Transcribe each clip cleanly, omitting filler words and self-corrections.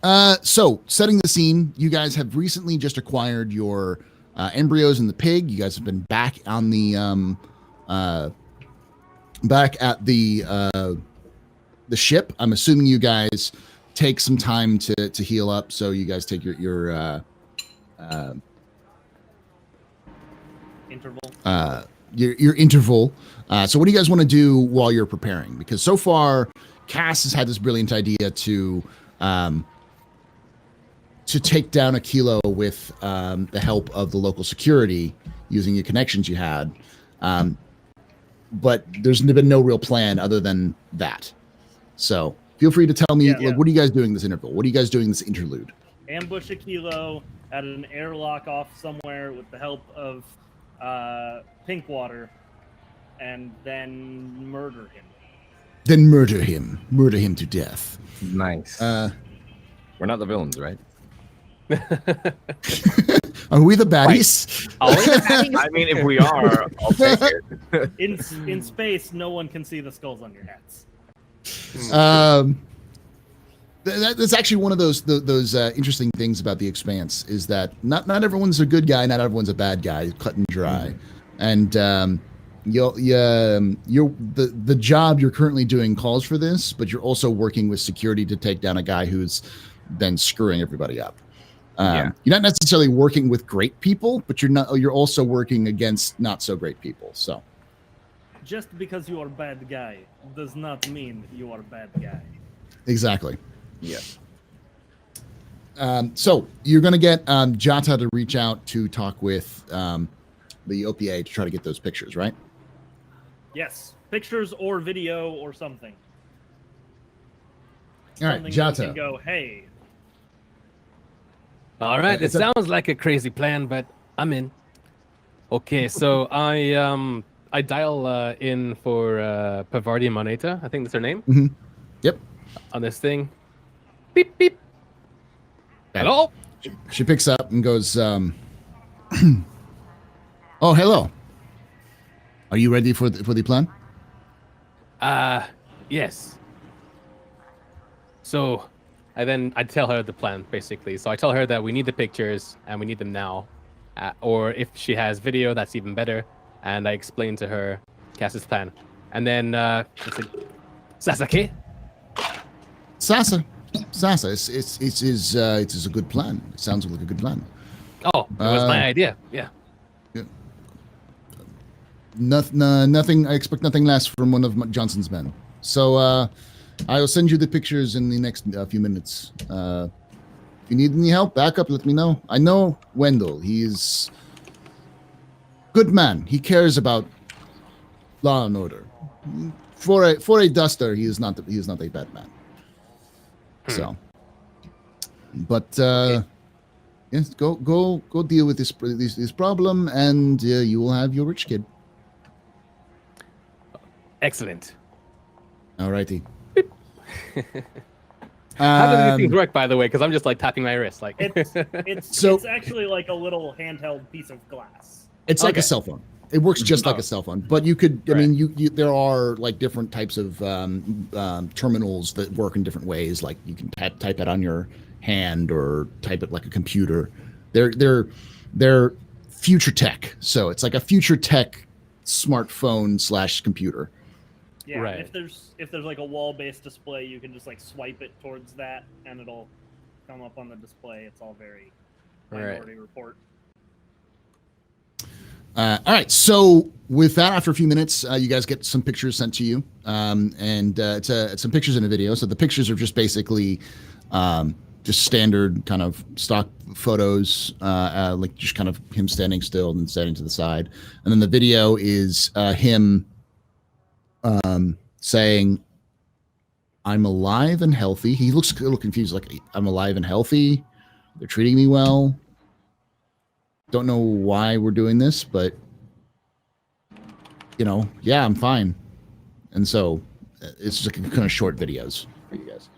So setting the scene, you guys have recently just acquired your embryos in the pig. You guys have been back on the back at the ship. I'm assuming you guys take some time to heal up. So you guys take your interval. Your interval. So what do you guys want to do while you're preparing? Because so far, Cass has had this brilliant idea to take down a kilo with the help of the local security using the connections you had. But there's been no real plan other than that. So feel free to tell me, what are you guys doing this interval? What are you guys doing this interlude? Ambush a kilo at an airlock off somewhere with the help of Pinkwater, and then murder him. Murder him to death. Nice. We're not the villains, right? Are we the baddies? I mean, if we are, I'll take it. In space, no one can see the skulls on your hats. That's actually one of those interesting things about the Expanse is that not everyone's a good guy, not everyone's a bad guy, cut and dry, and the job you're currently doing calls for this, but you're also working with security to take down a guy who's been screwing everybody up. You're not necessarily working with great people, but you're also working against not so great people. So just because you are a bad guy does not mean you are a bad guy. Exactly. Yeah. So you're going to get Jata to reach out to talk with the OPA to try to get those pictures, right? Yes, pictures or video or something. All right, Jata. You can go, hey. All right, it sounds like a crazy plan, but I'm in. Okay, so I dial in for Pavardi Moneta. I think that's her name. Mm-hmm. Yep. On this thing. Beep beep. Hello. She picks up and goes, "Oh, hello. Are you ready for the plan?" Yes. So, I tell her the plan basically. So I tell her that we need the pictures and we need them now, or if she has video, that's even better. And I explain to her Cass's plan, and then Sasaki. Sasa, it's a good plan. It sounds like a good plan. Oh, it was my idea. Yeah. Nothing. I expect nothing less from one of Johnson's men. So I will send you the pictures in the next few minutes. If you need any help, backup, let me know. I know Wendell. He's good man. He cares about law and order. For a duster, he is not a bad man. So, but yes, go deal with this problem, and you will have your rich kid. Excellent. Alrighty. How do these things work, by the way? Because I'm just like tapping my wrist, like. It's actually like a little handheld piece of glass. It's like a cell phone. It works just like a cell phone, but you could. I mean, you there are like different types of terminals that work in different ways. Like you can type it on your hand or type it like a computer. They're future tech, so it's like a future tech smartphone / computer. Yeah, right. If there's like a wall-based display, you can just like swipe it towards that, and it'll come up on the display. It's all very Minority Report. All right. So with that, after a few minutes, you guys get some pictures sent to you, and it's some pictures and a video. So the pictures are just basically just standard kind of stock photos, like just kind of him standing still and standing to the side. And then the video is him saying, "I'm alive and healthy." He looks a little confused, like, "I'm alive and healthy. They're treating me well. Don't know why we're doing this, but yeah, I'm fine." And so it's just kind of short videos for you guys.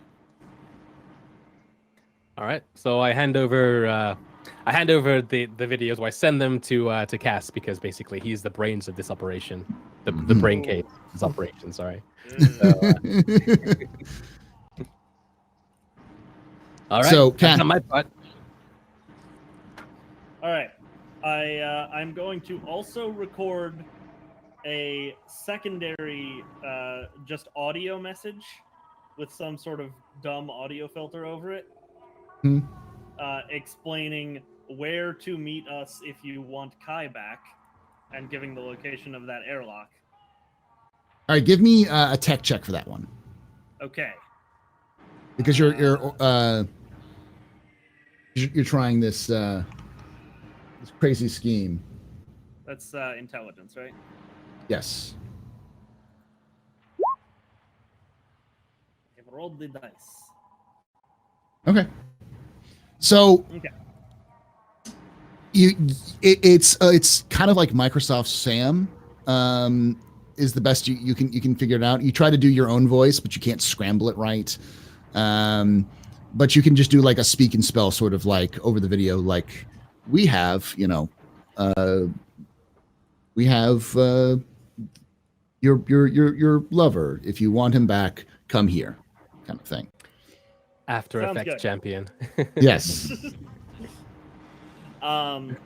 All right. So I hand over the videos. Or I send them to Cass, because basically he's the brains of this operation, the brain cave of this operation. Sorry. So, All right. So, that's Kat, not my part. All right. I'm going to also record a secondary just audio message with some sort of dumb audio filter over it, Hmm. explaining where to meet us if you want Kai back, and giving the location of that airlock. all right, give me a tech check for that one Okay. because you're trying this this crazy scheme. That's intelligence, right? Yes. I've rolled the dice. Okay. So Okay. it's kind of like Microsoft Sam is the best you can figure it out. You try to do your own voice, but you can't scramble it right. But you can just do like a speak and spell sort of like over the video, like we have your lover. If you want him back, come here, kind of thing. After Sounds Effects good. champion. Yes. And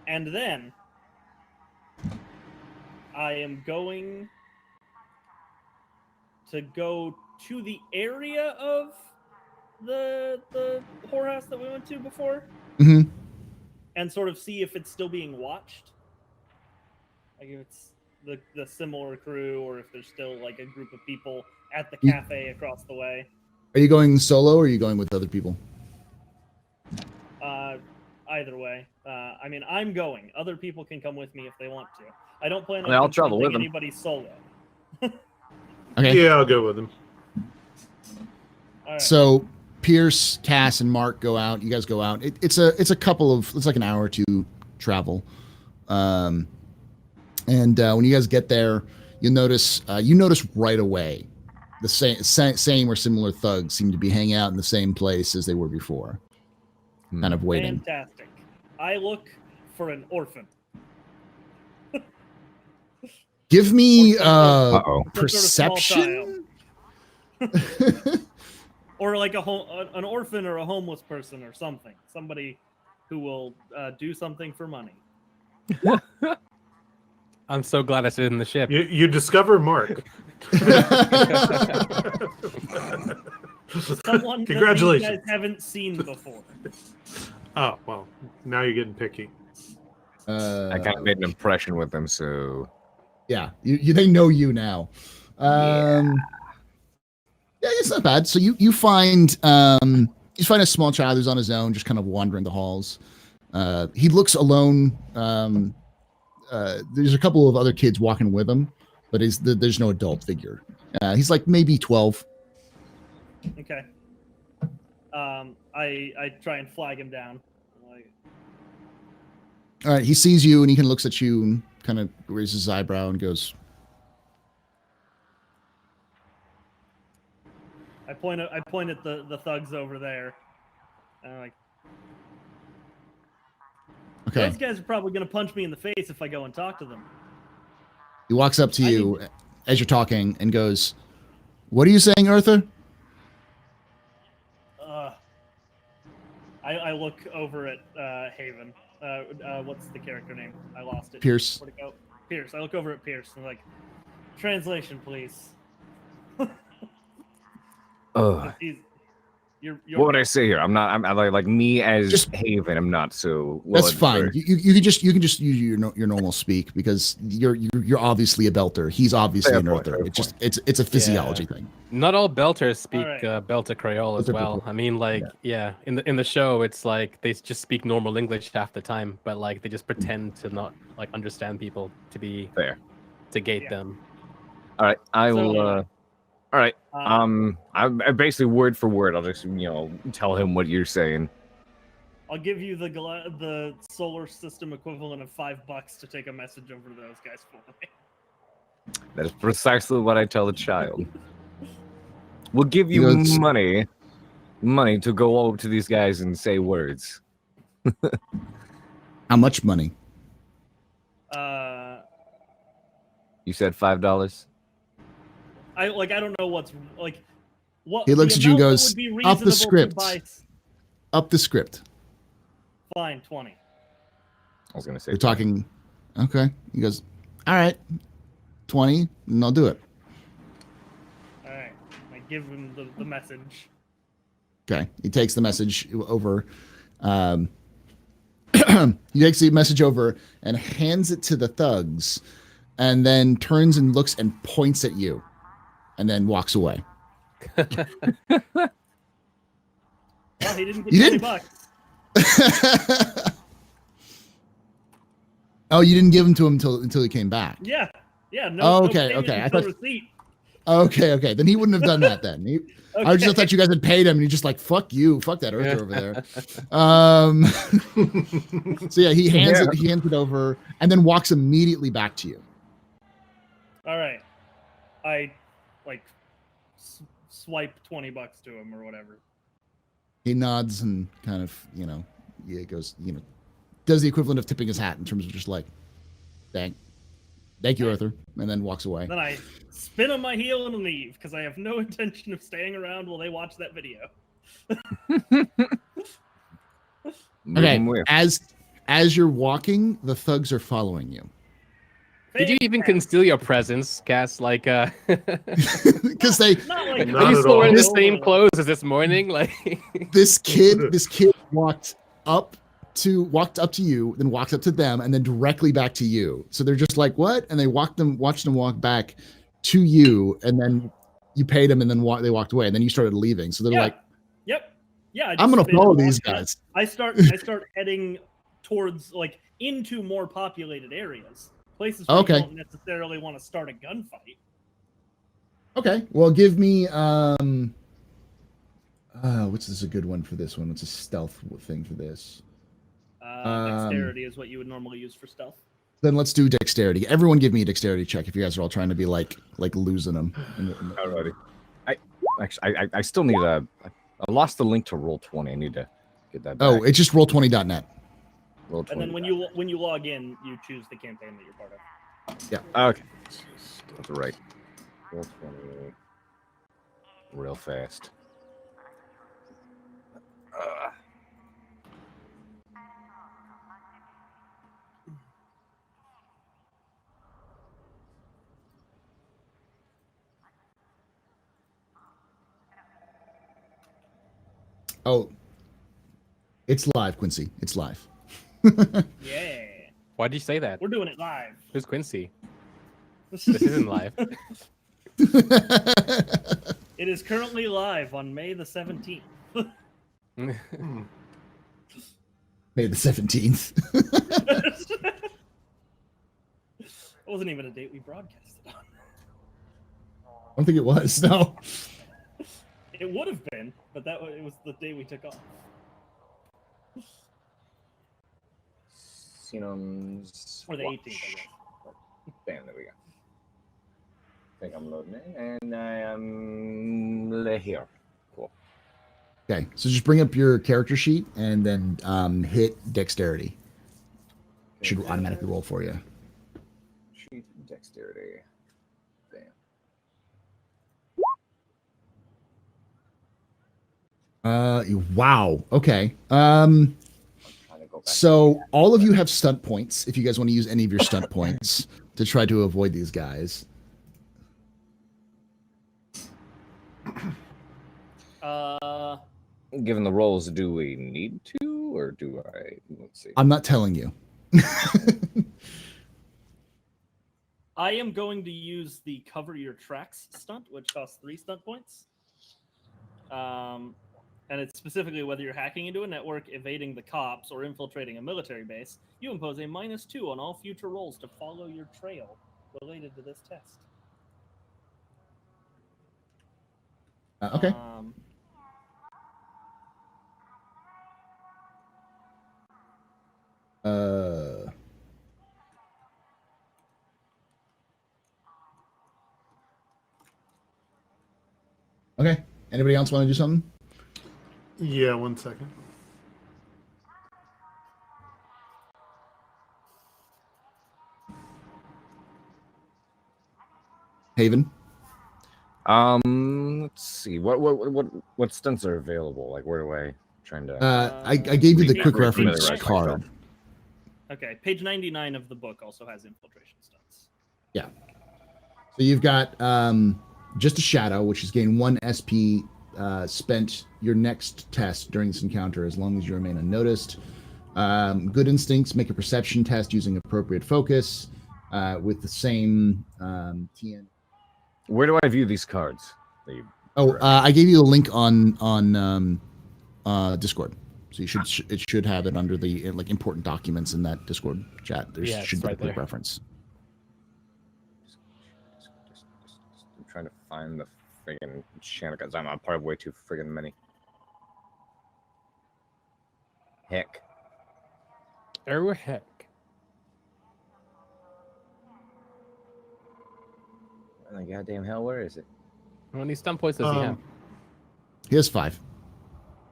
then I am going to go to the area of the whorehouse that we went to before, Hmm. and sort of see if it's still being watched. Like if it's the similar crew, or if there's still like a group of people at the cafe across the way. Are you going solo or are you going with other people? Either way. I mean, I'm going. Other people can come with me if they want to. I don't plan on I'll travel with confronting them. anybody solo. Okay. Yeah, I'll go with him. All right. So Pierce, Cass, and Mark go out. You guys go out. It's like an hour or two travel. And when you guys get there, you notice right away the same or similar thugs seem to be hanging out in the same place as they were before, kind of waiting. Fantastic. I look for an orphan. Give me Uh-oh. perception. Or like an orphan or a homeless person or something. Somebody who will do something for money. I'm so glad I stayed in the ship. You discover Mark. Someone Congratulations. that you guys haven't seen before. Oh, well, now you're getting picky. I kind of made an impression with them, so Yeah, they know you now. Yeah, it's not bad. So you find a small child who's on his own, just kind of wandering the halls. He looks alone. There's a couple of other kids walking with him, but there's no adult figure. He's like maybe 12. Okay. I try and flag him down. Like, All right, he sees you and he kind of looks at you and kind of raises his eyebrow and goes, I point at the thugs over there. And I'm like, okay. those guys are probably going to punch me in the face if I go and talk to them. He walks up to you as you're talking and goes, "What are you saying, Arthur?" I look over at Haven. What's the character name? I lost it. Pierce. Where'd it go? Pierce. I look over at Pierce and I'm like, translation, please. You're what would I say here? I'm like me as Just- Haven. I'm not so. Well That's fine. You can just use your normal speak because you're obviously a belter. He's obviously Fair an point, Arthur. fair It's just it's a physiology thing. Not all Belters speak Alright. Belter Creole as Other well. people- I mean, like, in the show, it's like they just speak normal English half the time, but like they just pretend to not like understand people Fair. to gate Yeah. them. All right, I So, will. All right. I basically word for word. I'll just tell him what you're saying. I'll give you the solar system equivalent of $5 to take a message over to those guys for me. That is precisely what I tell the child. We'll give you Yes. money to go over to these guys and say words. How much money? You said $5. I don't know what's like. What, He looks the at you and amount that goes, would be "Up the reasonable to script." buy- Up the script. Fine, 20. I was gonna say We're talking. Okay. He goes, all right, 20, and I'll do it. All right. I give him the message. Okay. He takes the message over. He takes the message over and hands it to the thugs, and then turns and looks and points at you, and then walks away. Well, he didn't get You 20 didn't- bucks. Oh, you didn't give him to him until he came back. Yeah. Yeah. No. Oh, no okay, payment okay. I until thought- receipt. Okay. Then he wouldn't have done that then. I just thought you guys had paid him, and you're just like, fuck you, fuck that Earther over there. So yeah, he hands it over, and then walks immediately back to you. All right. I swipe 20 bucks to him or whatever. He nods and kind of, yeah, goes, does the equivalent of tipping his hat in terms of just like, thank you, Arthur, and then walks away. Then I spin on my heel and leave because I have no intention of staying around while they watch that video. Okay, as you're walking, the thugs are following you. Did you even conceal your presence, Cass? Like, Because they Not like Not are you at still all. wearing the same clothes as this morning? Like, this kid walked up to you, then walked up to them, and then directly back to you. So they're just like, what? And they watched them walk back to you, and then you paid them, and then they walked away, and then you started leaving. So they're like, yep. Yeah. I I'm just gonna spin follow and these walk. guys. I start heading towards into more populated areas. Places where Okay. you don't necessarily want to start a gunfight. Okay, well, give me which is a good one for this one? What's a stealth thing for this? Dexterity is what you would normally use for stealth. Then let's do dexterity. Everyone, give me a dexterity check if you guys are all trying to be like losing them. Alrighty. I still need I lost the link to Roll20. I need to get that back. Oh, it's just roll20.net. Roll20. And then when you log in, you choose the campaign that you're part of. Okay. That's right. Roll20. Real fast. Oh, it's live, Quincy. It's live. Yeah. why'd you say that? We're doing it live. Who's Quincy? This isn't live. It is currently live on May the 17th. May the 17th. It wasn't even a date we broadcasted on. I don't think it was. No. It would have been, but it was the day we took off. Xenon's Or the watch. 18th, I guess. Bam, there we go. I think I'm loading in, and I am here. Cool. Okay, so just bring up your character sheet and then hit dexterity. Should automatically roll for you. Sheet dexterity. Bam. Wow. Okay. Trying to go back. So all of you have stunt points if you guys want to use any of your stunt points to try to avoid these guys. Given the rolls, do we need to, or do I? Let's see. I'm not telling you. I am going to use the cover your tracks stunt, which costs 3 stunt points. And it's specifically whether you're hacking into a network, evading the cops, or infiltrating a military base. You impose a -2 on all future rolls to follow your trail related to this test. Okay. Okay. Anybody else want to do something? Yeah, 1 second. Haven. Let's see. What stunts are available? Like, where do I trying to? I gave you the quick Page reference 99. card. Okay, page 99 of the book also has infiltration stunts. Yeah. So you've got just a shadow, which is gain 1 SP spent your next test during this encounter as long as you remain unnoticed. Good instincts, make a perception test using appropriate focus with the same TN. Where do I view these cards? I gave you a link on Discord. So it should have it under the like important documents in that Discord chat. There should be a quick reference. I'm trying to find the friggin' channel because I'm part of way too friggin' many. Heck. Oh heck. What the goddamn hell? Where is it? How many stun points does he have? He has 5.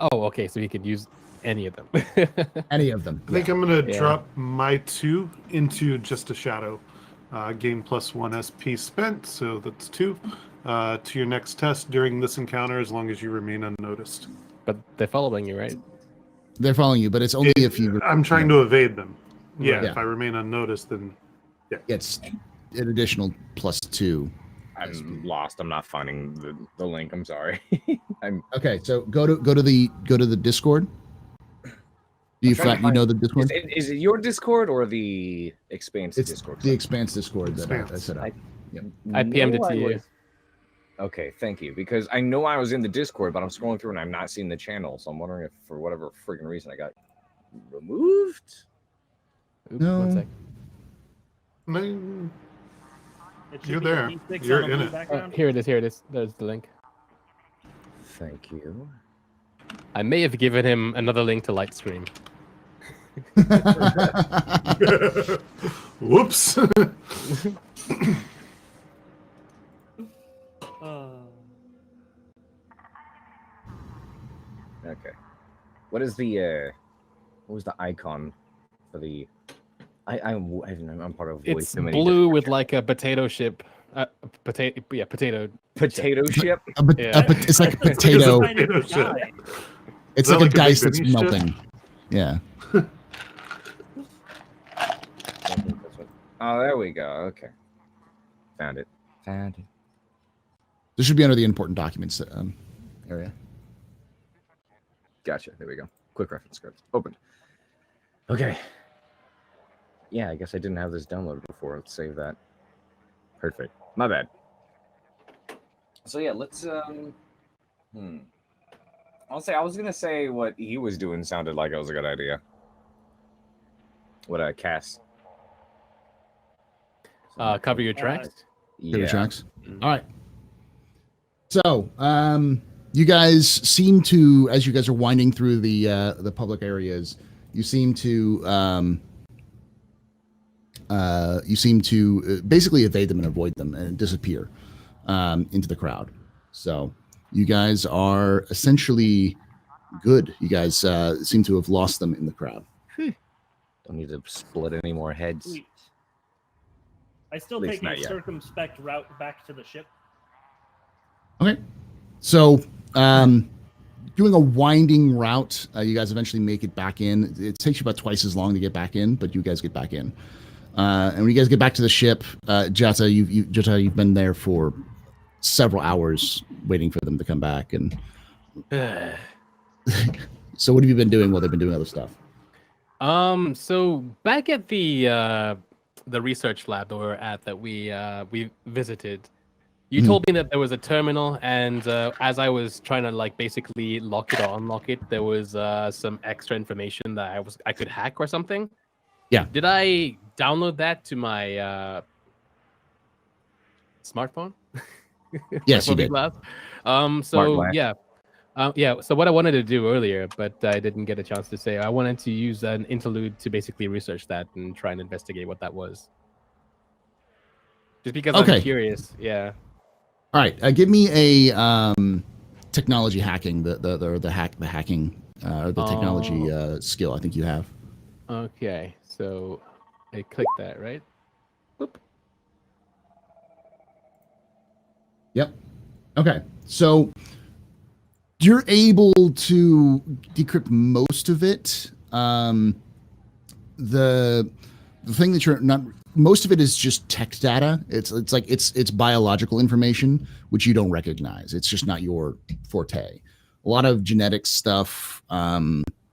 Oh, okay. So he could use any of them. Any of them. I think I'm going to drop my 2 into just a shadow. Gain +1 SP spent, so that's 2. To your next test during this encounter, as long as you remain unnoticed. But they're following you, right? They're following you, but it's only if you. I'm trying to evade them. Yeah, Yeah. if I remain unnoticed, then It's an additional +2. I'm lost. I'm not finding the link. I'm sorry. Okay, so go to the Discord. Do you know the Discord? Is it your Discord or the Expanse Discord? The Expanse Discord that I set up. I PM'd it to you. Okay, thank you. Because I know I was in the Discord, but I'm scrolling through and I'm not seeing the channel. So I'm wondering if, for whatever friggin' reason, I got removed. Oops, No. 1 sec. no, It should You're be there. the D6 You're on a in blue it. background. Here it is. Here it is. There's the link. Thank you. I may have given him another link to Lightstream. whoops. Okay. What is the what was the icon for the? I'm part of way It's too many blue different with like a potato ship. Potato. potato chip. It's like a potato. Potato chip. It's Is that like a like a dice big that's Benny chip? melting. Yeah. Oh, there we go. Okay, found it. This should be under the important documents area. Gotcha. There we go. Quick reference card opened. Okay. Yeah, I guess I didn't have this downloaded before. Let's save that. Perfect. My bad. So yeah, let's I was gonna say what he was doing sounded like it was a good idea. What I cast. Cover your tracks. Cover tracks. All right. So, you guys seem to, as you guys are winding through the public areas, you seem to basically evade them and avoid them and disappear into the crowd. So you guys are essentially good. You guys seem to have lost them in the crowd. Don't need to split any more heads. Sweet. I still At least take a not yet. circumspect route back to the ship. Okay. So, doing a winding route, you guys eventually make it back in. It takes you about twice as long to get back in, but you guys get back in. And when you guys get back to the ship, Jata, you've been there for several hours waiting for them to come back. And so, what have you been doing while they've been doing other stuff? So back at the research lab that we were at that we visited, you told me that there was a terminal, and as I was trying to like basically lock it or unlock it, there was some extra information that I could hack or something. Yeah. Did I download that to my smartphone? Yes, you Movie did. glass? Smart So glass. yeah. So what I wanted to do earlier, but I didn't get a chance to say, I wanted to use an interlude to basically research that and try and investigate what that was. Just because Okay. I'm curious. Yeah. All right. Give me a technology hacking, the hacking or the technology skill. I think you have. Okay. So I click that, right? Boop. Yep. Okay, so you're able to decrypt most of it. The thing that you're not, most of it is just text data. It's like it's biological information which you don't recognize. It's just not your forte. A lot of genetic stuff,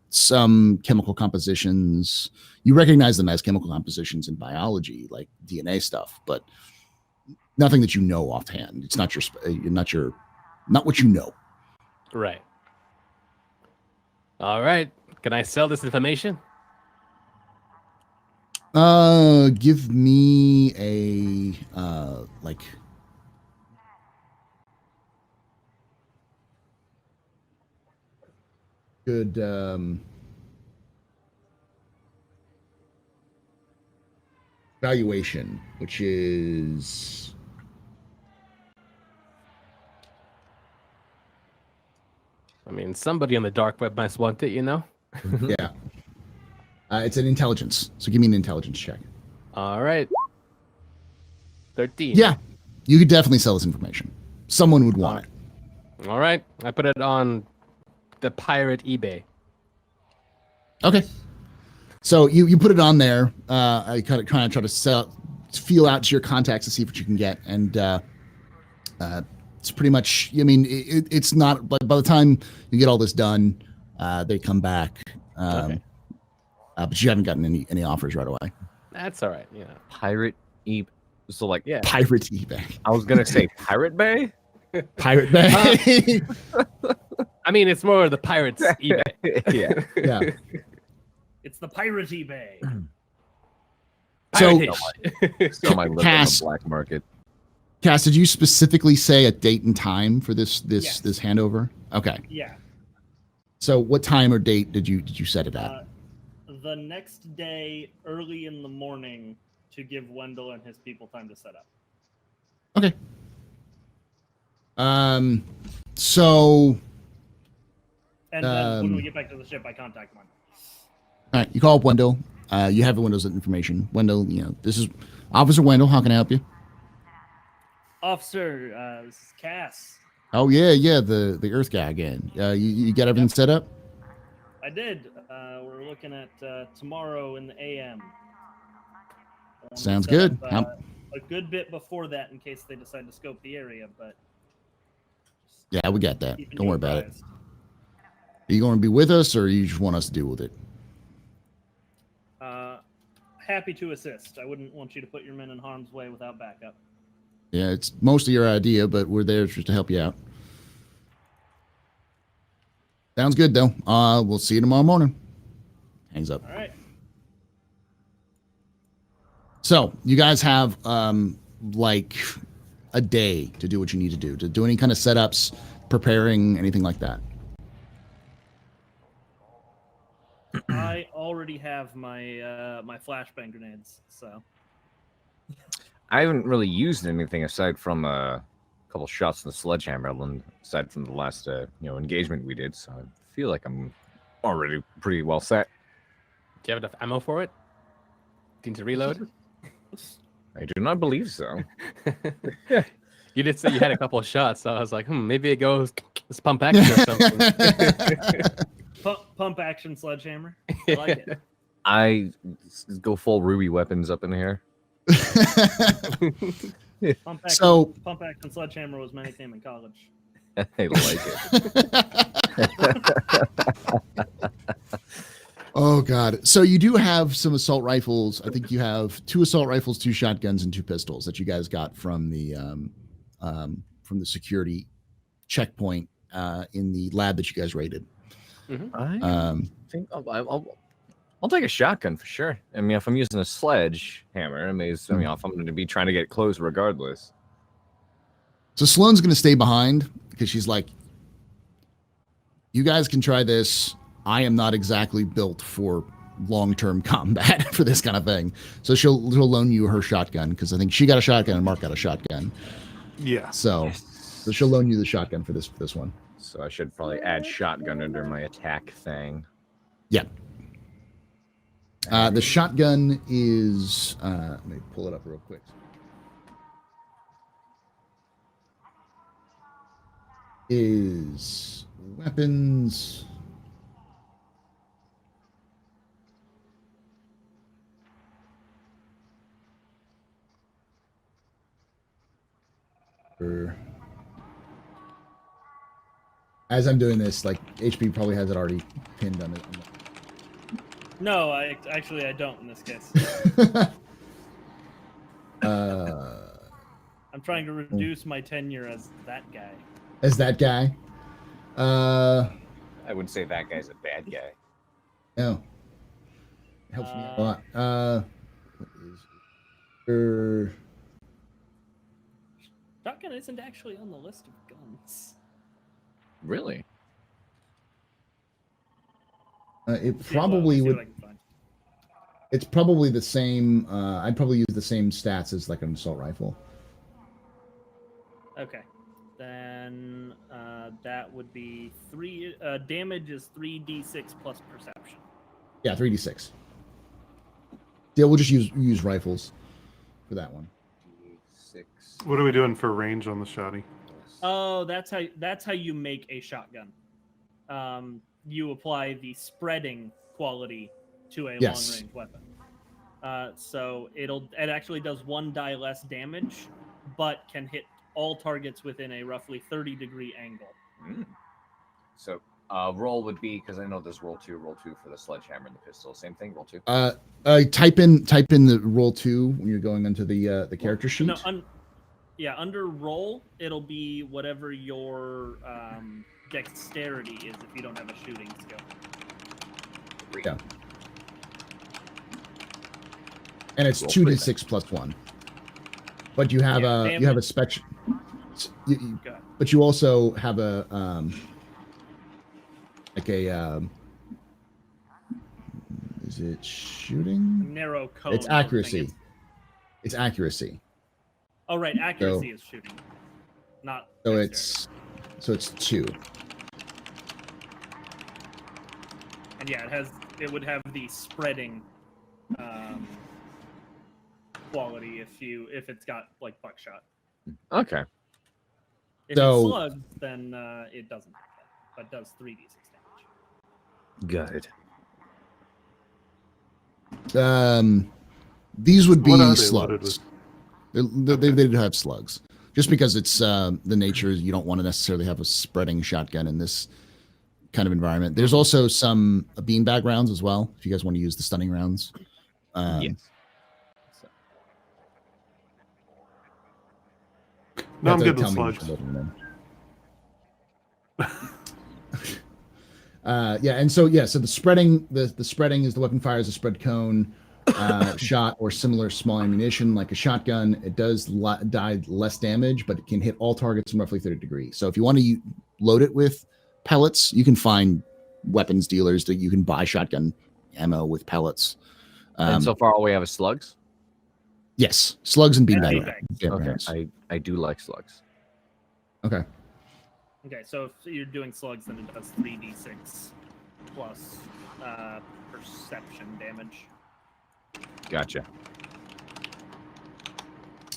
some chemical compositions. You recognize them as chemical compositions in biology, like DNA stuff, but nothing that you know offhand. It's not not what you know. Right. All right. Can I sell this information? Give me a like good valuation, which is I mean, somebody on the dark web might want it, you know? yeah. It's an intelligence. So give me an intelligence check. All right. 13. Yeah. You could definitely sell this information. Someone would want it. All right. I put it on the pirate eBay. Okay. So you put it on there. I kind of try to feel out to your contacts to see what you can get, and it's pretty much. I mean, it's not. But by the time you get all this done, they come back. Okay. But you haven't gotten any offers right away. That's all right. Yeah. Pirate eBay. So like, Yeah. Pirate eBay. I was gonna say Pirate Bay. Pirate Bay. I mean, it's more of the pirates eBay. Yeah. Yeah. It's the Pirate eBay. So, Pirate-ish. Sell my liver on the Cass- black market. Cass, did you specifically say a date and time for this Yes. this handover? Okay. Yeah. So what time or date did you set it at? The next day, early in the morning, to give Wendell and his people time to set up. Okay. So And then when we get back to the ship, I contact Wendell. all right, you call up Wendell. You have Wendell's information. Wendell, this is Officer Wendell. How can I help you? Officer, this is Cass. Oh yeah, the Earth guy again. You got everything set up? I did. We're looking at tomorrow in the AM. Sounds Set good. up, How- a good bit before that in case they decide to scope the area, but Yeah, we got that. keeping Don't you worry about it. apprised. Are you going to be with us, or you just want us to deal with it? Happy to assist. I wouldn't want you to put your men in harm's way without backup. Yeah, it's mostly your idea, but we're there just to help you out. Sounds good, though. We'll see you tomorrow morning. Hangs up. All right. So you guys have like a day to do what you need to do any kind of setups, preparing, anything like that. I already have my my flashbang grenades, so I haven't really used anything aside from a couple shots of the sledgehammer, aside from the last engagement we did. So I feel like I'm already pretty well set. Do you have enough ammo for it? Do you need to reload? I do not believe so. You did say you had a couple of shots, so I was like, maybe it goes this pump action or something. pump action sledgehammer. I like it. I go full Ruby weapons up in here. Pump action sledgehammer was my nickname in college. I like it. Oh God! So you do have some assault rifles. I think you have 2 assault rifles, 2 shotguns, and 2 pistols that you guys got from the security checkpoint in the lab that you guys raided. I think I'll take a shotgun for sure. I mean, if I'm using a sledgehammer, if I'm going to be trying to get close regardless. So Sloane's going to stay behind because she's like, you guys can try this. I am not exactly built for long-term combat for this kind of thing. So she'll loan you her shotgun because I think she got a shotgun and Mark got a shotgun. Yeah. So she'll loan you the shotgun for this one. So I should probably add shotgun under my attack thing. Yeah. The shotgun is, let me pull it up real quick. is weapons. As I'm doing this, like HP probably has it already pinned on it. No, I don't in this case. I'm trying to reduce my tenure as that guy. As that guy. I wouldn't say that guy's a bad guy. No. It helps me out a lot. What is Shotgun isn't actually on the list of guns. Really? it probably would. It's probably the same. I'd probably use the same stats as like an assault rifle. Okay, then that would be 3. Damage is 3d6 plus perception. Yeah, 3d6. Yeah, we'll just use rifles for that one. 6. What are we doing for range on the shotty? Oh, that's how you make a shotgun. You apply the spreading quality to a long-range weapon. So it actually does 1 die less damage, but can hit all targets within a roughly 30-degree angle. So roll would be, because I know there's roll 2 for the sledgehammer and the pistol. Same thing, roll 2. Type in the roll 2 when you're going onto the character sheet. No, under roll, it'll be whatever your dexterity is if you don't have a shooting skill. Yeah. And it's 2d6 plus 1. But you have a spec. But you also have a is it shooting? Narrow cone. It's accuracy. It's accuracy. Oh right, accuracy is shooting. Not so dexterity. it's 2. And yeah, it would have the spreading quality if it's got like buckshot. Okay. If it's slugs, then it doesn't have that, but does 3d6 damage. Got it. These would be What slugs. They do have slugs. Just because it's the nature, you don't want to necessarily have a spreading shotgun in this kind of environment. There's also some beanbag rounds as well, if you guys want to use the stunning rounds. Yes. No, I'm good with slugs. So the spreading the spreading is the weapon fires a spread cone, shot or similar small ammunition like a shotgun. It does die less damage, but it can hit all targets in roughly 30 degrees. So if you want to load it with pellets, you can find weapons dealers that you can buy shotgun ammo with pellets. And so far all we have is slugs? Yes, slugs and beanbag. Okay, I do like slugs. Okay. Okay, so if you're doing slugs, then it does 3d6 plus perception damage. Gotcha.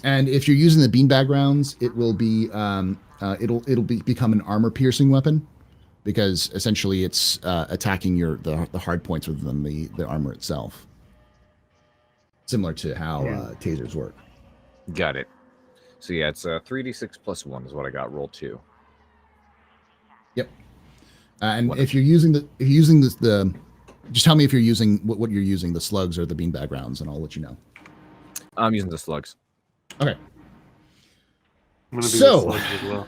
And if you're using the beanbag rounds, it will be become an armor piercing weapon, because essentially it's attacking the hard points within the armor itself. Similar to how tasers work. Got it. So yeah, it's 3d6 plus 1 is what I got. Roll 2. Yep. And if you're using the just tell me if you're using what you're using, the slugs or the beanbag rounds, and I'll let you know. I'm using the slugs. Okay. I'm gonna be So, with slugs as well.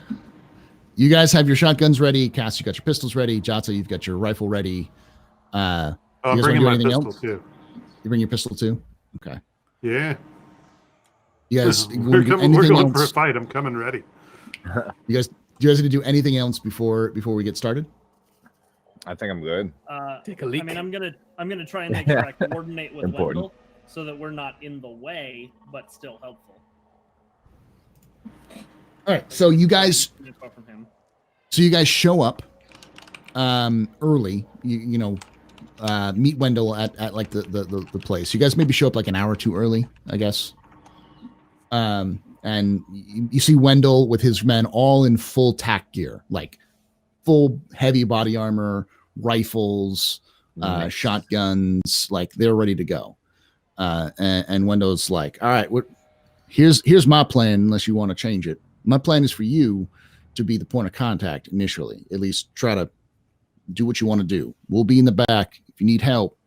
You guys have your shotguns ready. Cass, you got your pistols ready. Jata, you've got your rifle ready. I'm you guys bringing my wanna do anything pistol else? too. You bring your pistol too? Okay. Yeah. You guys, We're going for a else? fight. I'm coming ready. You guys, do you guys need to do anything else before we get started? I think I'm good. Take a leak. I mean, I'm gonna try and make sure I coordinate with Important. Wendell so that we're not in the way, but still helpful. All right. So you guys From him. show up early. Meet Wendell at like the place. You guys maybe show up like an hour or two early, I guess. And and you see Wendell with his men all in full tack gear, like full heavy body armor, rifles, Nice. shotguns, like they're ready to go. And Wendell's like, all right, here's my plan, unless you want to change it. My plan is for you to be the point of contact initially. At least try to do what you want to do. We'll be in the back. If you need help,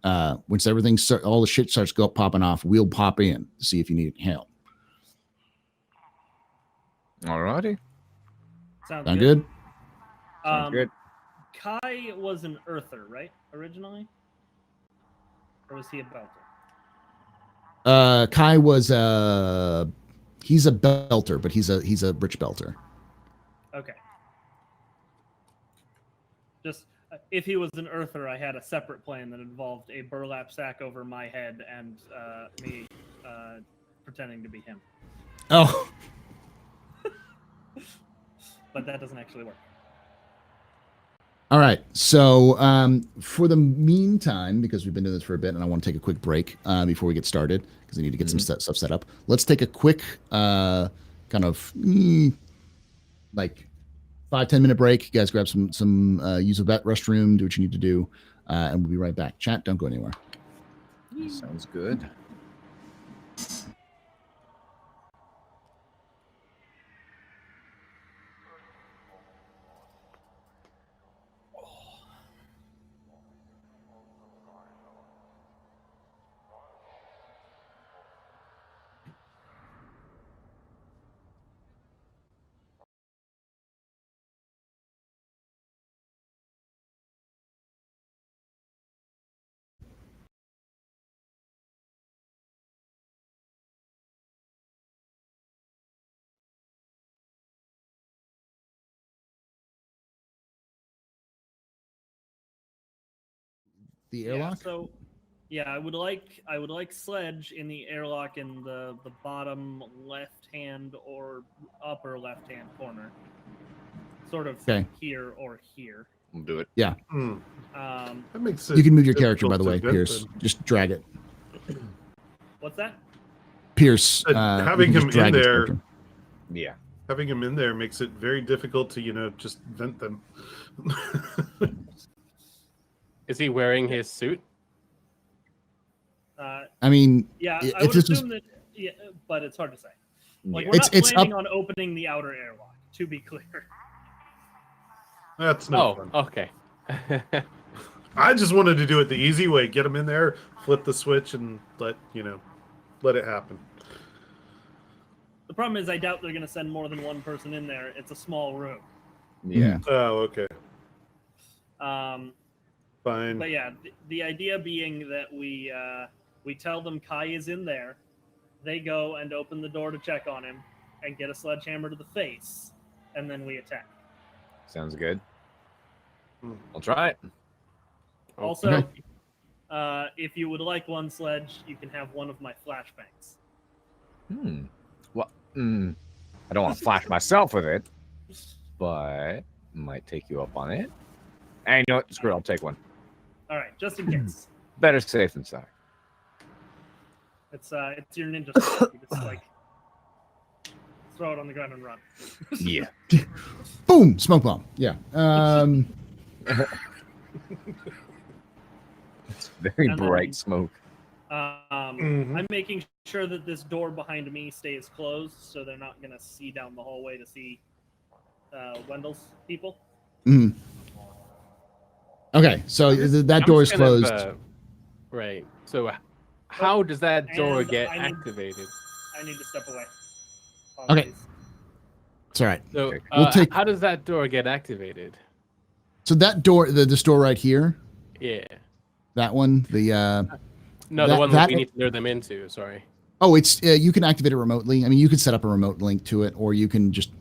once everything all the shit starts popping off, we'll pop in to see if you need help. Alrighty. Sounds Sound good? Sounds good. Kai was an earther, right? Originally? Or was he a belter? Kai was he's a belter, but he's a rich belter. Okay. Just if he was an earther, I had a separate plan that involved a burlap sack over my head and me pretending to be him. Oh. But that doesn't actually work. All right. So for the meantime, because we've been doing this for a bit and I want to take a quick break before we get started, because I need to get some stuff set up. Let's take a quick kind of like 5-10 minute break. You guys grab some use a vet restroom, do what you need to do, and we'll be right back. Chat, don't go anywhere. Sounds good. The airlock? Yeah, so I would like Sledge in the airlock in the bottom left hand or upper left hand corner. Sort of Okay. here or here. We'll do it. That makes it. You can move your character, by the way, difficult to Pierce. get them. Just drag it. What's that? Pierce. Having you can him just drag in his there, character. Yeah. having him in there makes it very difficult to just vent them. Is he wearing his suit? I mean, Yeah, If I would this was- assume that. Yeah, but it's hard to say. Like, Yeah. we're not It's planning up- on opening the outer airlock. To be clear. That's no fun. Okay. I just wanted to do it the easy way: get him in there, flip the switch, and let it happen. The problem is, I doubt they're going to send more than one person in there. It's a small room. Yeah. Oh, okay, Um, fine. but yeah, the idea being that we tell them Kai is in there, they go and open the door to check on him, and get a sledgehammer to the face, and then we attack. Sounds good. Hmm. I'll try it. Also, Okay. if you would like one sledge, you can have one of my flashbangs. Well, I don't want to flash myself with it, but might take you up on it. And you know what? Screw it. I'll take one. All right, just in case. Better safe than sorry. It's your ninja strike. You just like throw it on the ground and run. Yeah. boom, smoke bomb. Yeah. It's very And then- bright smoke. I'm making sure that this door behind me stays closed, so they're not gonna see down the hallway to see Wendell's people. Mhm. Okay, so that I'm door is just kind of, closed. Right. So how does that door and get I need- activated? I need to step away. Okay. Apologies. It's all right. So Okay. We'll take- how does that door get activated? So that door, this door right here, Yeah. that one, No, That- the one that- that we need to lure them into. Sorry. it's you can activate it remotely. I mean, you could set up a remote link to it, or you can just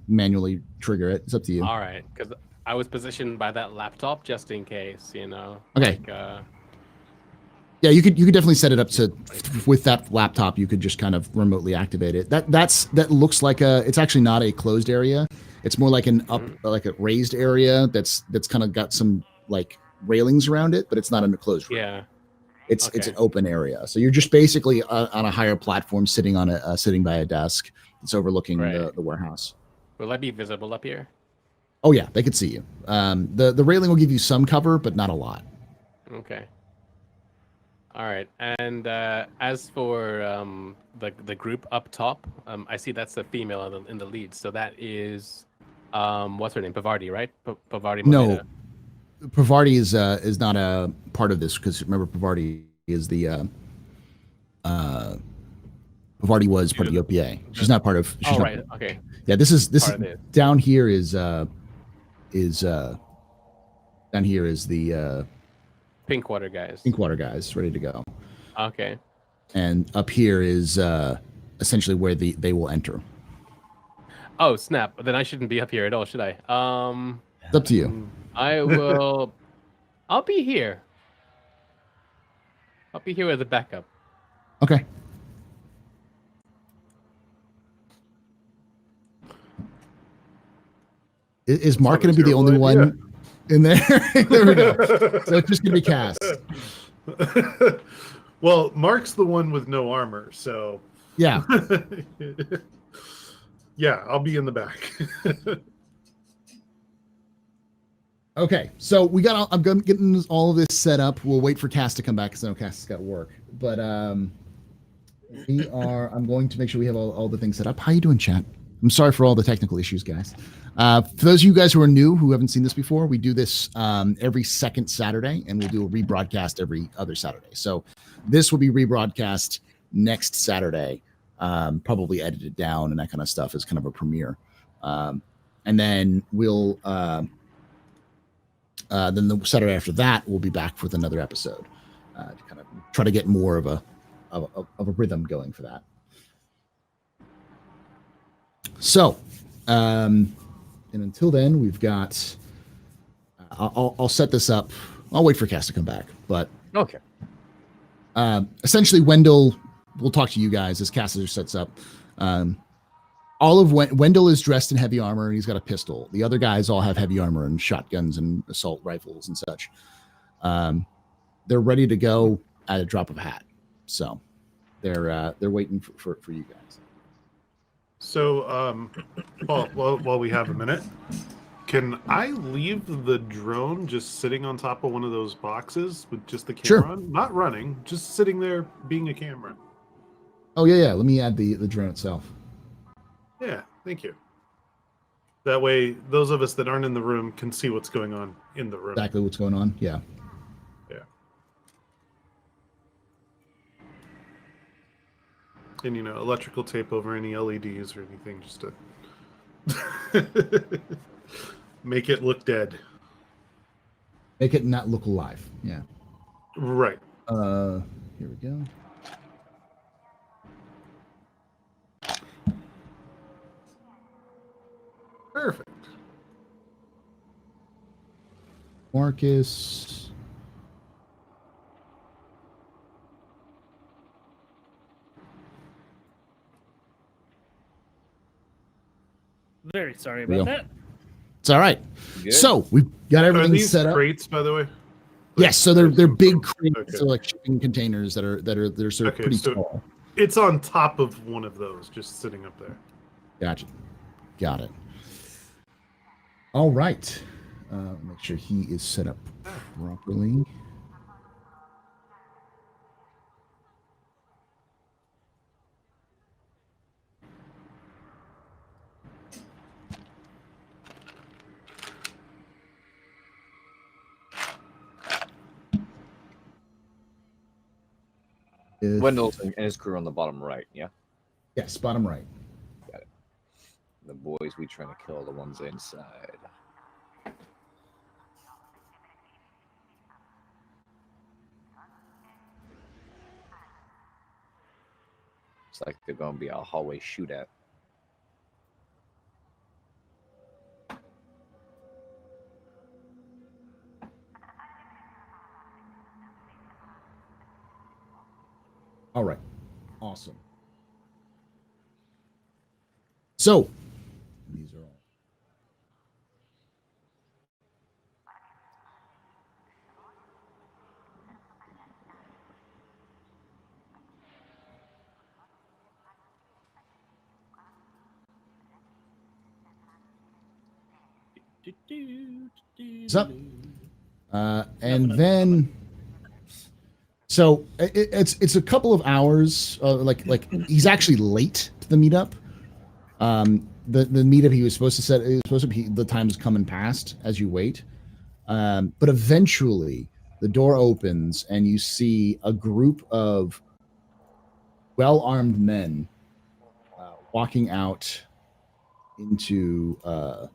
manually trigger it. It's up to you. All right, because I was positioned by that laptop just in case, Okay. Like, Yeah, you could definitely set it up to with that laptop. You could just kind of remotely activate it. That looks like it's actually not a closed area. It's more like like a raised area that's kind of got some like railings around it, but it's not in a closed room. yeah. It's an Okay. open area, so you're just basically on a higher platform, sitting by a desk that's overlooking Right. the warehouse. Will I be visible up here? Oh yeah, they could see you. The railing will give you some cover, but not a lot. Okay. All right. And as for the group up top, I see that's a female in the lead. So that is what's her name? Pavardi, right? Pavardi No, Moneta. Pavardi is not a part of this, because remember, Pavardi is the Pavardi was part of the OPA. She's not part of. She's Oh, not. right. Okay. Yeah, this is Part of it. down here is down here is the Pinkwater guys. Pinkwater guys ready to go, Okay. and up here is essentially where they will enter. Oh, snap. Then I shouldn't be up here at all, should I? It's up to you. I will. I'll be here. I'll be here as a backup. Okay. Is Mark going to be the only one in there? There we go. So it's just going to be Cass. Well, Mark's the one with no armor, so Yeah. yeah, I'll be in the back. Okay. So I'm getting all of this set up. We'll wait for Cass to come back, because I know Cass has got to work. But I'm going to make sure we have all the things set up. How you doing, chat? I'm sorry for all the technical issues, guys. For those of you guys who are new, who haven't seen this before, we do this every second Saturday, and we'll do a rebroadcast every other Saturday. So this will be rebroadcast next Saturday, probably edited down and that kind of stuff as kind of a premiere. And then we'll then the Saturday after that, we'll be back with another episode to kind of try to get more of a rhythm going for that. So, and until then, we've got. I'll set this up. I'll wait for Cass to come back, but Okay. Essentially, Wendell. We'll talk to you guys as Cass sets up. All of Wendell is dressed in heavy armor, and he's got a pistol. The other guys all have heavy armor and shotguns and assault rifles and such. They're ready to go at a drop of a hat. So they're waiting for you guys. So, while we have a minute, can I leave the drone just sitting on top of one of those boxes with just the camera Sure. on? Not running, just sitting there being a camera. Oh yeah. Let me add the drone itself. Yeah, thank you. That way, those of us that aren't in the room can see what's going on in the room. Exactly what's going on. Yeah. Yeah. And, electrical tape over any LEDs or anything just to make it look dead. Make it not look alive. Yeah. Right. Here we go. Perfect. Marcus. Very sorry Real. about that. It's all right. Good. So we've got Are everything these set up. crates, by the way? Yes, so they're big crates, Okay. so like shipping containers that are sort of Okay, pretty so- tall. It's on top of one of those, just sitting up there. Gotcha. Got it. All right. Make sure he is set up properly. Wendell and his crew on the bottom right, yeah? Yes, bottom right. The boys we trying to kill are the ones inside. It's like they're going to be a hallway shootout. All right. Awesome. So, these are all. What's up? And then, so it's a couple of hours. Like he's actually late to the meetup. The meetup he was supposed to set. It was supposed to be the time is coming past as you wait. But eventually the door opens and you see a group of well-armed men walking out into the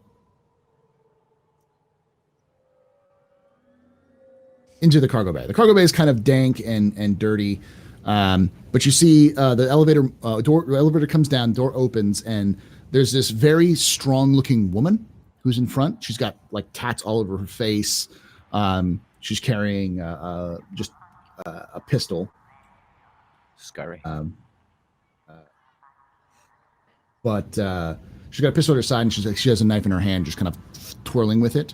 cargo bay. The cargo bay is kind of dank and dirty, but you see the elevator comes down, door opens, and there's this very strong-looking woman who's in front. She's got like tats all over her face. She's carrying just a pistol. Scurry. But she's got a pistol at her side, and she has a knife in her hand, just kind of twirling with it.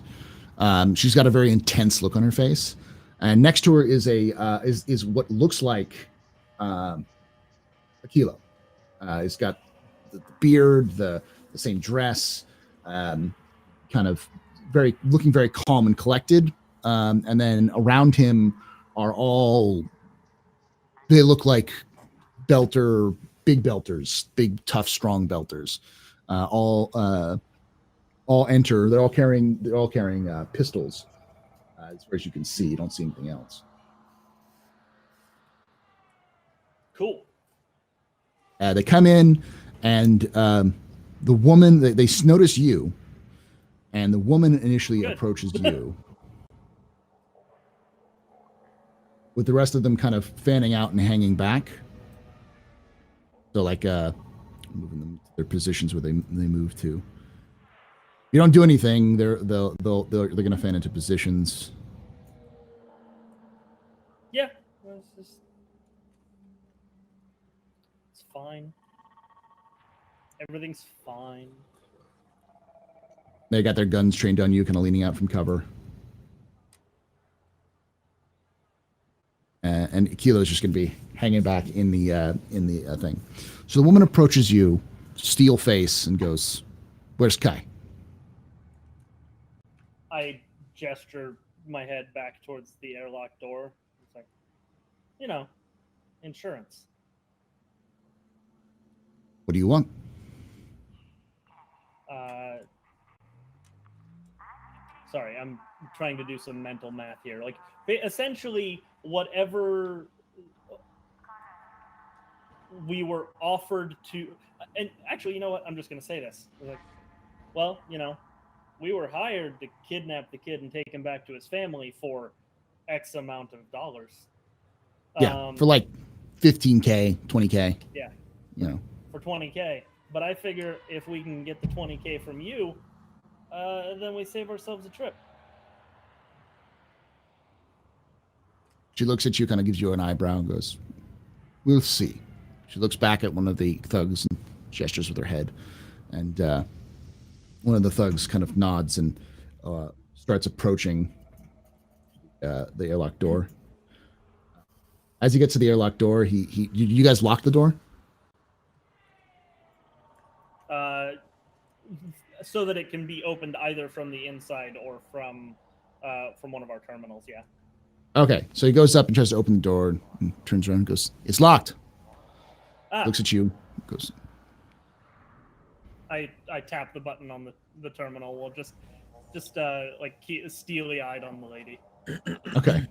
She's got a very intense look on her face, and next to her is is what looks like a kilo. He's got the beard, the same dress, kind of looking very calm and collected. And then around him are they look like big belters, big, tough, strong belters. All enter. They're all carrying pistols. As far as you can see, you don't see anything else. Cool. They come in, and the woman they notice you, and the woman initially approaches you, with the rest of them kind of fanning out and hanging back. So like moving them to their positions where they move to. You don't do anything, they're gonna fan into positions. Yeah, it's fine. Everything's fine. They got their guns trained on you, kind of leaning out from cover. And Kilo's just going to be hanging back in the thing. So the woman approaches you, steel face, and goes, "Where's Kai?" I gesture my head back towards the airlock door. It's like, insurance. What do you want? Sorry, I'm trying to do some mental math here. Like, essentially, whatever we were offered to, and actually, you know what? I'm just going to say this. Like, well, we were hired to kidnap the kid and take him back to his family for X amount of dollars. Yeah, for like $15K, $20K. Yeah. For $20K. But I figure if we can get the $20K from you, then we save ourselves a trip. She looks at you, kind of gives you an eyebrow, and goes, "We'll see." She looks back at one of the thugs and gestures with her head. And one of the thugs kind of nods and starts approaching the airlock door. As he gets to the airlock door, you guys lock the door? So that it can be opened either from the inside or from one of our terminals, yeah. Okay, so he goes up and tries to open the door and turns around and goes, "It's locked." Looks at you, goes. I tap the button on the terminal. We'll just like steely-eyed on the lady. Okay.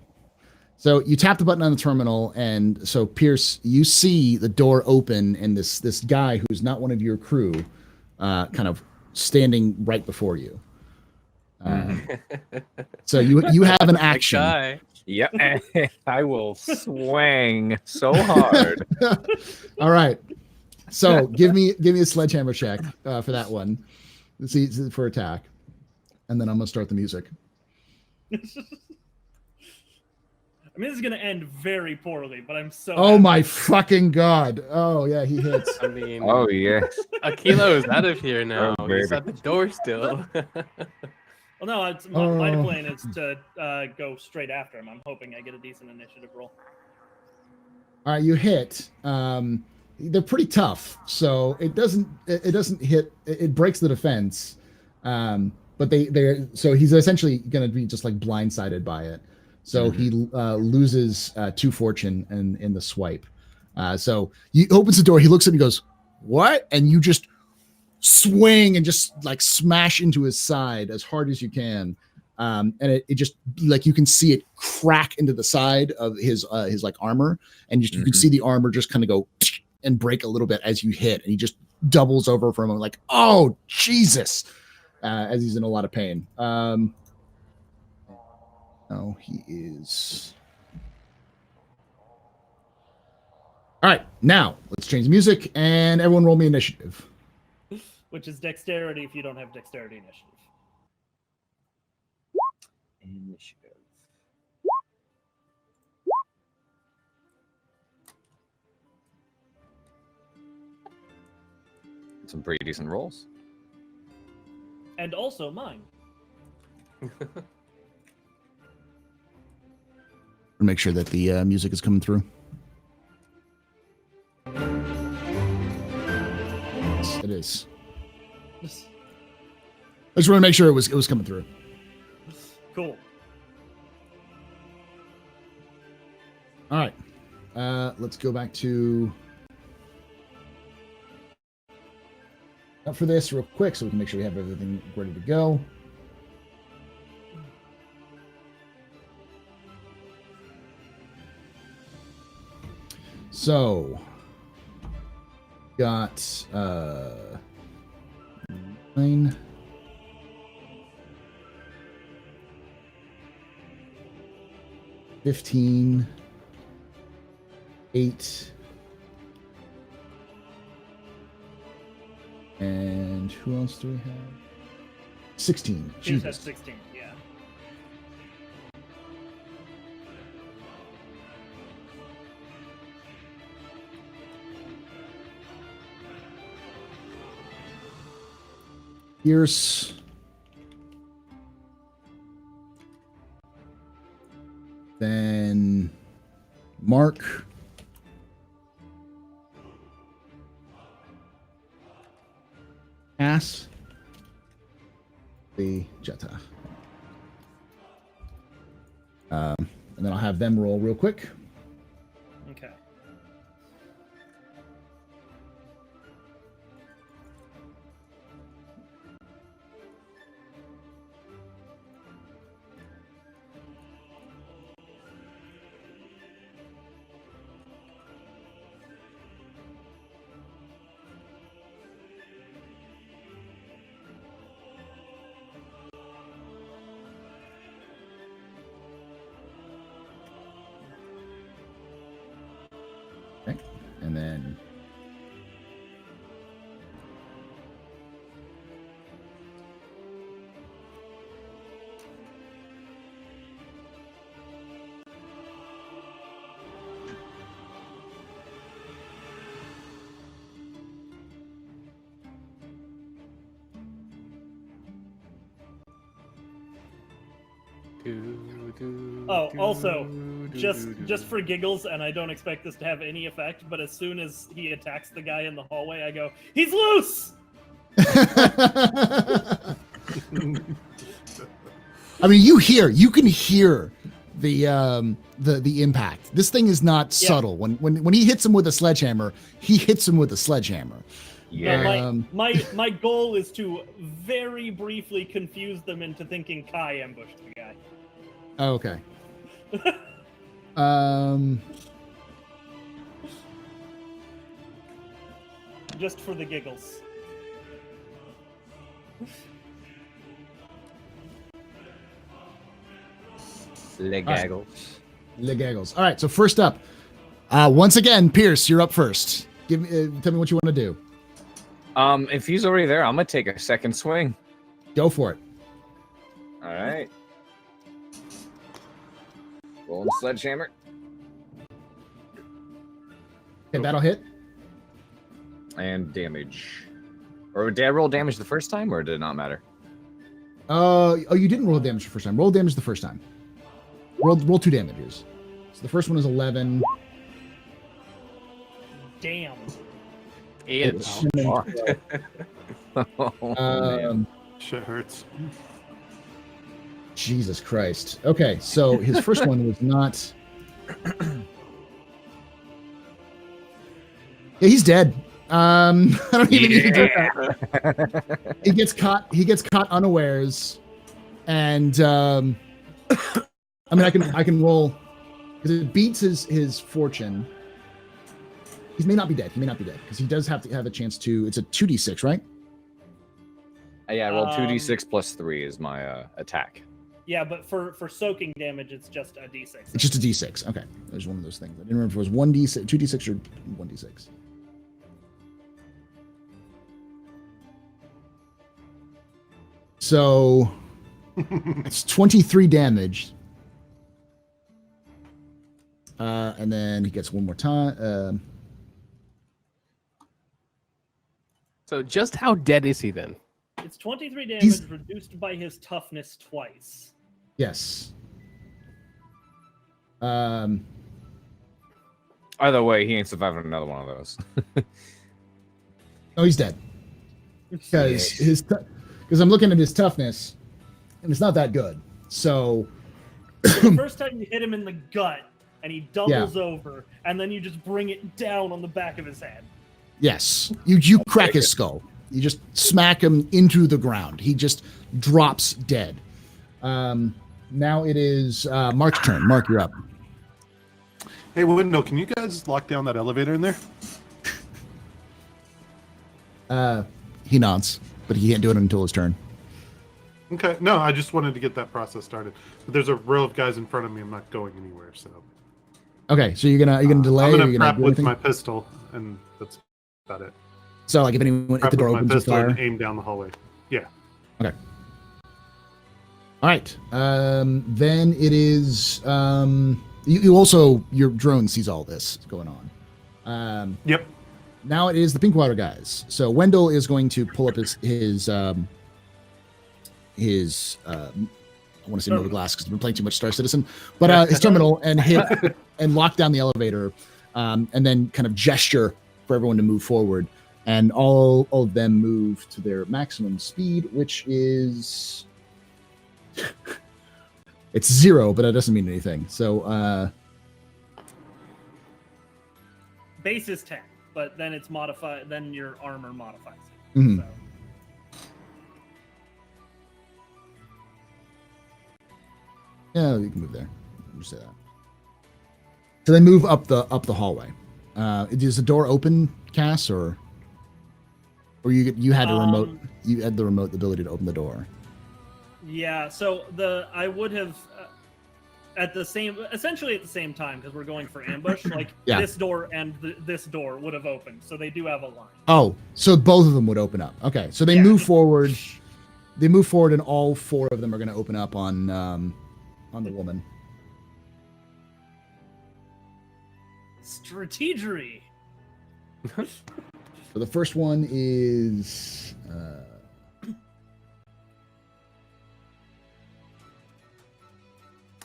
So you tap the button on the terminal, and so Pierce, you see the door open, and this guy who's not one of your crew, kind of standing right before you. So you have an action. Guy. Yep. I will swing so hard. All right. So give me a sledgehammer check for that one. Let's see for attack, and then I'm gonna start the music. I mean, this is going to end very poorly, but I'm so Oh happy. my fucking god! Oh yeah, he hits. I mean, Oh yes. Akilo is out of here now. Oh, He's baby. at the door still. Well, no, my plan is to go straight after him. I'm hoping I get a decent initiative roll. All right, you hit. They're pretty tough, so it doesn't hit. It breaks the defense, but but so he's essentially going to be just like blindsided by it. So he loses 2 fortune in the swipe. So he opens the door. He looks at me and goes, "What?" And you just swing and just like smash into his side as hard as you can. And it just like you can see it crack into the side of his like armor, and you can see the armor just kind of go and break a little bit as you hit, and he just doubles over from him like, "Oh Jesus!" As he's in a lot of pain. Oh, he is. All right, now let's change the music and everyone roll me initiative. Which is dexterity if you don't have dexterity initiative. Initiative. Some pretty decent rolls. And also mine. Make sure that the music is coming through. Yes, it is. I just want to make sure it was coming through. Cool. All right. Let's go back to up for this real quick so we can make sure we have everything ready to go. So got 9, 15, 8, and who else do we have? 16. That's Jesus. 16, yeah. Pierce. Then Mark. Cass. The Jetta. And then I'll have them roll real quick. Okay. And then Oh, also, just for giggles, and I don't expect this to have any effect, but as soon as he attacks the guy in the hallway, I go, "He's loose!" I mean, you can hear the impact. This thing is not subtle. When he hits him with a sledgehammer, he hits him with a sledgehammer. Yeah. My goal is to very briefly confuse them into thinking Kai ambushed the guy. Oh, okay. Just for the giggles. Legaggles. Legaggles. All right. So first up, once again, Pierce, you're up first. Tell me what you want to do. If he's already there, I'm gonna take a second swing. Go for it. All right. Rolling sledgehammer. Okay, that'll hit. And damage. Or did I roll damage the first time, or did it not matter? Oh, you didn't roll damage the first time. Roll damage the first time. Roll 2 damages. So the first one is 11. Damn. It's Oh, Shit hurts. Jesus Christ. Okay, so his first one was not. Yeah, he's dead. I don't even need to do that. He gets caught. He gets caught unawares, and I mean, I can roll because it beats his fortune. He may not be dead. He may not be dead because he does have to have a chance to. It's a 2d6, right? Yeah, I rolled 2d6 plus 3 is my attack. Yeah, but for soaking damage, it's just a d6. It's just a d6. Okay, there's one of those things. I didn't remember if it was 1d6, 2d6, or 1d6. So it's 23 damage. And then he gets one more time. So just how dead is he then? It's 23 damage He's- reduced by his toughness twice. Yes. Either way, he ain't surviving another one of those. No, he's dead. Because because I'm looking at his toughness, and it's not that good. So The first time you hit him in the gut, and he doubles over, and then you just bring it down on the back of his head. yes, you crack his skull. You just smack him into the ground. He just drops dead. Now it is Mark's turn. Mark, you're up. Hey, Window, can you guys lock down that elevator in there? He nods, but he can't do it until his turn. Okay. No, I just wanted to get that process started. But there's a row of guys in front of me. I'm not going anywhere, so. Okay, so you're gonna delay. I'm or gonna you're prep do with anything? my pistol, and that's about it. So like if anyone if Prep the door with my opens, you pistol fire. and aim down the hallway. Yeah. Okay. All right. Then it is. You also your drone sees all this going on. Yep. Now it is the Pinkwater guys. So Wendell is going to pull up his I want to say Nova Glass because I've been playing too much Star Citizen, but his terminal and hit and lock down the elevator, and then kind of gesture for everyone to move forward, and all of them move to their maximum speed, which is it's 0, but that doesn't mean anything. So Base is 10, but then it's modified. Then your armor modifies it. mhm. So. Yeah, you can move there. You say that. So they move up the hallway. Is the door open, Cass, or you had a remote? You had the remote ability to open the door. Yeah, so I would have essentially at the same time because we're going for ambush. Like Yeah. this door and this door would have opened, so they do have a line. Oh, so both of them would open up. Okay, so they Yeah. move forward. They move forward, and all 4 of them are going to open up on the woman. Strategery. So the first one is.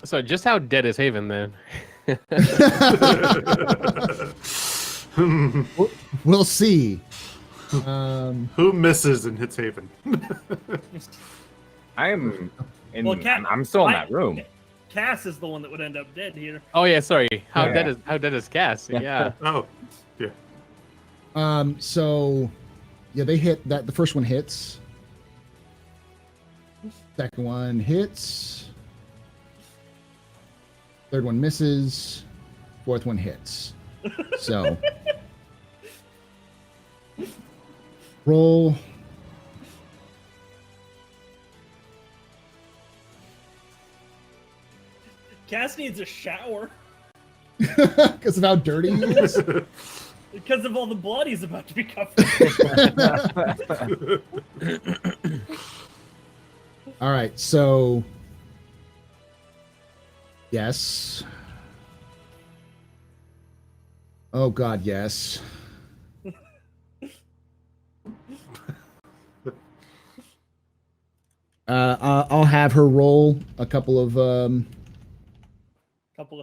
So just how dead is Haven then? We'll see. Who misses and hits Haven? I am. In, Well, I'm still in that room. Cass is the one that would end up dead here. Oh yeah, sorry. How Yeah. dead is Cass? Yeah. Oh, yeah. So yeah, they hit that. The first one hits. Second one hits. Third one misses. Fourth one hits. So roll. Cass needs a shower Because of how dirty he is. because of all the blood he's about to be covered. All right, so yes. Oh God, yes. I'll have her roll a couple of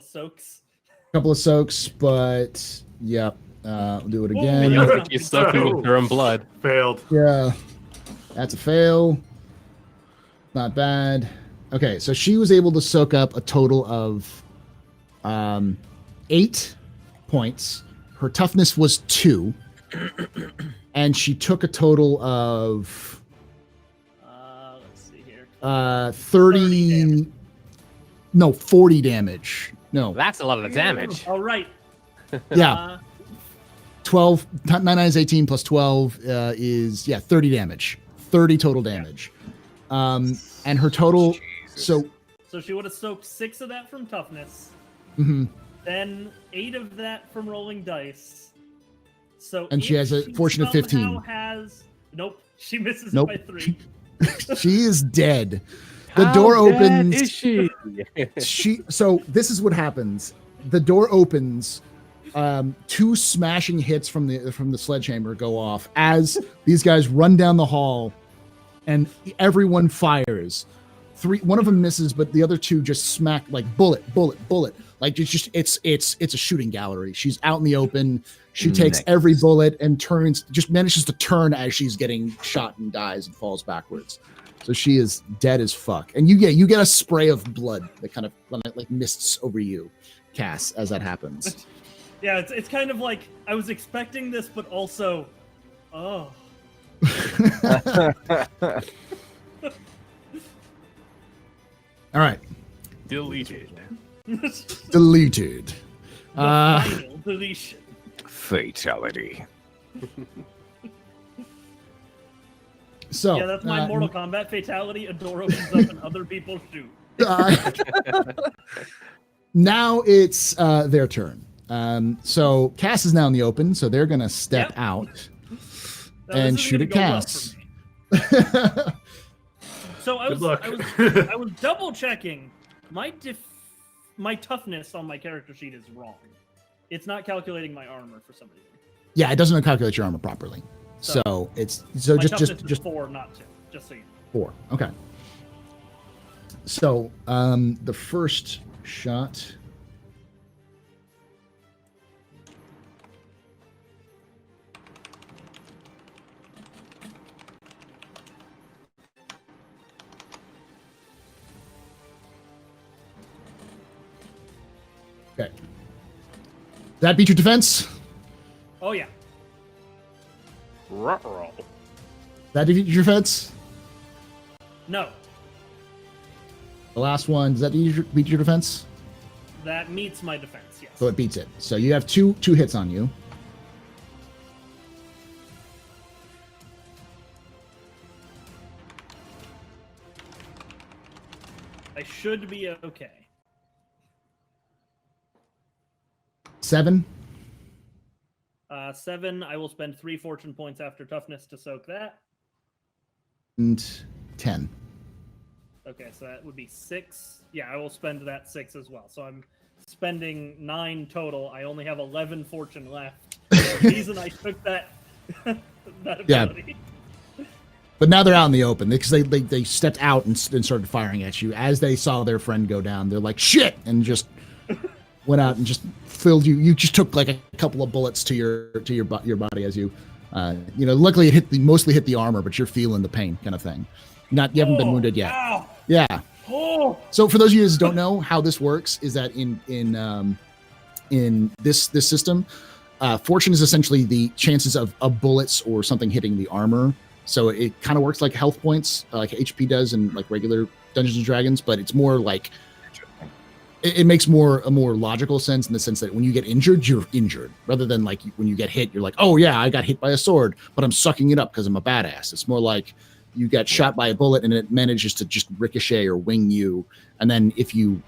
soaks, but yeah, I'll do it Ooh, again. yeah. You soak him with your own blood. Failed. Yeah, that's a fail. Not bad. Okay, so she was able to soak up a total of 8 points. Her toughness was 2. And she took a total of Let's see here. 30 no, 40 damage. No. That's a lot of damage. All right. Yeah. 12 9 is 18 plus 12 is 30 damage. 30 total damage. And her total Jesus. So she would have soaked 6 of that from toughness. Mhm. Then 8 of that from rolling dice. So And she if has a fortune of 15. Nope, she misses Nope. it by 3. She is dead. The How door dead opens. Is she? So this is what happens. The door opens. 2 smashing hits from the sledgehammer go off as these guys run down the hall, and everyone fires. One of them misses, but the other 2 just smack like bullet. Like it's a shooting gallery. She's out in the open. She takes Nice. every bullet and manages to turn as she's getting shot and dies and falls backwards. So she is dead as fuck. And you get a spray of blood that kind of like mists over you, Cass, as that happens. Yeah, it's kind of like I was expecting this, but also, oh. All right, Deleted. deleted. The final deletion. Fatality. So Yeah, that's my Mortal Kombat fatality. A door opens up and other people shoot. Now it's their turn. So Cass is now in the open, so they're gonna step Yep. out Now, and this is shoot at gonna go well Cass. for me. So Good luck. I was double checking. My toughness on my character sheet is wrong. It's not calculating my armor for some reason. Yeah, it doesn't calculate your armor properly. So it's My just toughness is just 4, not 2. Just so you know. 4. Okay. So the first shot. Okay. That beat your defense? Oh yeah. Ruh-roh. That beat your defense? No, The last one, does that beat your defense? that meets my defense. Yes. So it beats it. So you have two hits on you. I should be okay. 7. 7. I will spend 3 fortune points after toughness to soak that. And 10. Okay, so that would be 6. Yeah, I will spend that 6 as well. So I'm spending 9 total. I only have 11 fortune left. The reason I took that that Yeah. ability. But now they're out in the open because they stepped out and started firing at you. As they saw their friend go down, they're like, shit! And just went out and just filled you. You just took like a couple of bullets to your body as you, luckily it mostly hit the armor, but you're feeling the pain kind of thing. You haven't been wounded yet. Ow! Yeah. Oh! So for those of you who don't know how this works, is that in this system, fortune is essentially the chances of bullets or something hitting the armor. So it kind of works like health points, like HP does in like regular Dungeons and Dragons, but it's more like it makes a more logical sense in the sense that when you get injured, you're injured, rather than like when you get hit, you're like, oh yeah, I got hit by a sword, but I'm sucking it up because I'm a badass. It's more like you get shot by a bullet and it manages to just ricochet or wing you, and then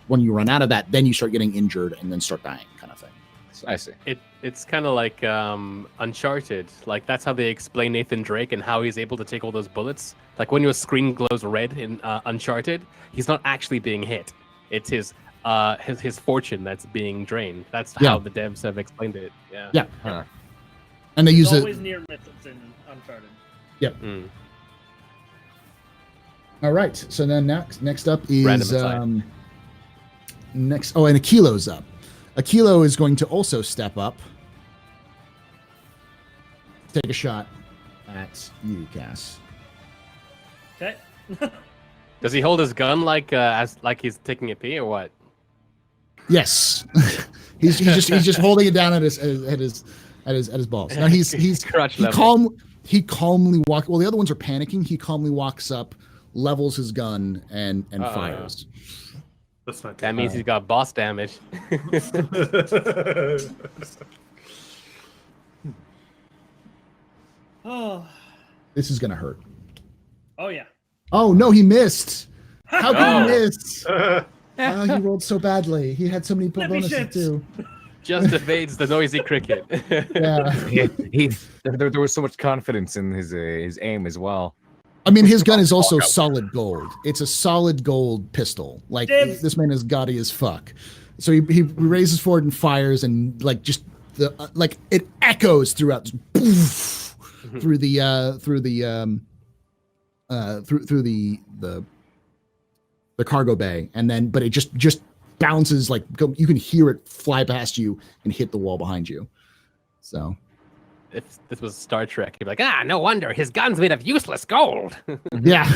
when you run out of that, then you start getting injured and then start dying, kind of thing. So, I see. It's kind of like Uncharted. Like that's how they explain Nathan Drake and how he's able to take all those bullets. Like when your screen glows red in Uncharted, he's not actually being hit. It's his fortune that's being drained. That's how the devs have explained it. Yeah. Yeah. Huh. And they There's use always it. near misses in Uncharted. Yep. Mm. All right. So then next up is Random aside. next. Oh, and Akilo's up. Akilo is going to also step up, take a shot at you, Cass. Okay. Does he hold his gun like as like he's taking a pee or what? Yes, he's just holding it down at his balls. Now he's Crotch he level. he calmly walk. Well, the other ones are panicking. He calmly walks up, levels his gun, and fires. That's not That good. means he's got boss damage. Oh, This is gonna hurt. oh yeah. Oh no, he missed. How could Oh. he miss? Oh, he rolled so badly. He had so many Let me bonuses shit. too. Just evades the noisy cricket. Yeah. There was so much confidence in his aim as well. I mean, his gun is also solid gold. It's a solid gold pistol. Like Dibs. this man is gaudy as fuck. So he raises forward and fires, and like just the like it echoes throughout through the cargo bay, and then but it just bounces like you can hear it fly past you and hit the wall behind you. So If this was Star Trek, you'd be like, no wonder his gun's made of useless gold. yeah.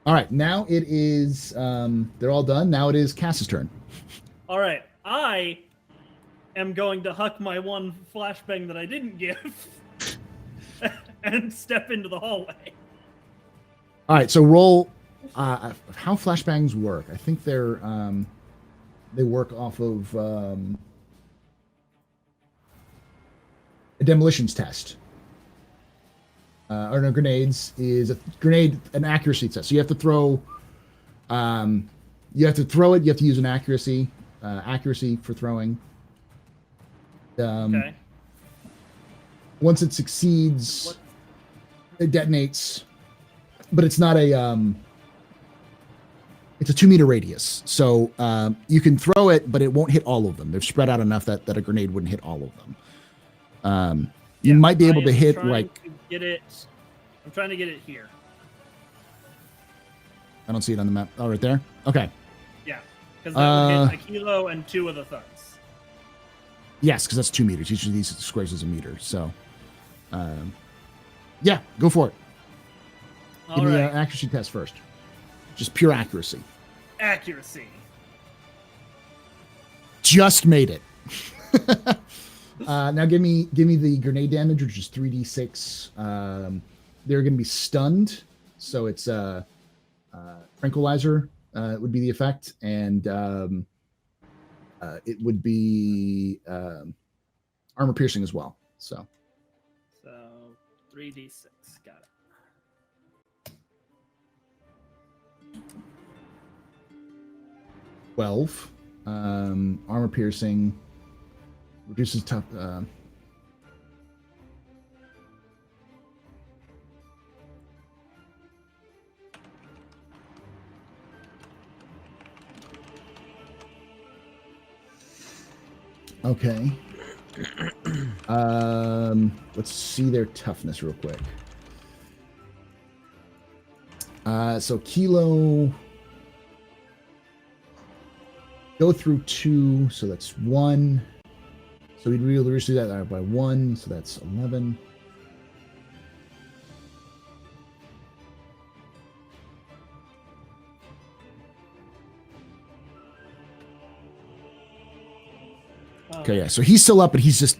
All right, now it is they're all done. Now it is Cass's turn. All right, I am going to huck my one flashbang that I didn't give and step into the hallway. All right, so roll how flashbangs work. I think they work off of a demolitions test. Or no, grenades is a grenade an accuracy test. So you have to throw it, you have to use an accuracy for throwing. Okay. Once it succeeds, it detonates, but it's not it's a 2-meter radius. So you can throw it, but it won't hit all of them. They're spread out enough that a grenade wouldn't hit all of them. You might be able to hit I'm trying to get it here. I don't see it on the map. Oh, right there. Okay. Yeah, because that would hit a kilo and 2 of the thuds. Yes, because that's 2 meters. Each of these squares is a meter. So, yeah, go for it. Give me an accuracy test first. Just pure accuracy. Accuracy. Just made it. Now give me the grenade damage, which is 3d6. They're going to be stunned, so it's tranquilizer would be the effect, and it would be armor piercing as well. So 3d6, got it. 12 armor piercing reduces tough. Okay. Let's see their toughness real quick. So Kilo go through 2, so that's 1. So we'd really reduce that by 1, so that's 11. Okay, yeah. So he's still up, but he has to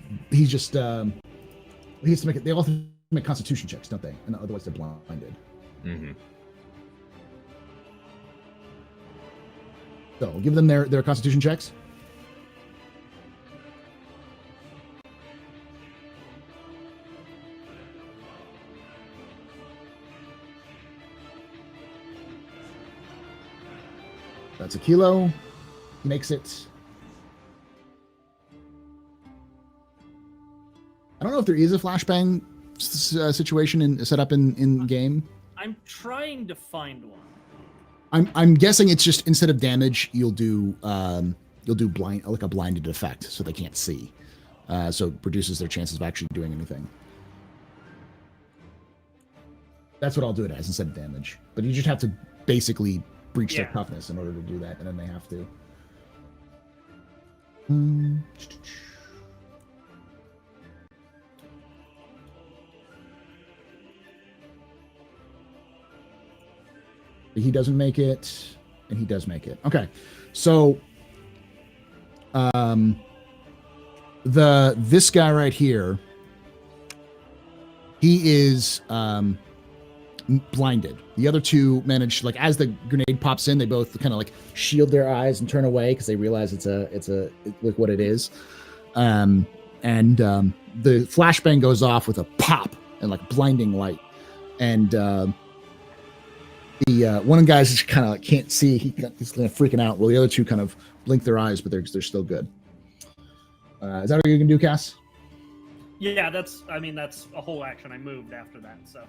make it. They all have to make Constitution checks, don't they? And otherwise they're blinded. Mm-hmm. So give them their Constitution checks. That's a Kilo. He makes it. I don't know if there is a flashbang situation set up in game. I'm trying to find one. I'm guessing it's just instead of damage, you'll do blind, like a blinded effect, so they can't see. So it reduces their chances of actually doing anything. That's what I'll do it as instead of damage. But you just have to basically breach their toughness in order to do that, and then they have to. He doesn't make it, and he does make it. Okay, so this guy right here, he is blinded. The other two manage, like, as the grenade pops in, they both kind of like shield their eyes and turn away because they realize it's like what it is. The flashbang goes off with a pop and like blinding light, and the one of the guys just kind of like can't see. He's kind of freaking out. Well, the other two kind of blink their eyes, but they're still good. Is that what you're gonna do, Cass? Yeah, that's a whole action. I moved after that, so.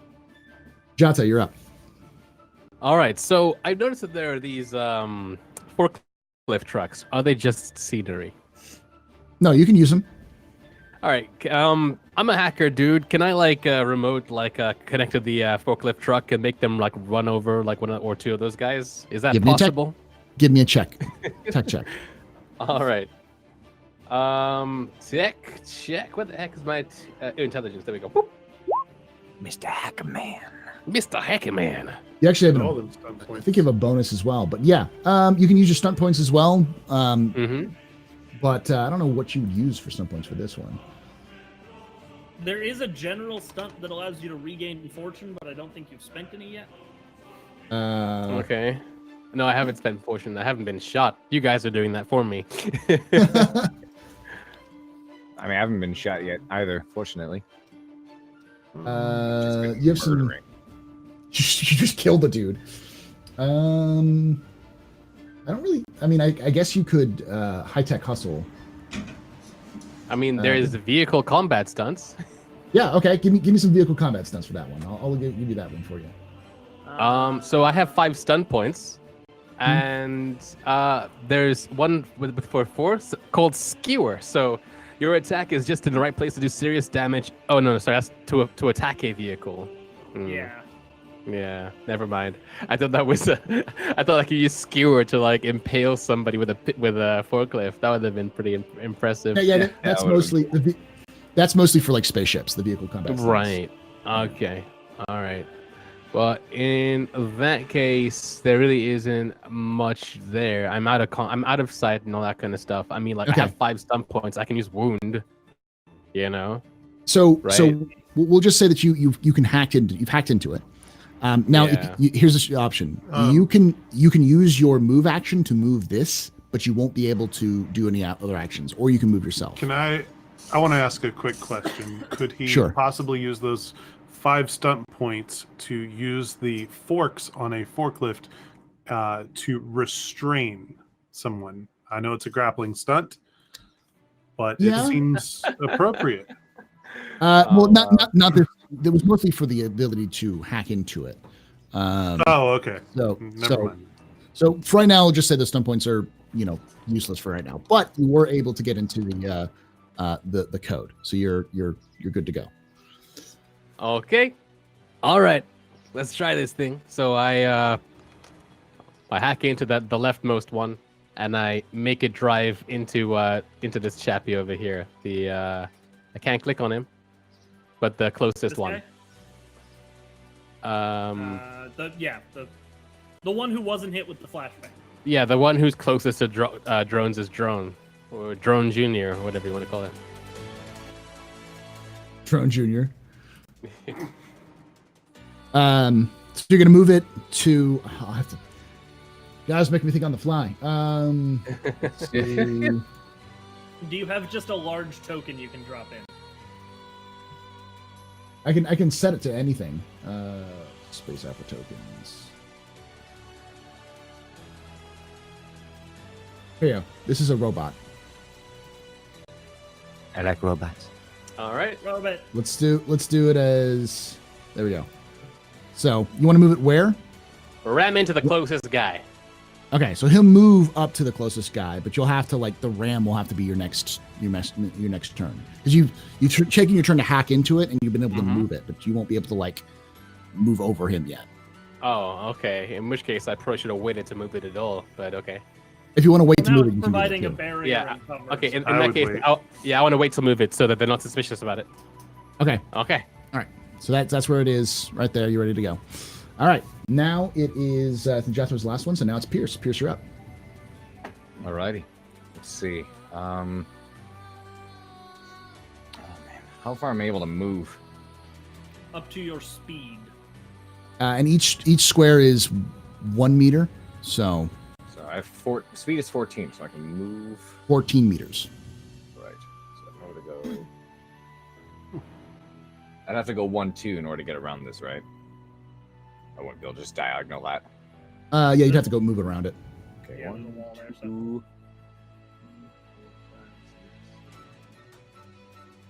Jata, you're up. All right, so I noticed that there are these forklift trucks. Are they just scenery? No, you can use them. All right, I'm a hacker, dude. Can I like remote connect to the forklift truck and make them like run over like one or two of those guys? Is that possible? Give me a check. Tech check. All right. Check. What the heck is my intelligence? There we go. Boop. Mr. Hackerman. Mr. Hackerman. You actually have All them stunt I points. think you have a bonus as well, but yeah, you can use your stunt points as well. But I don't know what you would use for stunt points for this one. There is a general stunt that allows you to regain fortune, but I don't think you've spent any yet. Okay. No, I haven't spent fortune. I haven't been shot. You guys are doing that for me. I mean, I haven't been shot yet either, fortunately. You have some. Murdering. You just killed the dude. I don't really. I mean, I guess you could high tech hustle. I mean, there is vehicle combat stunts. Yeah. Okay. Give me some vehicle combat stunts for that one. I'll give you that one for you. So I have 5 stun points, and there's one for 4 called Skewer. So your attack is just in the right place to do serious damage. Oh no, sorry, that's to attack a vehicle. Yeah, never mind. I thought that was I thought like you use Skewer to like impale somebody with a forklift. That would have been pretty impressive. Yeah, that's mostly that's mostly for like spaceships, the vehicle combat stunts. Right. Okay. All right. Well, in that case, there really isn't much there. I'm out of sight and all that kind of stuff. I mean, like Okay. I have 5 stun points. I can use wound. So Right. we'll just say that you can hacked into it. Now Yeah. here's the option. You can use your move action to move this, but you won't be able to do any other actions, or you can move yourself. I want to ask a quick question. Could he Sure. possibly use those 5 stunt points to use the forks on a forklift to restrain someone? I know it's a grappling stunt, but Yeah. it seems appropriate. Well, not this. It was mostly for the ability to hack into it. Okay. Never mind. So for right now, I'll just say the stun points are useless for right now. But you were able to get into the code, so you're good to go. Okay. All right. Let's try this thing. So I hack into the leftmost one, and I make it drive into this chappie over here. I can't click on him, but the closest This one. guy? The one who wasn't hit with the flashbang. Yeah, the one who's closest to drones is Drone, or Drone Junior, or whatever you want to call it. Drone Junior. So you're gonna move it to. I'll have to. Guys, make me think on the fly. Let's see. Do you have just a large token you can drop in? I can set it to anything. Space Opera tokens. Here you go. This is a robot. I like robots. All right. Robot. Let's do it as. There we go. So you want to move it where? Ram into the closest guy. Okay, so he'll move up to the closest guy, but you'll have to the ram will have to be your next turn because you've taken your turn to hack into it and you've been able to move it, but you won't be able to move over him yet. Oh, okay. In which case, I probably should have waited to move it at all. But okay. If you want to wait to Now move it, it's you can do providing that a too. barrier. Yeah. and cover. Okay. In I that would case, wait. I want to wait to move it so that they're not suspicious about it. Okay, Okay. all right. So that's where it is, right there. You're ready to go. All right. Now it is Jethro's last one, so now it's Pierce. Pierce, you're up. Alrighty. Let's see. Oh man, how far am I able to move? Up to your speed. And each square is 1 meter, so So I have speed is 14, so I can move. 14 meters. Right. So if I were to go, I'd have to go 1-2 in order to get around this, right? I wouldn't be able to just diagonal that. Yeah, you'd have to go move around it. Okay, Yeah, one, there's a wall there, so- 2.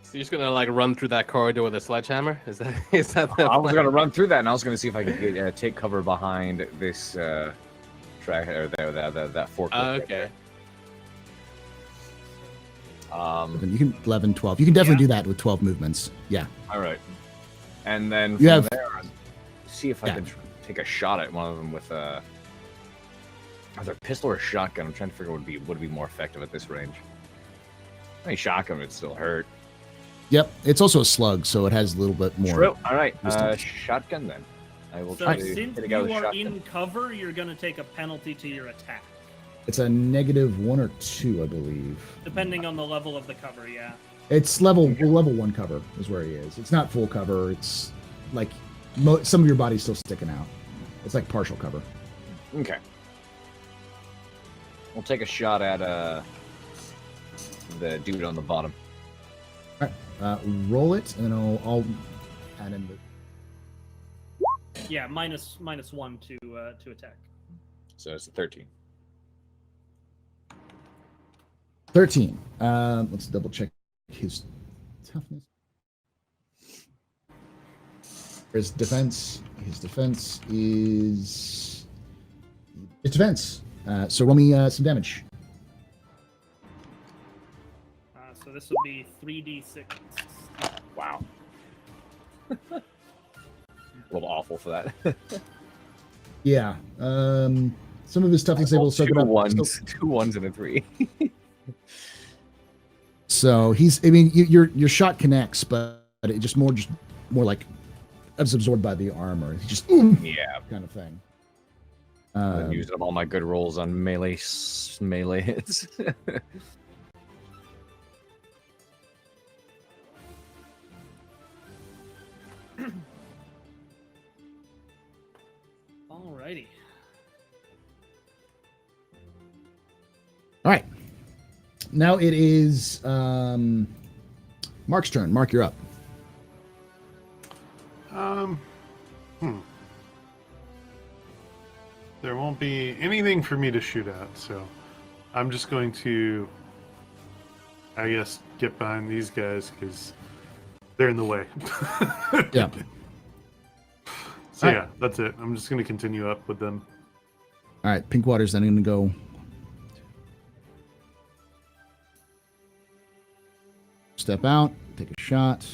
So you're just gonna like run through that corridor with a sledgehammer? Is that the I was plan? gonna run through that, and I was gonna see if I could get, take cover behind this track or that forklift. right Okay. there. You can 11, 12. You can definitely Yeah. do that with 12 movements. Yeah. All right. And then You from have- there, see if I Yeah. can take a shot at one of them with either a pistol or a shotgun. I'm trying to figure out would be more effective at this range. I mean, shotgun would still hurt. Yep. It's also a slug, so it has a little bit more. True. All right. distance. Shotgun then. I will So try to since hit a guy you with a are shotgun. in cover, you're going to take a penalty to your attack, It's a -1 or 2, I believe. depending on the level of the cover. Yeah. It's level 1 cover is where he is. It's not full cover. It's like some of your body's still sticking out. It's like partial cover. Okay. We'll take a shot at the dude on the bottom. All right. Roll it, and then I'll add in the. Yeah, -1 to attack. So it's a 13. 13. Let's double check his toughness. His defense. His defense is. It's defense. So roll me some damage. So this would be 3d6. Wow. A little awful for that. Yeah. Some of his toughness able to soak it Two up. ones, 2 1s and a 3. So he's. I mean, your shot connects, but it just more like it's absorbed by the armor. He just Yeah. kind of thing. I'm using up all my good rolls on melee hits. Alrighty. All right. Now it is Mark's turn. Mark, you're up. There won't be anything for me to shoot at, so I'm just going to, I guess, get behind these guys because they're in the way. Yeah. So All yeah, right. that's it. I'm just going to continue up with them. All right. Pinkwater's then going to go. Step out. Take a shot.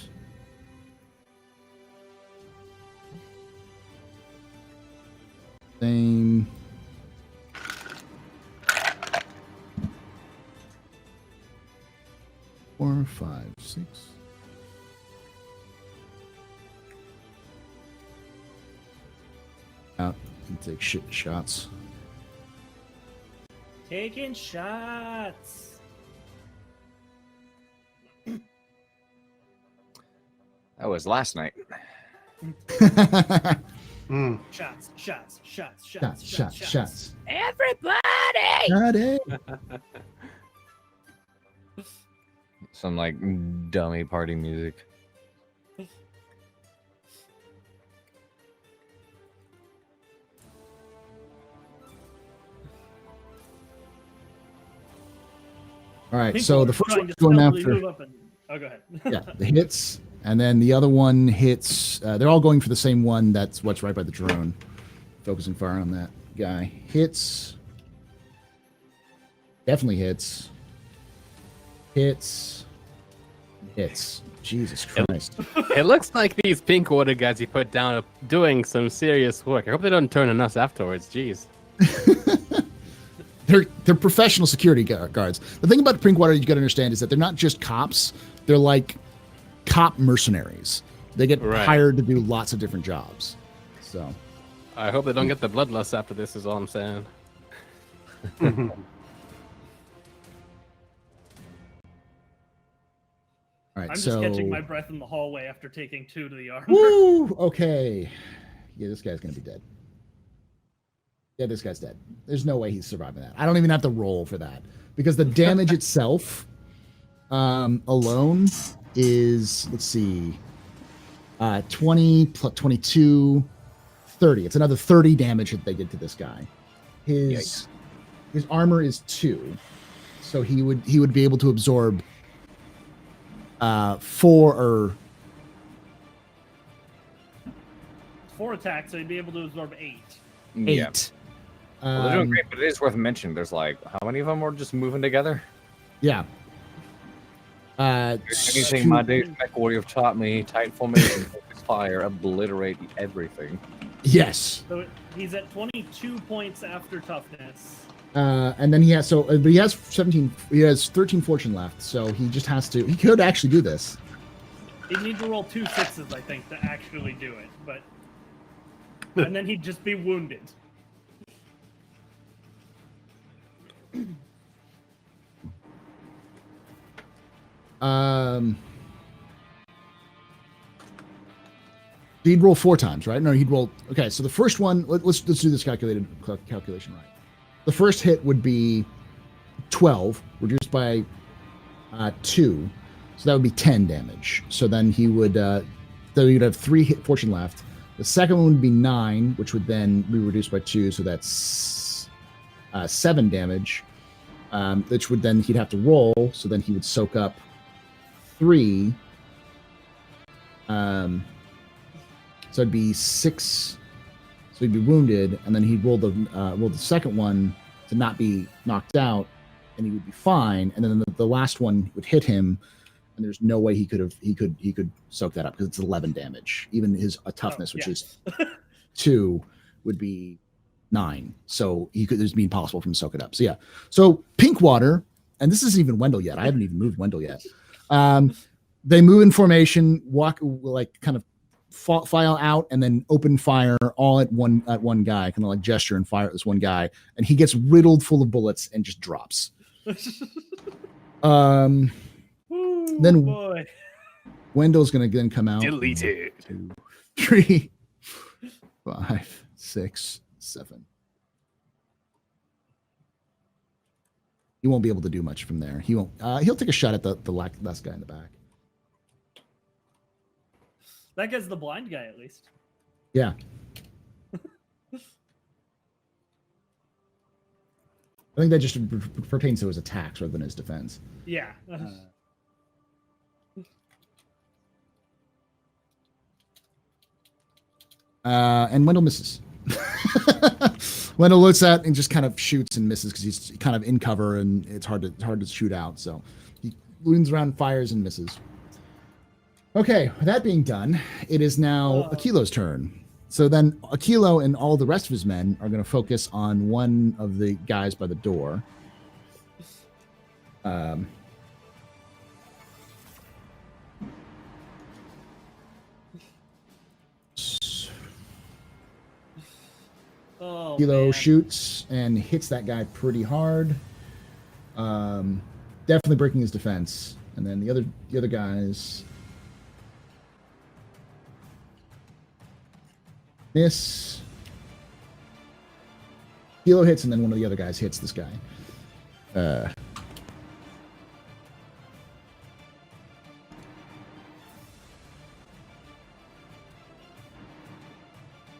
Same. Four, 5, 6. Out and take shit shots. Taking shots. That was last night. Mm. Shots. Shots. Everybody! Got it. Some like dummy party music. All right. People So are the first trying one's to going stealthily after. move up and- Oh, go ahead. Yeah, the hits, and then the other one hits. They're all going for the same one. That's what's right by the drone. Focusing fire on that guy. Hits. Definitely hits. Hits. Hits. Jesus Christ. It looks like these Pinkwater guys you put down are doing some serious work. I hope they don't turn on us afterwards. Jeez. They're professional security guards. The thing about Pinkwater you got to understand is that they're not just cops. They're like cop mercenaries. They get Right. hired to do lots of different jobs. So, I hope they don't get the bloodlust after this. Is all I'm saying. All right, I'm so just catching my breath in the hallway after taking 2 to the armor. woo. Okay, yeah, this guy's gonna be dead. Yeah, this guy's dead. There's no way he's surviving that. I don't even have to roll for that because the damage itself, alone, is, let's see, 20 plus 22, 30. It's another 30 damage that they did to this guy. His armor is 2, so he would be able to absorb 4 attacks, so he'd be able to absorb 8. 8. Yeah. Well, they're doing great, but it is worth mentioning. There's like, how many of them are just moving together? Yeah. Anything my days mech warrior have taught me: tight formation, focus fire, obliterate everything. Yes. So he's at 22 points after toughness. And then he has but he has 17. He has 13 fortune left, so he just has to. He could actually do this. He'd need to roll 2 6s, I think, to actually do it. But and then he'd just be wounded. He'd roll 4 times, right? No, he'd roll. Okay, so the first one. Let's do this calculation right. The first hit would be 12, reduced by 2, so that would be 10 damage. So then he would. So you'd have 3 hit fortune left. The second one would be 9, which would then be reduced by 2, so that's 7 damage. Which would then he'd have to roll. So then he would soak up 3. So it'd be 6. So he'd be wounded, and then he'd roll the second one to not be knocked out, and he would be fine. And then the last one would hit him, and there's no way he could soak that up because it's 11 damage. Even his toughness, which is 2, would be 9. So it'd be impossible for him to soak it up. So yeah. So Pinkwater, and this isn't even Wendell yet. I haven't even moved Wendell yet. They move in formation, walk like kind of file out, and then open fire all at one guy, kind of like gesture and fire at this one guy, and he gets riddled full of bullets and just drops. Ooh, then boy. Wendell's gonna then come out. Deleted. 1, 2, 3, 5, 6, 7. He won't be able to do much from there. He won't. He'll take a shot at the last guy in the back. That guy's the blind guy, at least. Yeah. I think that just pertains to his attacks rather than his defense. Yeah. And Wendell misses. Wendell looks at and just kind of shoots and misses because he's kind of in cover and it's hard to shoot out. So he leans around, fires, and misses. Okay, that being done, it is now Akilo's turn. So then Akilo and all the rest of his men are going to focus on one of the guys by the door. Akilo shoots and hits that guy pretty hard. Definitely breaking his defense. And then the other guys miss. Kilo hits, and then one of the other guys hits this guy.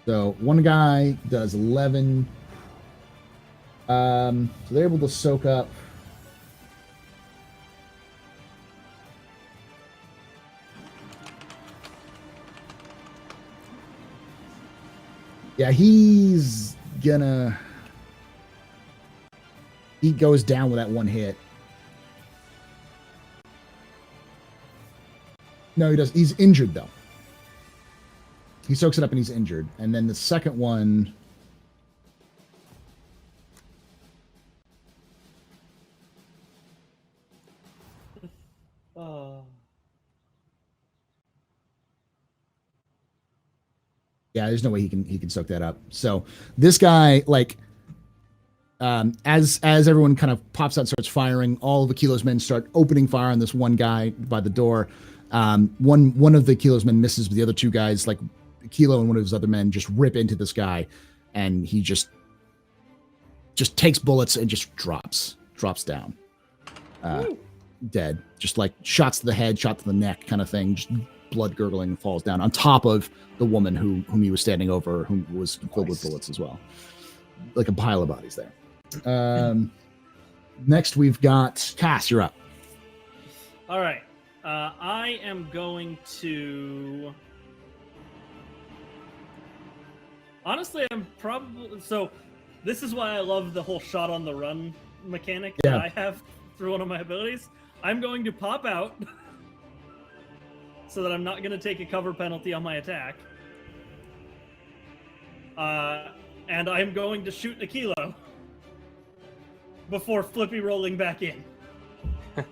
So one guy does 11. So they're able to soak up. Yeah, he goes down with that one hit. No, he does. He's injured though. He soaks it up and he's injured. And then the second one. Yeah, there's no way he can soak that up. So this guy, like, as everyone kind of pops out and starts firing, all of Akilo's men start opening fire on this one guy by the door. One of the Akilo's men misses, but the other two guys, like Akilo and one of his other men, just rip into this guy, and he just takes bullets and just drops down, dead. Just like shots to the head, shot to the neck, kind of thing. Just blood gurgling, falls down on top of the woman whom he was standing over, who was filled with bullets as well. Like a pile of bodies there. Next we've got Cass. You're up. All right. I am going to. Honestly, I'm probably so. This is why I love the whole shot on the run mechanic that I have through one of my abilities. I'm going to pop out so that I'm not going to take a cover penalty on my attack. And I'm going to shoot Akilo before flippy rolling back in. I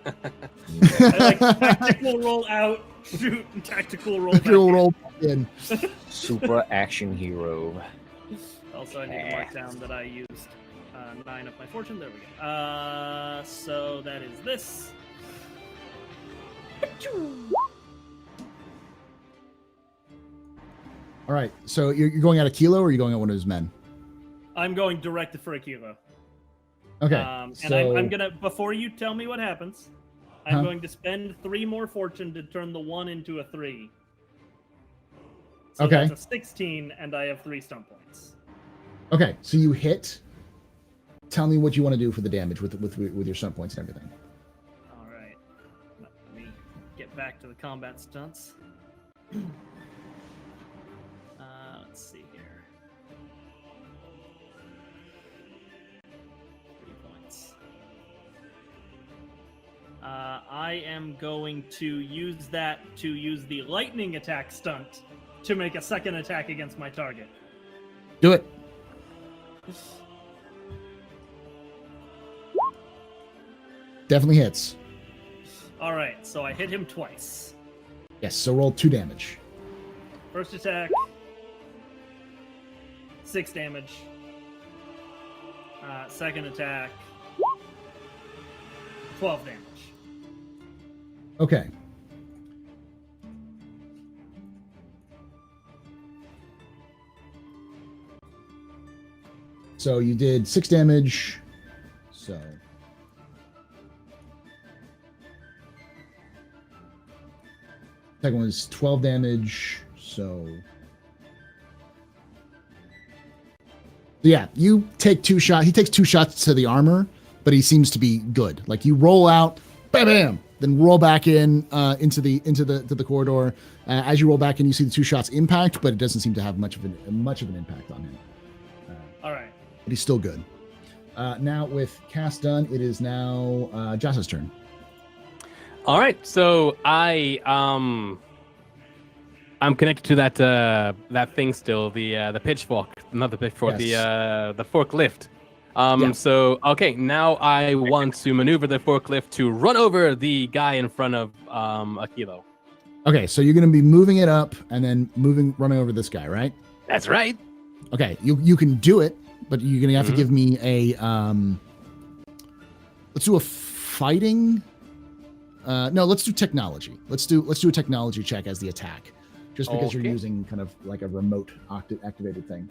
like tactical roll out, shoot, and tactical roll back Roll in. Super action hero. Also, I need to mark down that I used 9 of my fortune. There we go. So that is this. All right. So you're going at Akilo, or are you going at one of his men? I'm going direct for Akilo. Okay. And so... I'm gonna, before you tell me what happens, I'm going to spend 3 more fortune to turn the 1 into a 3. So okay. That's a 16, and I have 3 stun points. Okay, so you hit. Tell me what you want to do for the damage with your stun points and everything. All right. Let me get back to the combat stunts. Let's see here. 3 points. I am going to use that to use the lightning attack stunt to make a second attack against my target. Do it. Definitely hits. All right, so I hit him twice. Yes, so roll 2 damage. First attack, 6 damage. Second attack, 12 damage. Okay. So you did 6 damage. So second one was 12 damage. So yeah, you take 2 shots. He takes 2 shots to the armor, but he seems to be good. Like you roll out, bam, bam, then roll back in into the corridor. As you roll back in, you see the 2 shots impact, but it doesn't seem to have much of an impact on him. All right. But he's still good. Now with cast done, it is now Josh's turn. All right, so I'm connected to that thing still, the pitchfork, not the pitchfork, the forklift. So okay, now I want to maneuver the forklift to run over the guy in front of Akilo. Okay, so you're gonna be moving it up and then running over this guy, right? That's right. Okay, you can do it, but you're gonna have to give me a let's do a fighting. No, let's do technology. Let's do a technology check as the attack, just because you're using kind of like a remote activated thing.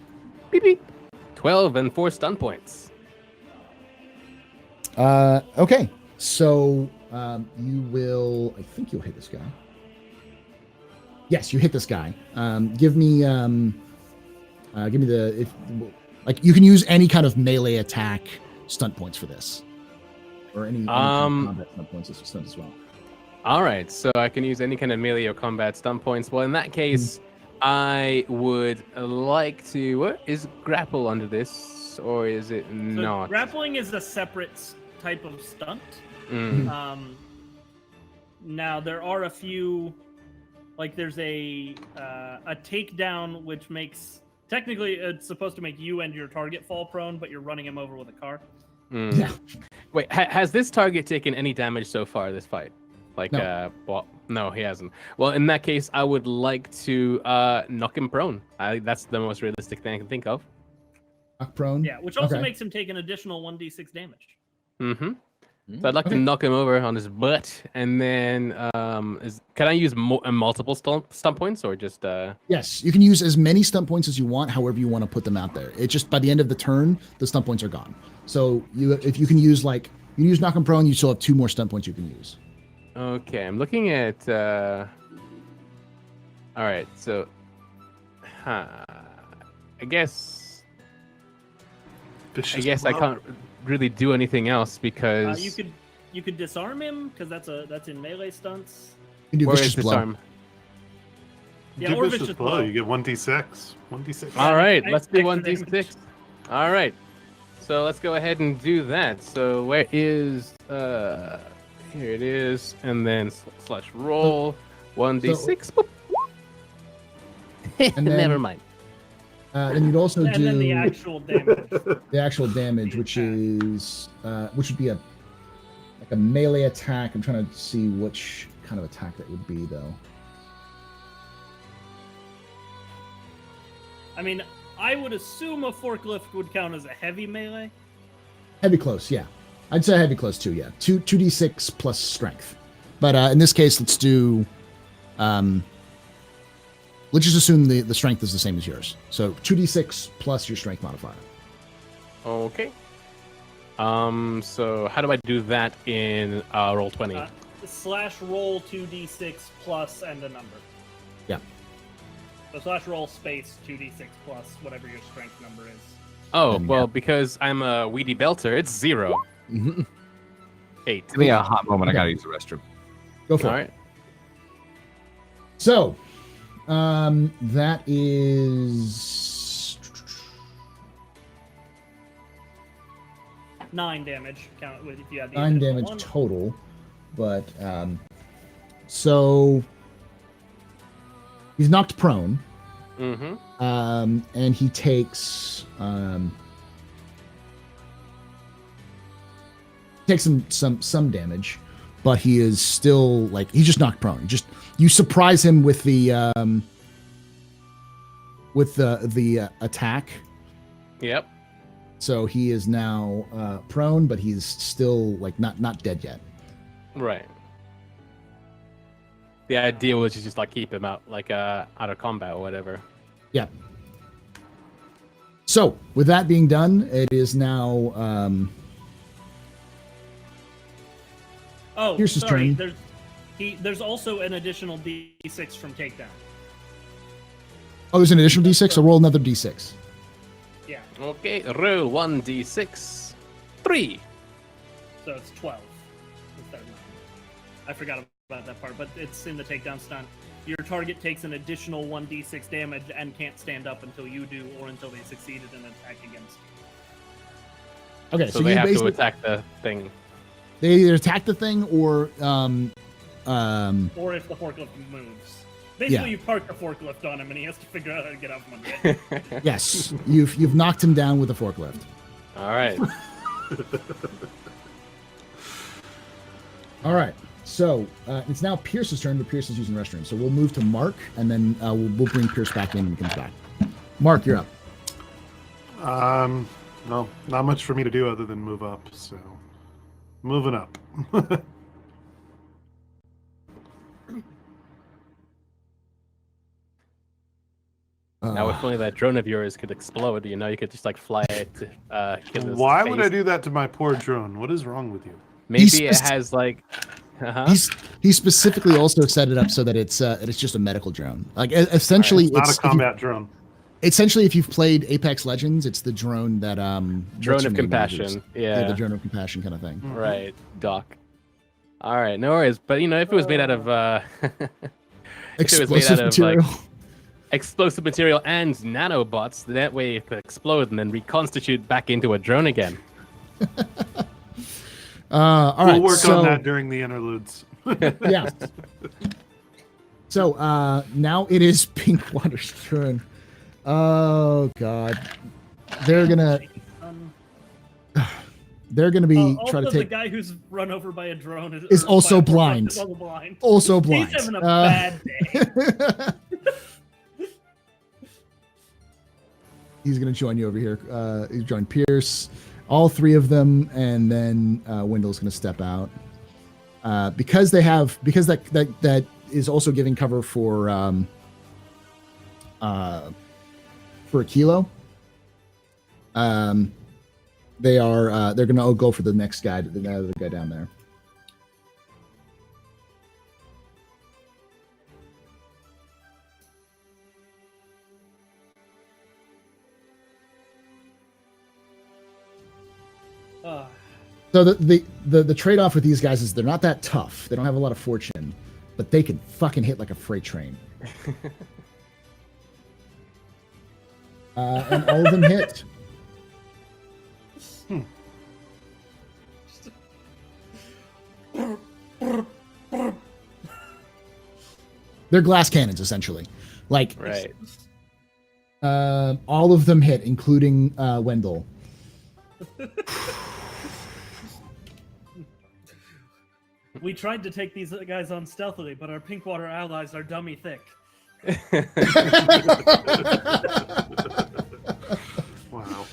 Beep, beep. 12 and 4 stun points. Okay, so you will. I think you'll hit this guy. Yes, you hit this guy. Give me the you can use any kind of melee attack stunt points for this, or any kind of combat stunt points as well. All right, so I can use any kind of melee or combat stun points. Well, in that case, I would like to. What is grapple under this, or is it not? Grappling is a separate type of stunt. Now there are a few. Like there's a takedown which makes technically it's supposed to make you and your target fall prone, but you're running him over with a car. Yeah. Wait, has this target taken any damage so far this fight? Like, No. well, no, he hasn't. Well, in that case, I would like to knock him prone. That's the most realistic thing I can think of. Knock prone. Yeah, which also Okay. makes him take an additional 1d6 damage. Mm-hmm. So I'd like to knock him over on his butt, and then can I use multiple stump points or just? Yes, you can use as many stump points as you want, however you want to put them out there. It's just by the end of the turn, the stump points are gone. So if you can use knock him prone, you still have 2 more stump points you can use. Okay, I'm looking at. All right, so, I guess I can't really do anything else because you could disarm him because that's in melee stunts. You can do where vicious is blow. disarm? Yeah, Do or vicious vicious blow. blow. You get 1d6. 1d6. All right, I- let's do extra 1d6. damage. All right, so let's go ahead and do that. So where is here it is, and then slash roll 1d6. Boop. And then- Never mind. Then you'd also And do then the actual damage. the actual damage, which would be a melee attack. I'm trying to see which kind of attack that would be, though. I mean, I would assume a forklift would count as a heavy melee. Heavy close, yeah. I'd say heavy close too, yeah. 2d6 plus strength. But in this case, let's do. Let's just assume the strength is the same as yours. So 2d6 plus your strength modifier. Okay. So how do I do that in roll 20? Slash roll 2d6 plus and a number. Yeah. So slash roll space 2d6 plus whatever your strength number is. Oh, And well, yeah. because I'm a weedy belter, it's 0. Mm-hmm. 8. Give me a hot moment. Okay. I gotta use the restroom. Go for All it. right. So, that is 9 damage. Count with if you had the 9 additional damage one. total. But so he's knocked prone, Mm-hmm. and he takes some damage, but he is still he's just knocked prone. You surprise him with the attack, Yep. so he is now prone, but he's still not dead yet. Right. The idea was to just keep him out out of combat or whatever. Yeah. So with that being done, it is now Oh, Here's his sorry. turn. There's also an additional d6 from takedown. oh, there's an additional d6. So roll another d6. Yeah, Okay, roll 1d6. 3. so it's 12 instead of 9. I forgot about that part, but it's in the takedown stunt. Your target takes an additional 1d6 damage and can't stand up until you do, or until they succeeded in an attack against you. Okay, So so they you have to basically attack the thing. they either attack the thing or Or if the forklift moves. Basically, Yeah. you park the forklift on him, and he has to figure out how to get out from under it. yes, you've knocked him down with a forklift. All right. All right. So it's now Pierce's turn, but Pierce is using the restroom. So we'll move to Mark, and then we'll bring Pierce back in when he comes back. Mark, you're up. Well, not much for me to do other than move up. So, moving up. Now, if only that drone of yours could explode, you could just fly it to kill his Why would I face. do that to my poor drone? What is wrong with you? Maybe it has uh-huh. He specifically also set it up so that it's just a medical drone. Essentially, It's not a if you- combat drone. Essentially, if you've played Apex Legends, it's the drone that Drone what's your of name compassion. uses. Yeah. The drone of compassion kind of thing. Right, Doc. All right, no worries. But if it was made out of if it was made Explosive out of material. explosive material and nanobots, that way it could explode and then reconstitute back into a drone again. All right. We'll work so, on that during the interludes. Yeah. So now it is Pinkwater's turn. Oh God, they're gonna. they're going to be Also, trying to take. the guy who's run over by a drone Is or also by a forklift blind. is also blind. Also blind. He's having a bad day. He's going to join you over here. He's joined Pierce, all three of them, and then Wendell's going to step out because that is also giving cover for a kilo. They're going to go for the next guy, the guy down there. So the trade-off with these guys is they're not that tough. They don't have a lot of fortune, but they can fucking hit like a freight train. And all of them hit. They're glass cannons, essentially. Like, Right. all of them hit, including Wendell. We tried to take these guys on stealthily, but our Pinkwater allies are dummy thick. Wow.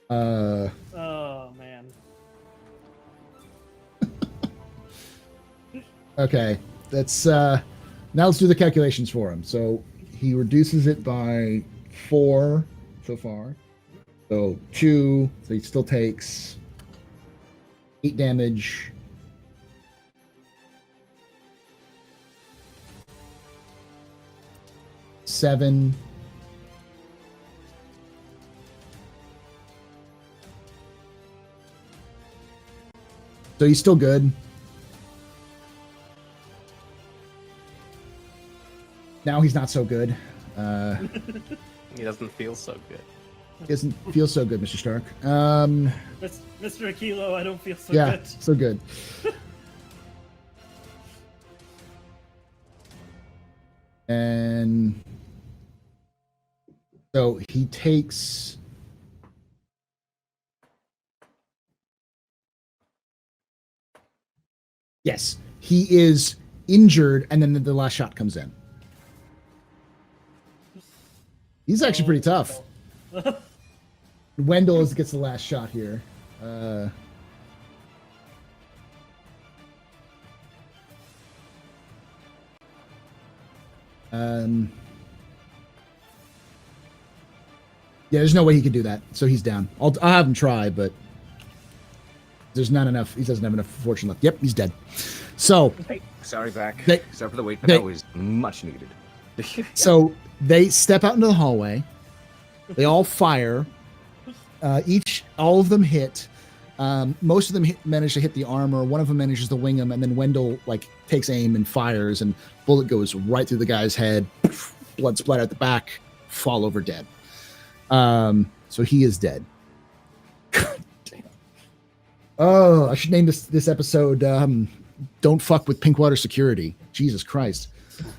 Oh man. Okay, that's now let's do the calculations for him. So he reduces it by 4 so far. So 2, so he still takes 8 damage. Seven. So he's still good. Now he's not so good. He doesn't feel so good. He doesn't feel so good, Mr. Stark. Mr. Aquilo, I don't feel so Yeah, good. so good. And so he takes yes, he is injured, and then the last shot comes in. He's actually pretty tough. Wendell gets the last shot here. Yeah, there's no way he could do that, so he's down. I'll have him try, but there's not enough. He doesn't have enough fortune left. Yep, he's dead. So, Hey, sorry, Zach. They- Sorry for the wait, but they- that was much needed. so they step out into the hallway. They all fire. All of them hit. Most of them manage to hit the armor. One of them manages to wing him, and then Wendell takes aim and fires, and bullet goes right through the guy's head. Blood splatter at the back. Fall over dead. So he is dead. God damn. Oh, I should name this episode "Don't Fuck with Pinkwater Security." Jesus Christ.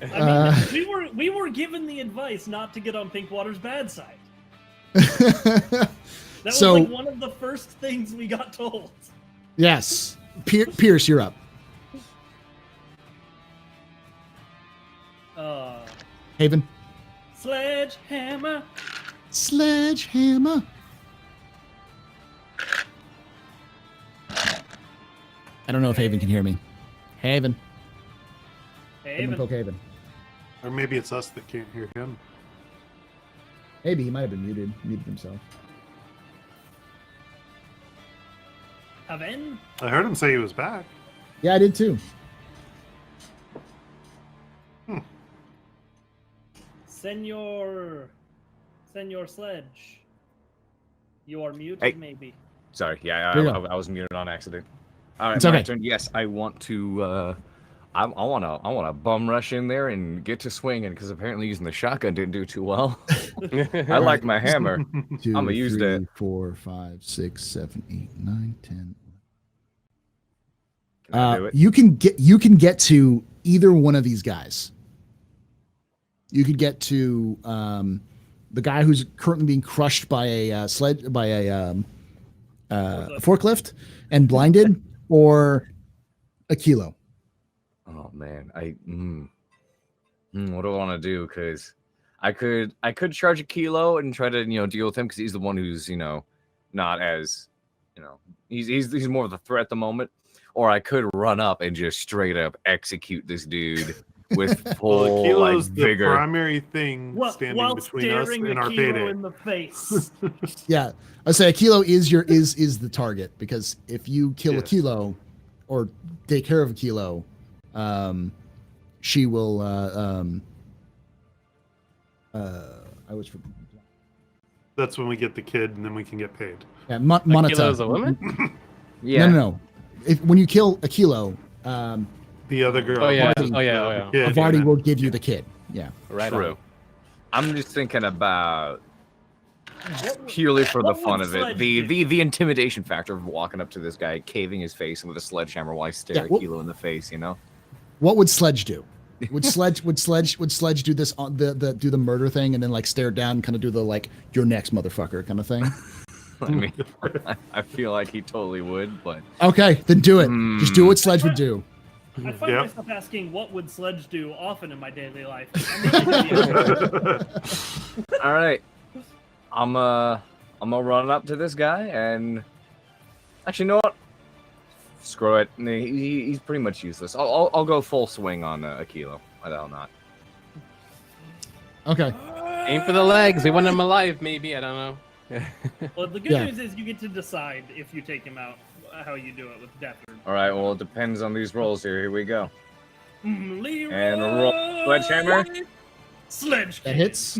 I mean, we were given the advice not to get on Pinkwater's bad side. That was So- like one of the first things we got told. Yes, Pierce, you're up. Haven. Sledgehammer. Sledgehammer. I don't know if Haven can hear me. Haven. Haven. Poke Haven. Or maybe it's us that can't hear him. Maybe he might have been muted himself. Haven. I heard him say he was back. Yeah, I did too. Senor Sledge. You are muted, Hey. maybe. Sorry, yeah, There you I was muted on accident. All right, It's my okay. turn. Yes, I want to. I want to bum rush in there and get to swinging because apparently using the shotgun didn't do too well. I like my hammer. 2, I'ma use 3, that. 4, 5, 6, 7, 8, 9, 10. Can I do it? You can get to either one of these guys. You could get to the guy who's currently being crushed by a forklift and blinded, or a kilo? Oh man, what do I want to do? Because I could charge a kilo and try to deal with him because he's the one who's not as he's more of the threat at the moment. Or I could run up and just straight up execute this dude with full kilo's vigor. The primary thing standing between us and our payday. In the face. Yeah, I say a kilo is the target, because if you kill a kilo or take care of a kilo, she will. I was. That's when we get the kid, and then we can get paid. Yeah, A kilo is a woman? Yeah. No. When you kill a kilo, The other girl. Oh yeah. Yeah, Vardy will give you the kid. Yeah. Right. True. I'm just thinking about purely for the fun of it, the intimidation factor of walking up to this guy, caving his face with a sledgehammer while I stare at Kilo in the face. What would Sledge do? Would Sledge do this on do the murder thing and then like stare down and kind of do the like you're next motherfucker kind of thing? I mean, I feel like he totally would, but okay, then do it. Just do what Sledge would do. I find myself asking, what would Sledge do often in my daily life? All right, I'm gonna run up to this guy and actually, you know what? Screw it. He's pretty much useless. I'll go full swing on a kilo. Why the hell not? Okay. Aim for the legs. We want him alive, maybe. I don't know. Well, the good news is you get to decide if you take him out, how you do it with death. All right. Well, it depends on these rolls here. Here we go. Leroy And roll sledgehammer. Sledge. That hits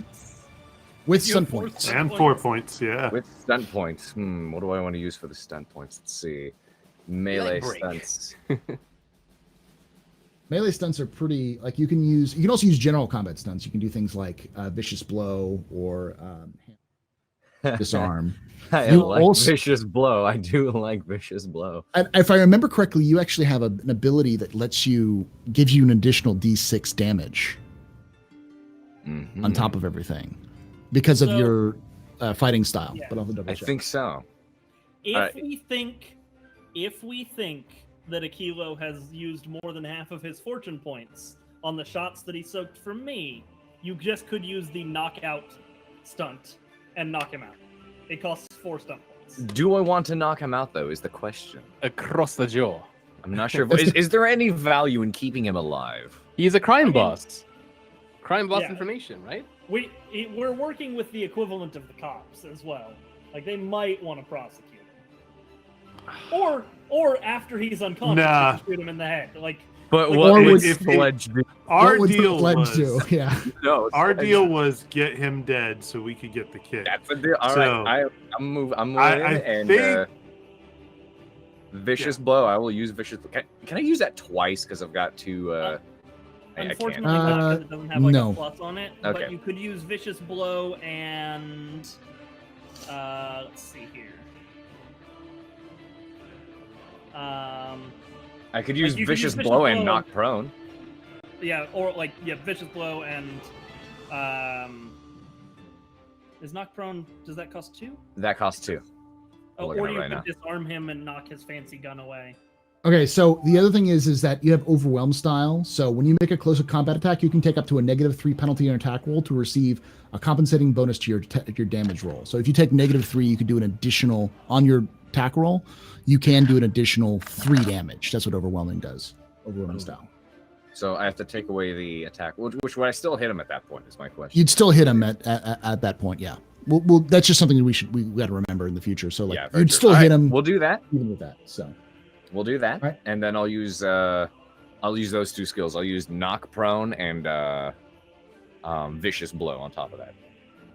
with stun points. And 4 points, yeah. With stunt points. What do I want to use for the stunt points? Let's see. Melee stunts. Melee stunts are pretty like you can also use general combat stunts. You can do things like vicious blow or disarm. I like vicious blow. I do like vicious blow. And if I remember correctly, you actually have an ability that gives you an additional D6 damage on top of everything because of your fighting style. Yeah. But I'll double I check. think so. If we think that a kilo has used more than half of his fortune points on the shots that he soaked from me, you just could use the knockout stunt and knock him out. It costs 4 stunt points. Do I want to knock him out, though, is the question. Across the jaw. I'm not sure. Is there any value in keeping him alive? He's a crime boss. Crime boss information, right? We're working with the equivalent of the cops as well. Like, they might want to prosecute him. Or after he's unconscious, shoot him in the head. But like, what would if Sledge do? Our what deal Sledge was do? Yeah. No, our deal was get him dead so we could get the kid. That's the deal. All right, I'm moving and think... vicious blow. I will use vicious. Can I use that twice? Because I've got two. Unfortunately, not because it doesn't have no. a plus on it. Okay. But you could use vicious blow and let's see here. I could use vicious blow and knock prone. Yeah, or vicious blow and is knock prone? Does that cost 2? That costs 2. Or you could disarm him and knock his fancy gun away. Okay, so the other thing is that you have overwhelm style. So when you make a closer combat attack, you can take up to a -3 penalty on attack roll to receive a compensating bonus to your damage roll. So if you take -3, you could do an additional on your attack roll. You can do an additional 3 damage. That's what overwhelming does. Overwhelming style. So I have to take away the attack, which would I still hit him at that point? Is my question. You'd still hit him at that point, yeah. Well, that's just something that we got to remember in the future. So you'd still hit him. We'll do that. Even with that, so. We'll do that, right. And then I'll use those 2 skills. I'll use knock prone and vicious blow on top of that.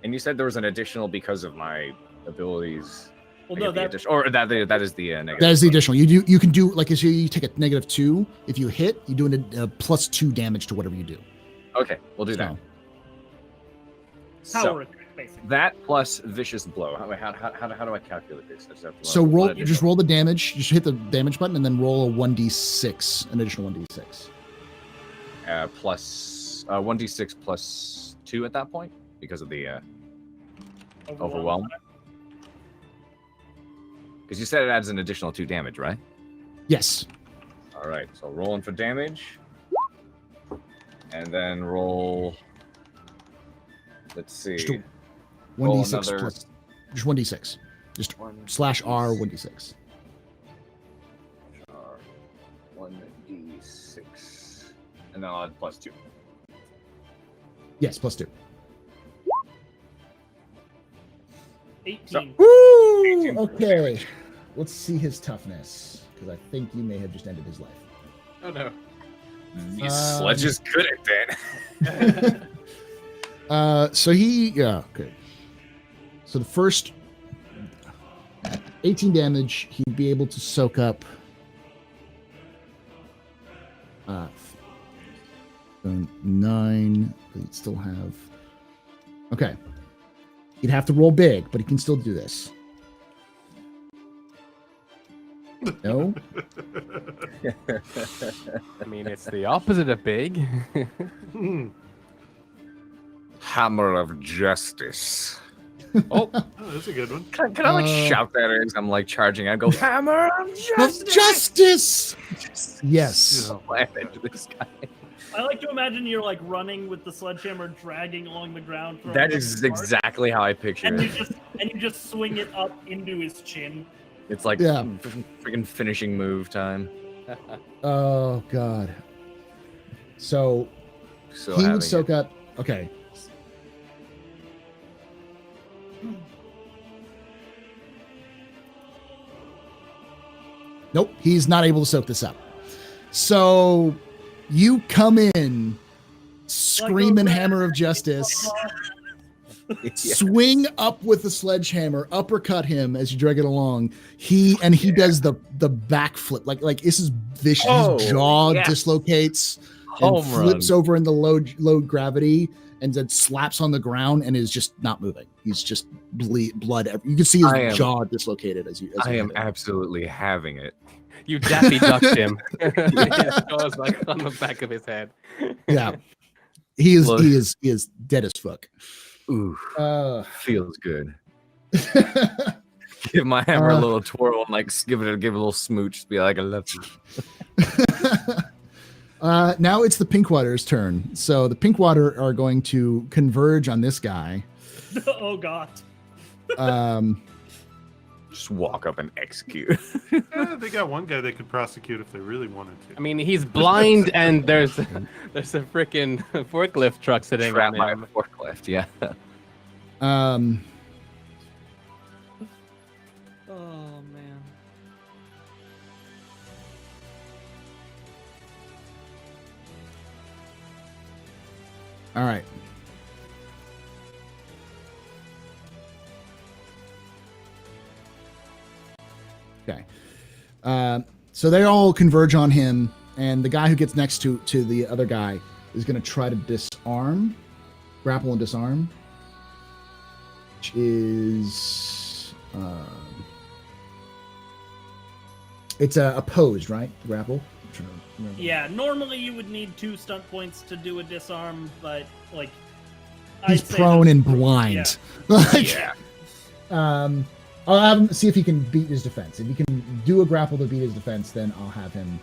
And you said there was an additional because of my abilities. Well, no, that is the negative. That is the additional. You can do like if you take a -2. If you hit, you do a +2 damage to whatever you do. Okay, we'll do that. Power attack, basically. That plus vicious blow. How do I calculate this? So just roll the damage. Just hit the damage button and then roll a 1d6, an additional 1d6. Plus 1d6 plus 2 at that point because of the. Overwhelm. Because you said it adds an additional 2 damage, right? Yes. All right, so rolling for damage. And then roll. Let's see. Just a Roll 1d6 another- plus. Just 1d6. Just /R 1d6. 1d6. And then I'll add +2. Yes, +2. 18. Woo! Okay. Let's see his toughness. Because I think you may have just ended his life. Oh no. Sledge is good at that. So okay. So the first 18 damage, he'd be able to soak up 9, but he'd still have. Okay. He'd have to roll big, but he can still do this. No? I mean, it's the opposite of big. Hmm. Hammer of Justice. Oh, Oh, that's a good one. Can I like shout that as I'm like charging? I go, Hammer of Of justice! Yes. Slam into this guy. I like to imagine you're like running with the sledgehammer dragging along the ground. throwing That it is apart, exactly how I picture And it. you just swing it up into his chin. It's like Yeah. freaking finishing move time. Oh, God. So So he having would soak up. Okay. Nope, he's not able to soak this up. So you come in, screaming hammer of justice, it. swing up with the sledgehammer, uppercut him as you drag it along. He does the backflip, like this is vicious. Oh, His jaw yes. dislocates and Home flips run. over in the low gravity and then slaps on the ground and is just not moving. He's just blood. You can see his I am- jaw dislocated as you. I you am hit it. absolutely having it. you Daffy ducked him. His jaw's like on the back of his head. Yeah, he is. Look. He is dead as fuck. Ooh, feels good. Uh, Give my hammer a little twirl and like give it a little smooch. Be like, I love you. now it's the Pinkwater's turn. So the Pinkwater are going to converge on this guy. Oh god. Just walk up and execute. They got one guy they could prosecute if they really wanted to. I mean, he's blind and there's a freaking forklift truck sitting Trap on my him. forklift. Yeah. Oh man. All right. Okay. So they all converge on him, and the guy who gets next to the other guy is going to try to grapple and disarm, which is it's opposed, right? The grapple. I'm trying to remember. Yeah, normally you would need 2 stunt points to do a disarm, but like He's I'd say prone that's- and blind. Like, Yeah. I'll have him see if he can beat his defense. If he can do a grapple to beat his defense, then I'll have him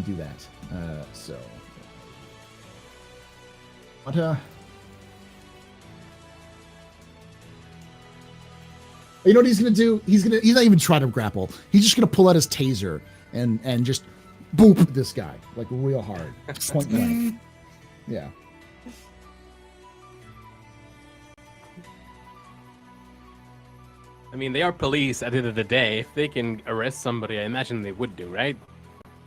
do that. So, what? You know what he's gonna do? He's not even try to grapple. He's just gonna pull out his taser and just boop this guy like real hard, point blank. Yeah. I mean, they are police at the end of the day. If they can arrest somebody, I imagine they would do, right?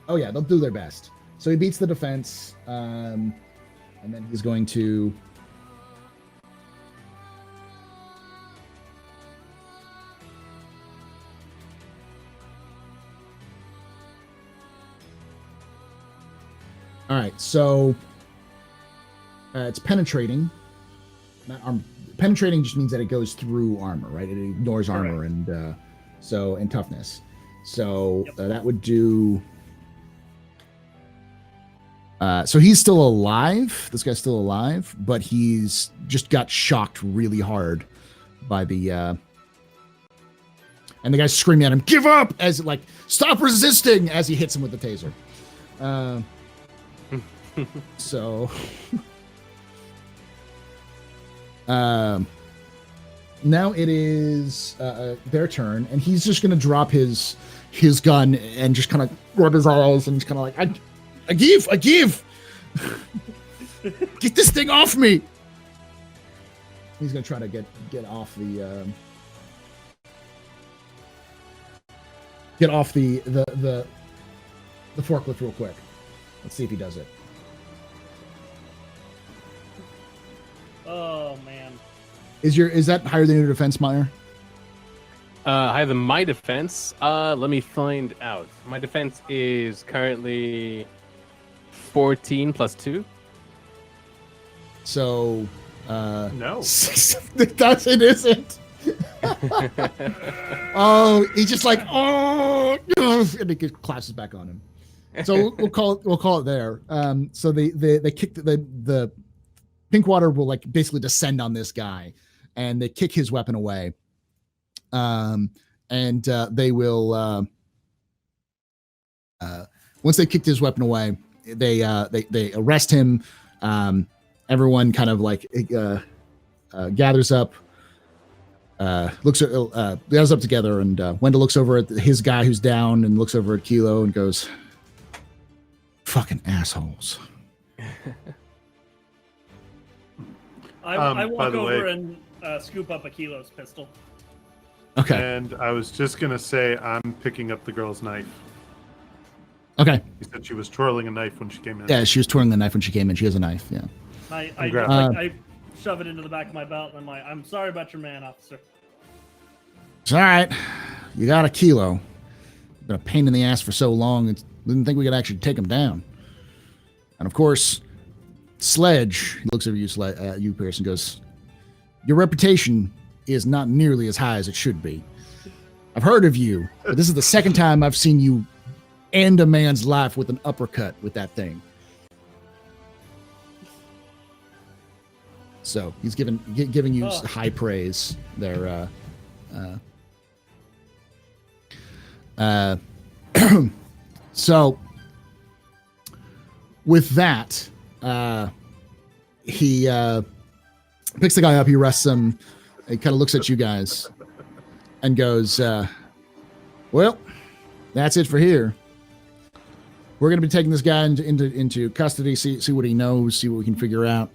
Oh yeah, they'll do their best. So he beats the defense, and then he's going to. All right, so it's penetrating. Not arm. Penetrating just means that it goes through armor, right? It ignores armor and toughness. So that would do So he's still alive. This guy's still alive, but he's just got shocked really hard by the and the guy's screaming at him, "Give up!" as like, "Stop resisting!" as he hits him with the taser. So now it is their turn, and he's just gonna drop his gun and just kind of rub his eyes and just kind of like, I give. Get this thing off me. He's gonna try to get off the forklift real quick. Let's see if he does it. Oh man. Is that higher than your defense, Meyer? Higher than my defense. Let me find out. My defense is currently 14 plus 2. So No. it isn't. Oh, he's just like, oh, and he collapses back on him. So we'll call it there. So they kick the Pinkwater will like basically descend on this guy, and they kick his weapon away. And they will once they kicked his weapon away, they arrest him. Everyone kind of like gathers up, gathers up together, and Wendell looks over at his guy who's down and looks over at Kilo and goes, "Fucking assholes." I by walk the over way- and scoop up a Kilo's pistol. Okay. And I was just gonna say I'm picking up the girl's knife. Okay. He said she was twirling a knife when she came in. Yeah, she was twirling the knife when she came in. She has a knife. Yeah. I Congrats. I shove it into the back of my belt, and I'm like, "I'm sorry about your man, officer." It's all right. You got a Kilo. Been a pain in the ass for so long. Didn't think we could actually take him down. And of course, Sledge, he looks over you, Pierce, and goes, "Your reputation is not nearly as high as it should be. I've heard of you, but this is the second time I've seen you end a man's life with an uppercut with that thing." So he's giving you high praise there. So with that, he picks the guy up, he arrests him, he kind of looks at you guys and goes, "Well, that's it for here. We're going to be taking this guy into custody, see what he knows, see what we can figure out.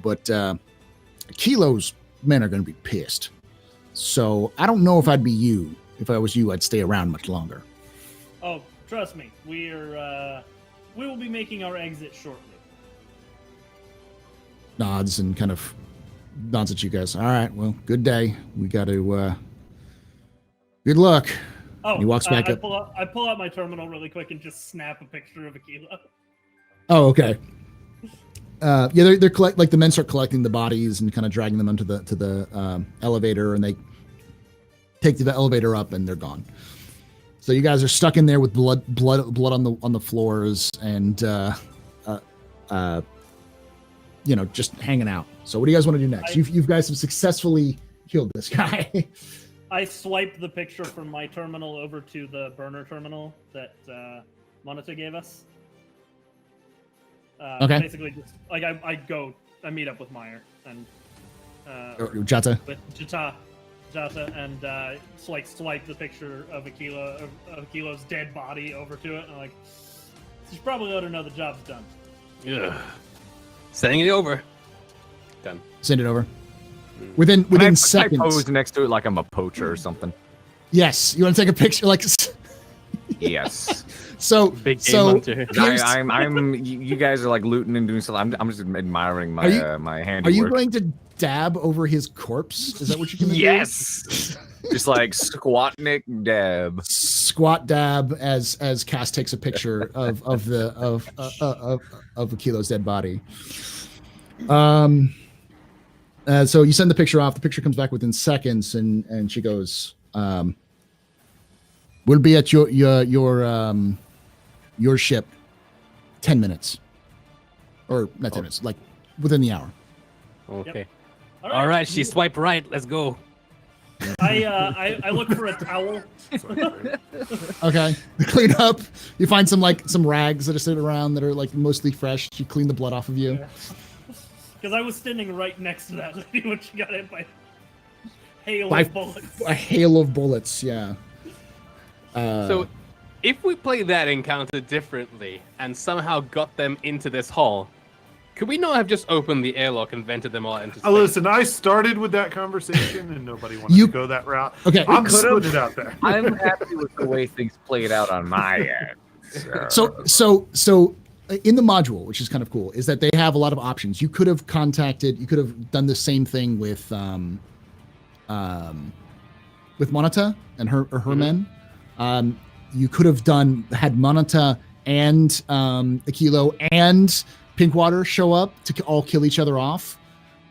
But Kilo's men are going to be pissed. So I don't know if I'd be you. If I was you, I'd stay around much longer." Oh, trust me, we will be making our exit shortly. Nods and kind of nods at you guys. "All right, well, good day. We got to, good luck." Oh, He walks back I up. pull out my terminal really quick and just snap a picture of a Kilo. Oh, okay. Yeah, they're like the men start collecting the bodies and kind of dragging them onto the elevator, and they take the elevator up, and they're gone. So you guys are stuck in there with blood on the floors, and just hanging out. So what do you guys want to do next? You guys have successfully killed this guy. I swipe the picture from my terminal over to the burner terminal that Monita gave us. Okay. Basically, just like I meet up with Meyer and Jata. with Jata, and swipe the picture of a Kilo's dead body over to it. And I'm like, you probably ought to know the job's done. Yeah. Sending it over. Done. Send it over. Within Can seconds. I pose next to it like I'm a poacher or something? Yes, you want to take a picture, like. Yes. So Big game so hunter. here's- You guys are like looting and doing something. I'm just admiring my my handiwork. Are you going to dab over his corpse? Is that what you're going to do? Yes. Just like squatnik dab. Squat dab as Cass takes a picture of a Kilo's dead body. So you send the picture off. The picture comes back within seconds, and she goes, "We'll be at your ship 10 minutes." or not 10 minutes, like within the hour. Okay. All All right, she swiped right. Let's go. I look for a towel. Okay, clean up. You find some rags that are sitting around that are like mostly fresh. You clean the blood off of you. Because I was standing right next to that lady when she got hit by hail By of bullets. a hail of bullets. Yeah. So, if we play that encounter differently and somehow got them into this hall, could we not have just opened the airlock and vented them all into space? Listen, I started with that conversation and nobody wanted to go that route. Okay. I'm putting it out there. I'm happy with the way things played out on my end. So in the module, which is kind of cool, is that they have a lot of options. You could have done the same thing with Monata and her men. You could have had Monata and Aquilo and Pinkwater show up to all kill each other off.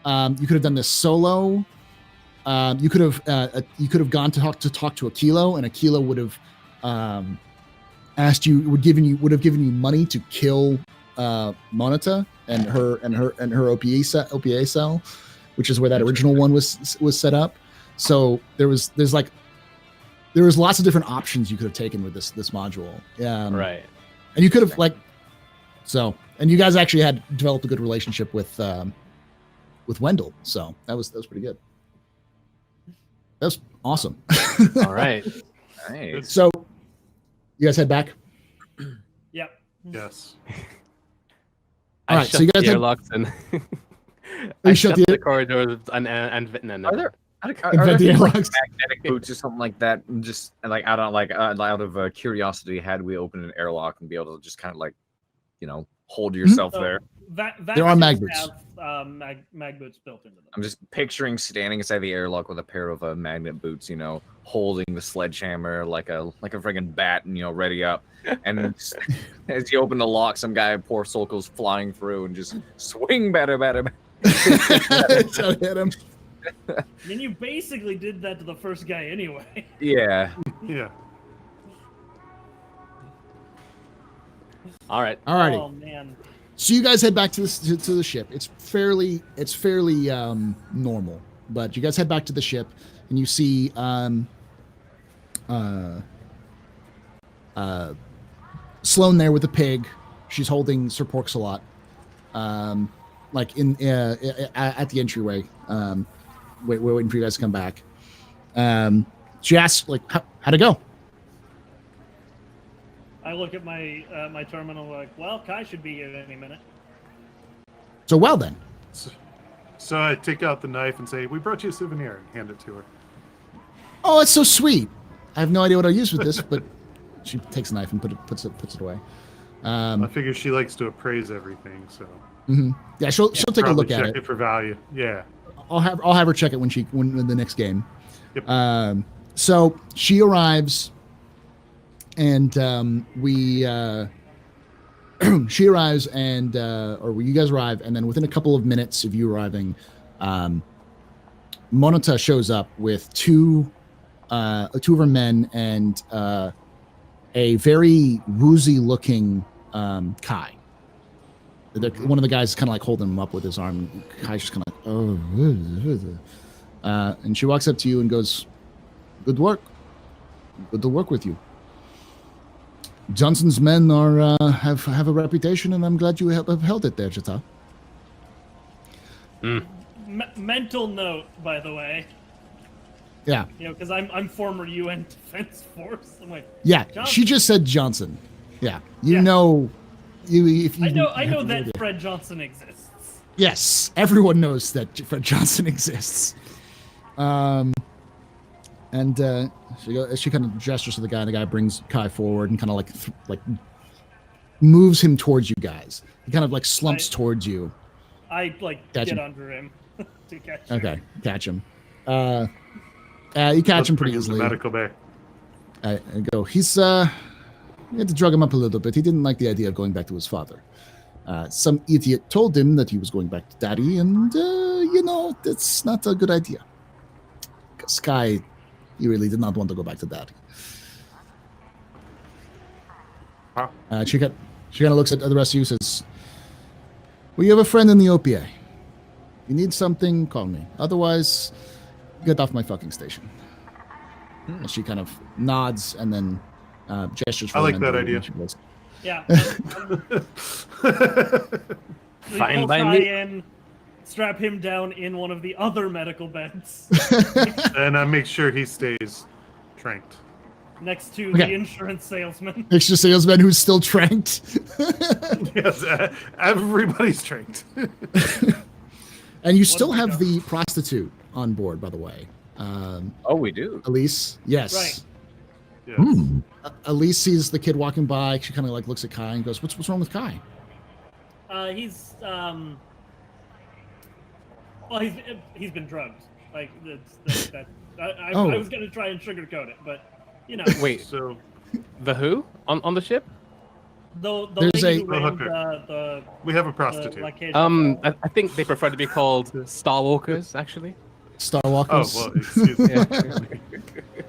You could have done this solo. You could have gone to talk to Aquilo, and Aquilo would have would have given you money to kill Monata and her OPA cell, which is where that original one was set up. So there was lots of different options you could have taken with this module. Right. And you could have and you guys actually had developed a good relationship with Wendell, so that was pretty good. That was awesome. All right. Nice. So you guys head back. Yep. Yes. All right, shut so you guys the had- airlocks and You I shut shut the- the corridors and Are there Invent the things like airlocks. magnetic boots or something like that? Just like out of curiosity, had we open an airlock and be able to just kind of like, hold yourself So, there? There are mag boots. Have mag boots built into them. I'm just picturing standing inside the airlock with a pair of magnet boots, holding the sledgehammer like a friggin' bat, and ready up. And as you open the lock, some guy, poor soul, goes flying through and just swing better. So hit him. I mean, you basically did that to the first guy anyway. Yeah. Yeah. All right. Alrighty. Oh man. So you guys head back to the ship. It's fairly normal, but you guys head back to the ship and you see Sloane there with the pig. She's holding Sir Porks-a-Lot, like at the entryway, waiting for you guys to come back. She asks, like, how'd it go? I look at my my terminal like, well, Kai should be here any minute. So well then. So I take out the knife and say, "We brought you a souvenir," and hand it to her. Oh, that's so sweet. I have no idea what I'll use with this, but she takes a knife and puts it away. I figure she likes to appraise everything, so Yeah, she'll take a probably look at check it for value. Yeah. I'll have her check it when the next game. Yep. So she arrives, and she arrives, and or you guys arrive, and then within a couple of minutes of you arriving, Monata shows up with two of her men and a very woozy looking Kai. One of the guys is kind of like holding him up with his arm. Kai's just kind of like, and she walks up to you and goes, "Good work. Good to work with you. Johnson's men are have a reputation, and I'm glad you have held it there, Jata." Mental note, by the way. Yeah, Because I'm former UN Defense Force. I'm like, yeah. Johnson. She just said Johnson. Yeah, Yeah. If you I know have no that idea. Fred Johnson exists. Yes, everyone knows that Fred Johnson exists. And she kind of gestures to the guy, and the guy brings Kai forward and kind of like moves him towards you guys. He kind of like slumps towards you. I Catch get him. under him to catch him. Okay, catch him. You catch him pretty Bring him to easily. medical bay. I go. We had to drug him up a little bit. He didn't like the idea of going back to his father. Some idiot told him that he was going back to daddy, and that's not a good idea. Sky, he really did not want to go back to daddy. Huh? She kind of looks at the rest of you, says, Well, you have a friend in the OPA. You need something, call me. Otherwise, get off my fucking station. And she kind of nods and then gestures for I the like men that to leave, idea. and she goes, Yeah. Fine We'll by try me. and strap him down in one of the other medical beds And I make sure he stays tranked. next to Okay. the insurance salesman. extra salesman who's still tranked. Yes, everybody's tranked. And you still have we have done? the prostitute on board, by the way. Oh, we do. Elise, yes. Right. Yes. Elise sees the kid walking by. She kind of like looks at Kai and goes, "What's wrong with Kai?" He's he's been drugged. Like that. I Oh. was gonna try and sugarcoat it, but you know. Wait, So the who on the ship? The There's lady a- who The ran hooker. the we have a prostitute. I think they prefer to be called Stalwalkers, actually. Star Oh, Walkers. well, excuse me. Yeah.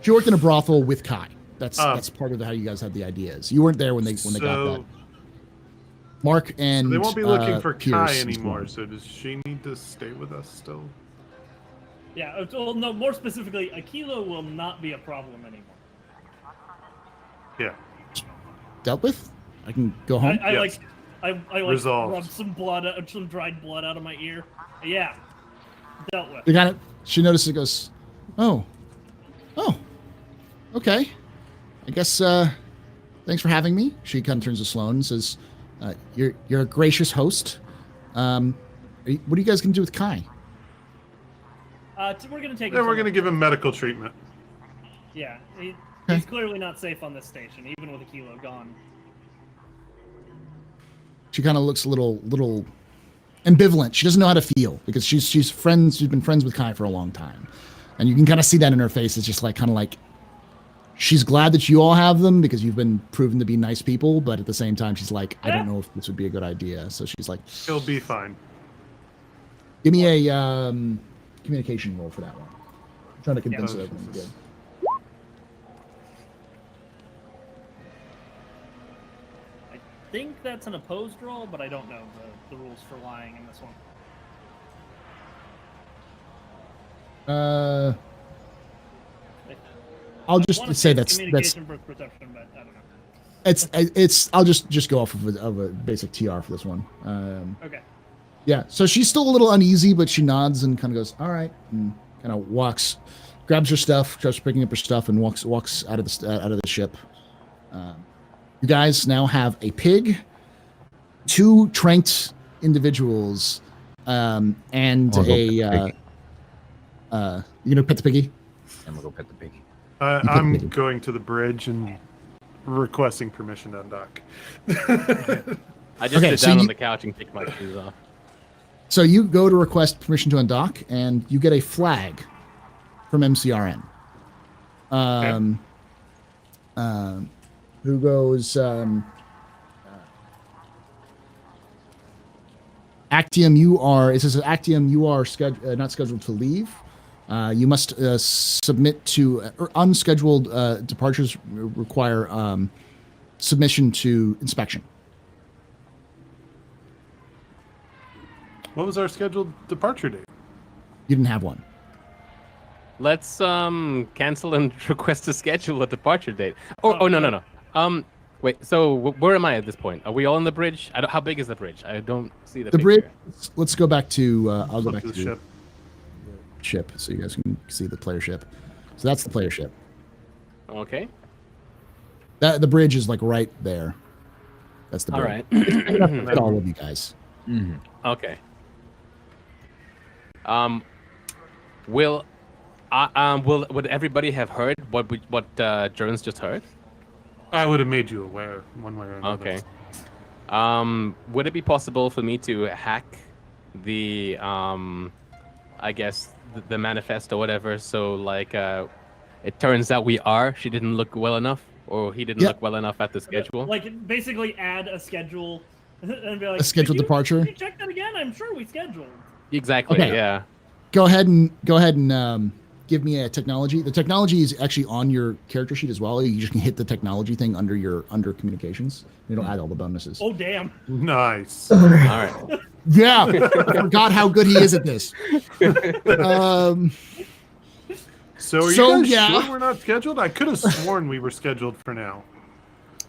She worked in a brothel with Kai. That's Oh. that's part of how you guys had the ideas. You weren't there when they got that. So Mark and they won't be looking for Pierce Kai is anymore. gone. So does she need to stay with us still? Yeah. Well, no. More specifically, Aquila will not be a problem anymore. Yeah. Dealt with. I can go home. I Yes. like Resolved. rubbed some some dried blood out of my ear. Yeah. Dealt with. The kind of she notices it, goes, oh, okay. I guess thanks for having me. She kind of turns to Sloan and says, you're a gracious host. What are you guys gonna do with Kai? We're gonna take. Then him we're somewhere. gonna give him medical treatment. Yeah. Okay. He's clearly not safe on this station, even with Aquila gone. She kind of looks a little ambivalent. She doesn't know how to feel because she's been friends with Kai for a long time, and you can kind of see that in her face. It's just like kind of like she's glad that you all have them because you've been proven to be nice people, but at the same time she's like, I don't know if this would be a good idea. So she's like, He'll be fine. give me a communication roll for that one. I'm trying to convince Yeah. her everyone's good. I think that's an opposed roll, but I don't know the rules for lying in this one. I'll I just wanna say it's that's communication versus perception, but I don't know. it's I'll just go off of a basic TR for this one. Okay. Yeah, so she's still a little uneasy, but she nods and kind of goes, "All right," and kind of walks, grabs her stuff, starts picking up her stuff, and walks out of the ship. You guys now have a pig, 2 tranked individuals, and I'll go a. pet You gonna pet the piggy? I'm gonna go pet the pig. I'm going to the bridge and requesting permission to undock. I just Okay, sit so down you- on the couch and take my shoes off. So you go to request permission to undock, and you get a flag from MCRN. Who goes, Actium, it says, Actium, you are not scheduled to leave. You must submit to, unscheduled departures require submission to inspection. What was our scheduled departure date? You didn't have one. Let's cancel and request to schedule a departure date. Oh no. Wait. So where am I at this point? Are we all on the bridge? How big is the bridge? I don't see the The picture. bridge, let's go back to, I'll go Flip back to to the ship. ship so you guys can see the player ship. So that's the player ship. Okay. The bridge is like right there. That's the All bridge. right. Fit all of you guys. Okay. Would everybody have heard what Jones just heard? I would have made you aware one way or another. Okay. Would it be possible for me to hack the I guess the manifest or whatever? So like, it turns out she didn't look well enough, or he didn't Yeah. look well enough at the schedule. Like basically add a schedule and be like A scheduled "Did you- departure? Did you check that again? I'm sure we scheduled. Exactly. Okay. Yeah. Go ahead and give give me a technology. The technology is actually on your character sheet as well. You just can hit the technology thing under communications. It'll add all the bonuses. Oh damn! Nice. All right. Yeah, I forgot how good he is at this. So are So, you guys yeah. sure we're not scheduled? I could have sworn we were scheduled for now.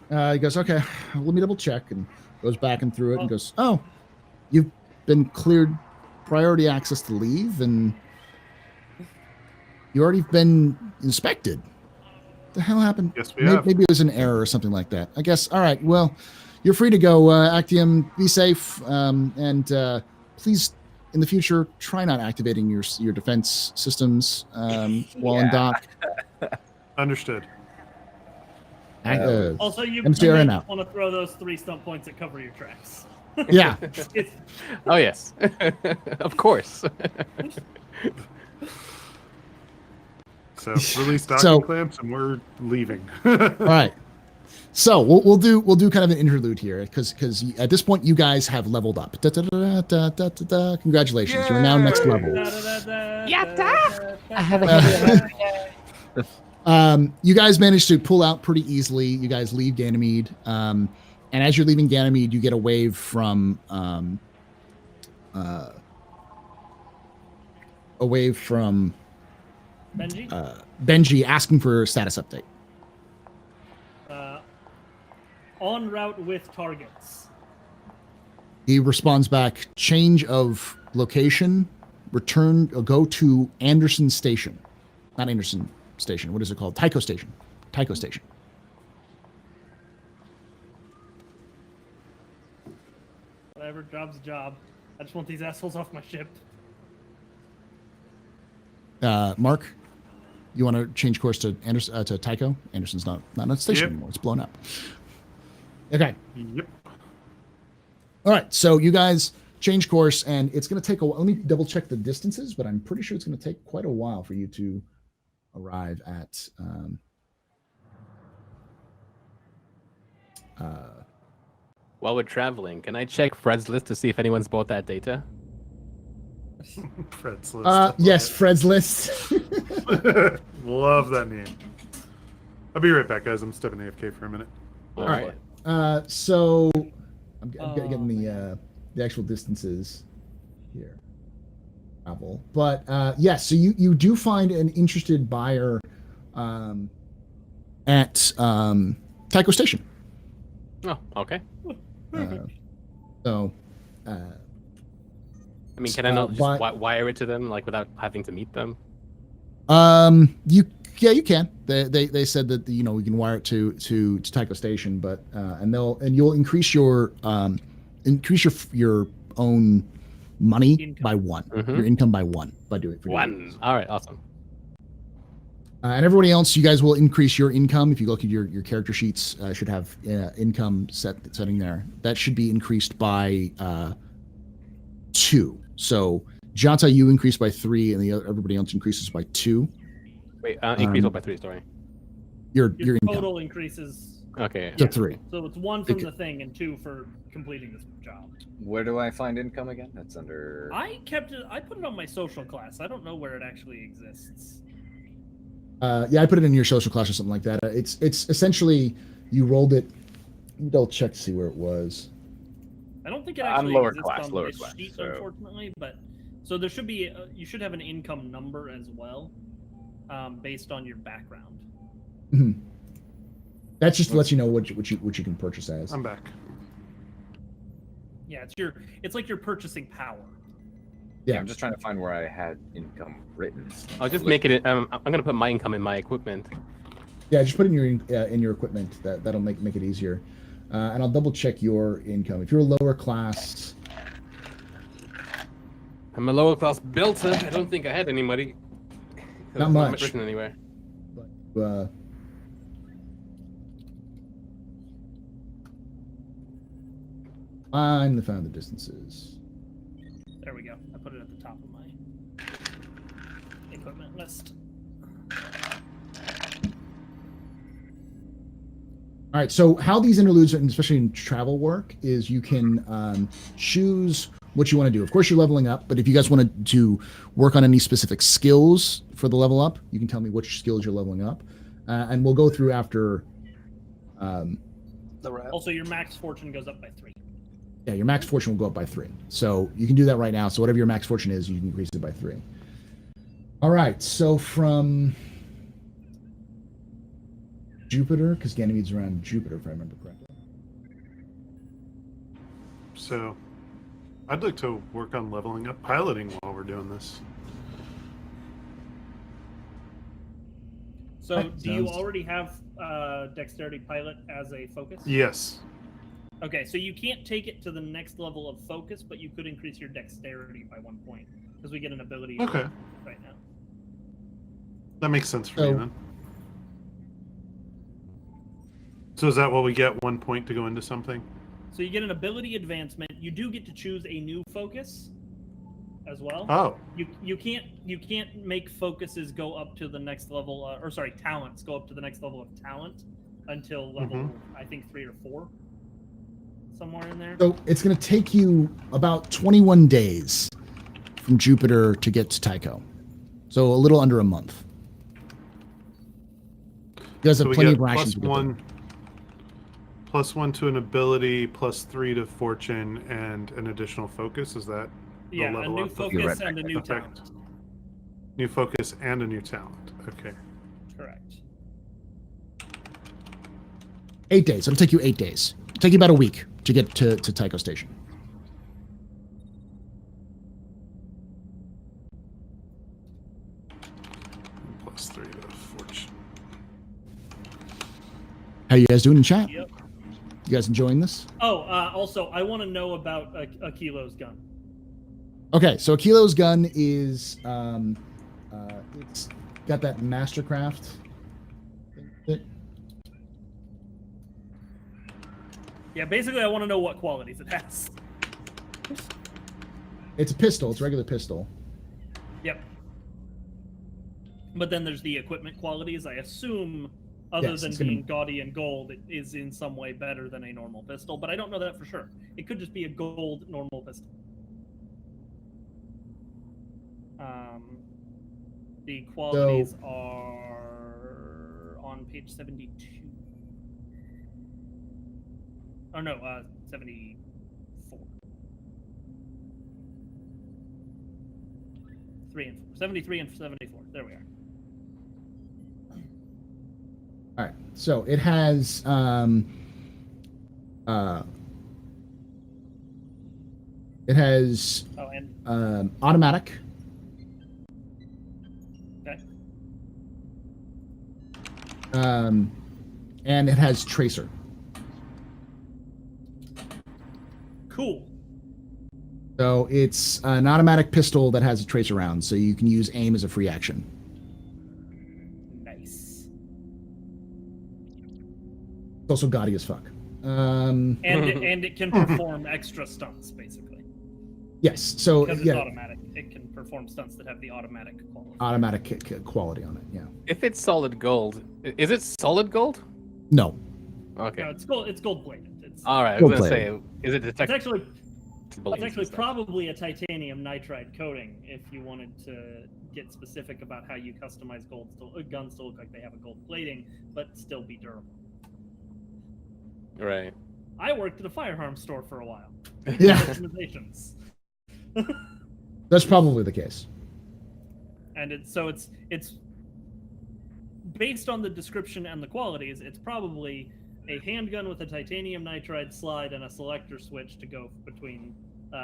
He goes, okay, let me double check, and goes back and through it and Oh. goes, oh, you've been cleared priority access to leave, and you already been inspected. The hell happened? Yes, we have. Maybe it was an error or something like that. I guess. All right. Well, you're free to go, Actium. Be safe, and please, in the future, try not activating your defense systems while in dock. Understood. Also, you MCRN may out. want to throw those 3 stump points that cover your tracks. Yeah. It's, Oh yes, of course. So release docking So- clamps, and we're leaving. All right. So we'll do kind of an interlude here because at this point you guys have leveled up. Congratulations, you're now next Yay! level. I have a You guys managed to pull out pretty easily. You guys leave Ganymede, and as you're leaving Ganymede, you get a wave from Benji. Benji asking for a status update. En route with targets. He responds back, change of location, return, go to Anderson Station. Not Anderson Station. What is it called? Tycho Station. Tycho Station. Whatever, job's a job. I just want these assholes off my ship. Mark, you want to change course to to Tycho? Anderson's not on the station Yep. anymore. It's blown up. Okay. Yep. All right. So you guys change course, and it's going to take a while. Let me double check the distances, but I'm pretty sure it's going to take quite a while for you to arrive at. While we're traveling, can I check Fred's list to see if anyone's bought that data? Fred's list. Yes, Fred's list. Love that name. I'll be right back, guys. I'm stepping AFK for a minute. All right. So I'm getting the actual distances here. Travel, but yes. So you do find an interested buyer at Tycho Station. Oh, okay. So. I mean, can I not just wire it to them, like, without having to meet them? You can. They said that we can wire it to Tycho Station, but and you'll increase your own money Income. by 1. Mhm. Your income by 1 by doing it. One. All right, awesome. And everybody else, you guys will increase your income. If you look at your character sheets, should have income setting there. That should be increased by 2. So Janta, you increase by 3, and everybody else increases by 2. Wait, increase by 3. Sorry. Your Your income total increases. Okay. to 3. So it's 1 from Okay. the thing and 2 for completing this job. Where do I find income again? That's under. I put it on my social class. I don't know where it actually exists. Yeah, I put it in your social class or something like that. It's essentially you rolled it. Let me double check to see where it was. I don't think it I'm actually lower exists class, on lower this class, sheet, so- unfortunately. But so there should be. You should have an income number as well, based on your background. Mhm. That's just to let you know what you can purchase as. I'm back. Yeah, it's like your purchasing power. Yeah. I'm just trying to find where I had income written. I'll just make it. I'm gonna put my income in my equipment. Yeah, just put it in your equipment. That'll make it easier. And I'll double check your income. If you're a lower class, I'm a lower class builder. I don't think I had any money. Not It's much. written anywhere. Finally found the distances. There we go. I put it at the top of my equipment list. All right. So how these interludes, and especially in travel work, is you can choose what you want to do. Of course, you're leveling up, but if you guys wanted to work on any specific skills for the level up, you can tell me which skills you're leveling up, and we'll go through after. Also, your max fortune goes up by 3. Yeah, your max fortune will go up by 3. So you can do that right now. So whatever your max fortune is, you can increase it by 3. All right. So from Jupiter, because Ganymede's around Jupiter, if I remember correctly. So I'd like to work on leveling up piloting while we're doing this. So Right, do you sounds- already have dexterity pilot as a focus? Yes. Okay, so you can't take it to the next level of focus, but you could increase your dexterity by 1 point because we get an ability Okay. right now. That makes sense for So- me then. So is that what we get? 1 point to go into something? So you get an ability advancement. You do get to choose a new focus as well. Oh. You can't make focuses go up to the next level, or sorry, talents go up to the next level of talent until level I think 3 or 4, somewhere in there. So it's going to take you about 21 days from Jupiter to get to Tycho. So a little under a month. You guys So have we plenty get of rations. to get there. +1 to an ability, +3 to fortune, and an additional focus. Is that the Yeah, a level new up? focus and a new Okay. talent. New focus and a new talent. Okay. Correct. 8 days. It'll take you 8 days. It'll take you about a week to get to Tycho Station. +3 to fortune. How you guys doing in chat? Yep. You guys enjoying this? Oh, also, I want to know about a Kilo's gun. Okay, so Akilo's gun is it's got that Mastercraft. Yeah, basically, I want to know what qualities it has. It's a pistol. It's a regular pistol. Yep. But then there's the equipment qualities. I assume, other Yes, than it's gonna- being gaudy and gold, it is in some way better than a normal pistol. But I don't know that for sure. It could just be a gold normal pistol. The qualities are on page 72. Oh no, 74. 73 and 74. There we are. All right. So it has Oh, and automatic. okay. And it has tracer. Cool. So it's an automatic pistol that has a tracer round, so you can use aim as a free action. Nice. It's also gaudy as fuck. And it can perform extra stunts, basically. Yes. So Because it's yeah, automatic. It can perform stunts that have the automatic quality. automatic quality on it. Yeah. If it's solid gold, is it solid gold? No. Okay. No, it's gold plated. It's All right. I was gonna Gold-plated. say, is it it's detectable? actually probably a titanium nitride coating if you wanted to get specific about how you customize guns to look like they have a gold plating but still be durable. Right. I worked at a firearms store for a while. Yeah. Customizations. That's probably the case. And it's based on the description and the qualities, it's probably a handgun with a titanium nitride slide and a selector switch to go between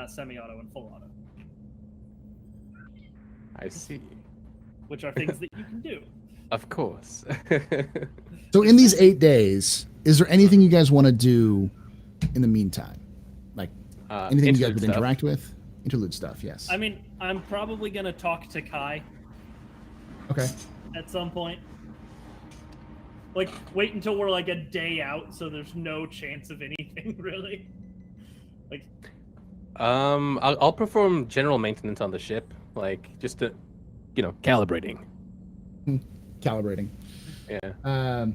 semi-auto and full auto, I see. which are things that you can do. Of course. So in these 8 days, is there anything you guys want to do in the meantime? Like anything you guys interlude would stuff. interact with? Interlude stuff, yes. I mean, I'm probably going to talk to Kai Okay. at some point. Like, wait until we're like a day out so there's no chance of anything, really. Like, I'll perform general maintenance on the ship, like just to, calibrating. Calibrating. Yeah.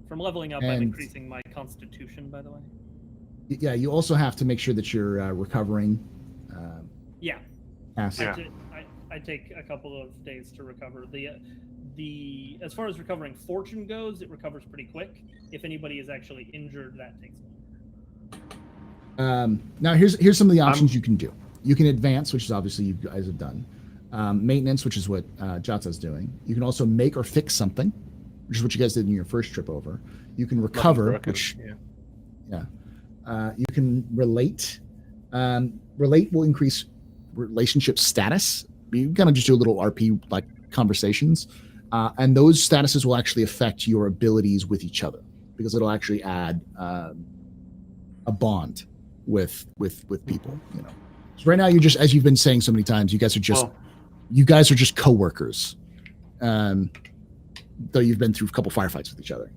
from leveling up, I'm And- increasing my constitution, by the way. Yeah, you also have to make sure that you're recovering. Yeah. Acid. Yeah. I take a couple of days to recover. The as far as recovering fortune goes, it recovers pretty quick. If anybody is actually injured, that takes longer. Now here's some of the options you can do. You can advance, which is obviously you guys have done. Maintenance, which is what Jatsa's doing. You can also make or fix something, which is what you guys did in your first trip over. You can recover, which you can relate. Relate will increase relationship status. You kind of just do a little RP like conversations, and those statuses will actually affect your abilities with each other because it'll actually add a bond with people. You know, so right now you're just, as you've been saying so many times, you guys are just coworkers, though you've been through a couple firefights with each other.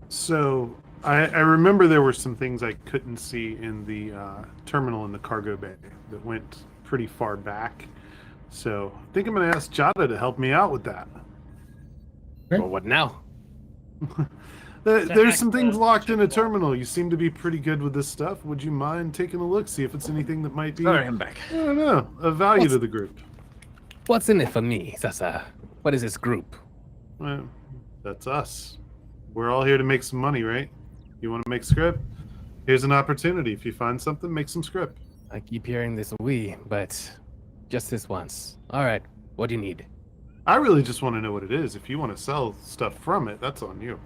So I remember there were some things I couldn't see in the terminal in the cargo bay that went pretty far back. So I think I'm going to ask Jada to help me out with that. Well, what now? There's some things locked in a terminal. You seem to be pretty good with this stuff. Would you mind taking a look, see if it's anything that might be, Sorry, I'm back. I don't know, of value to the group? What's in it for me, Sasa? What is this group? Well, that's us. We're all here to make some money, right? You want to make script? Here's an opportunity. If you find something, make some script. I keep hearing this but just this once. All right, what do you need? I really just want to know what it is. If you want to sell stuff from it, that's on you.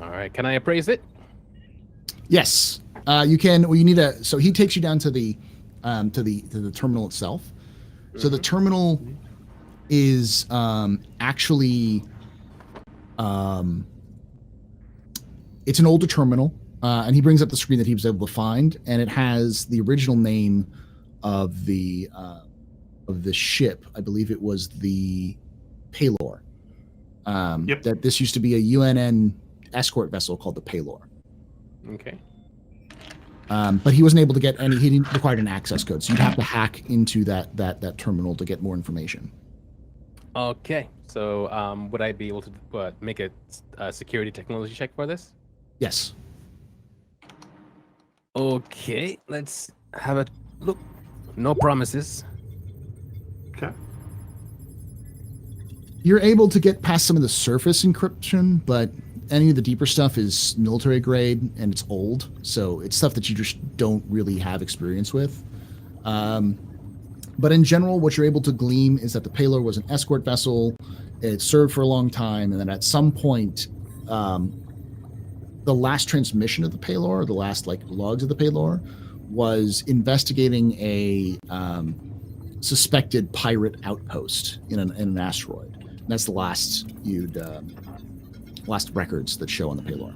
All right, can I appraise it? Yes, you can. Well, you need a. So he takes you down to the terminal itself. So the terminal is actually it's an older terminal, and he brings up the screen that he was able to find, and it has the original name of the ship. I believe it was the Paylor. Yep. That this used to be a UNN escort vessel called the Paylor. Okay. But he wasn't able to get any. He didn't require an access code, so you'd have to hack into that terminal to get more information. Okay. So, would I be able to make a security technology check for this? Yes. Okay. Let's have a look. No promises. Okay. You're able to get past some of the surface encryption, but any of the deeper stuff is military grade and it's old, so it's stuff that you just don't really have experience with. But in general, what you're able to glean is that the Paylor was an escort vessel. It served for a long time, and then at some point, the last transmission of the Paylor, the last logs of the Paylor, was investigating a suspected pirate outpost in an asteroid. And that's the last last records that show on the Paylor.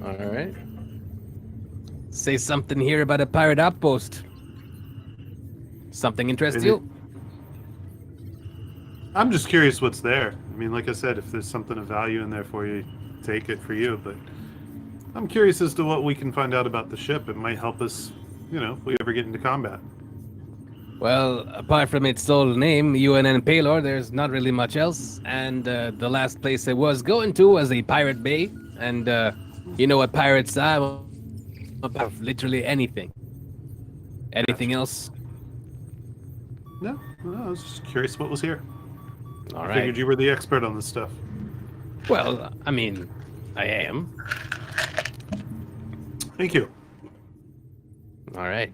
All right. Say something here about a pirate outpost. Something interests you? I'm just curious what's there. I mean, like I said, if there's something of value in there for you, take it for you. But I'm curious as to what we can find out about the ship. It might help us, if we ever get into combat. Well, apart from its sole name, UNN Paylor, there's not really much else. And the last place I was going to was a pirate bay. And you know what pirates are? About literally anything. Anything else? No, I was just curious what was here. All I right. figured you were the expert on this stuff. Well, I mean, I am. Thank you. All right.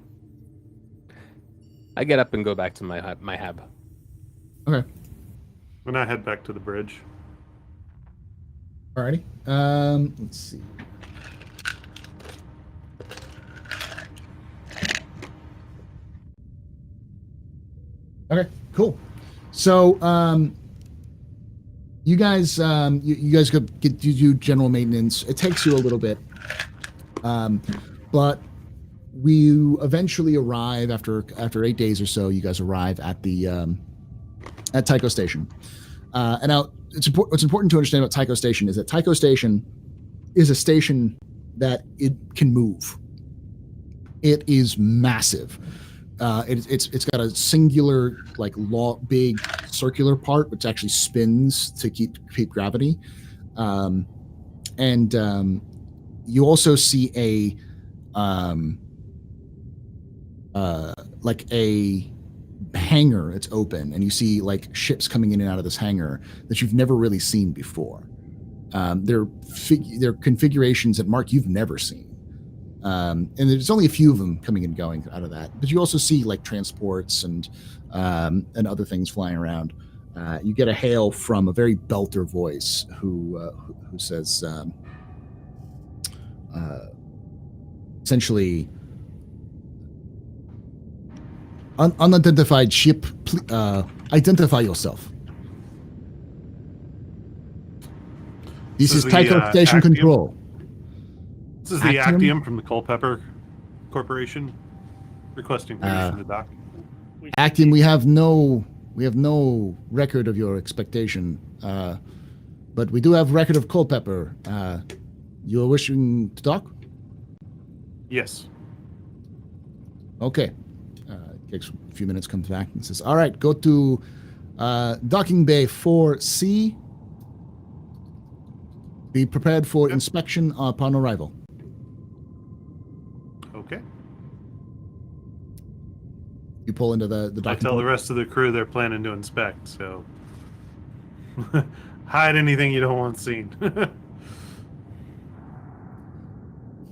I get up and go back to my hab. Okay. When I head back to the bridge. Alrighty. Let's see. Okay, cool. So, you guys, you guys could do general maintenance. It takes you a little bit, but we eventually arrive after 8 days or so. You guys arrive at the at Tycho Station, and now what's important to understand about Tycho Station is that Tycho Station is a station that it can move. It is massive. It's got a singular big circular part which actually spins to keep gravity, and you also see a like a hangar. It's open, and you see like ships coming in and out of this hangar that you've never really seen before. They're configurations that Mark you've never seen. And there's only a few of them coming and going out of that, but you also see like transports and other things flying around. You get a hail from a very belter voice who says, essentially, unidentified ship. Identify yourself. This is Tycho Station Actium? Control. This is the Actium? Actium from the Culpeper Corporation requesting permission to dock. Actium, we have no record of your expectation, but we do have record of Culpeper. You are wishing to talk? Yes. Okay. Takes a few minutes, comes back and says, all right, go to docking bay 4C. Be prepared for inspection upon arrival. Okay. You pull into the I docking tell the port. rest of the crew they're planning to inspect, so hide anything you don't want seen.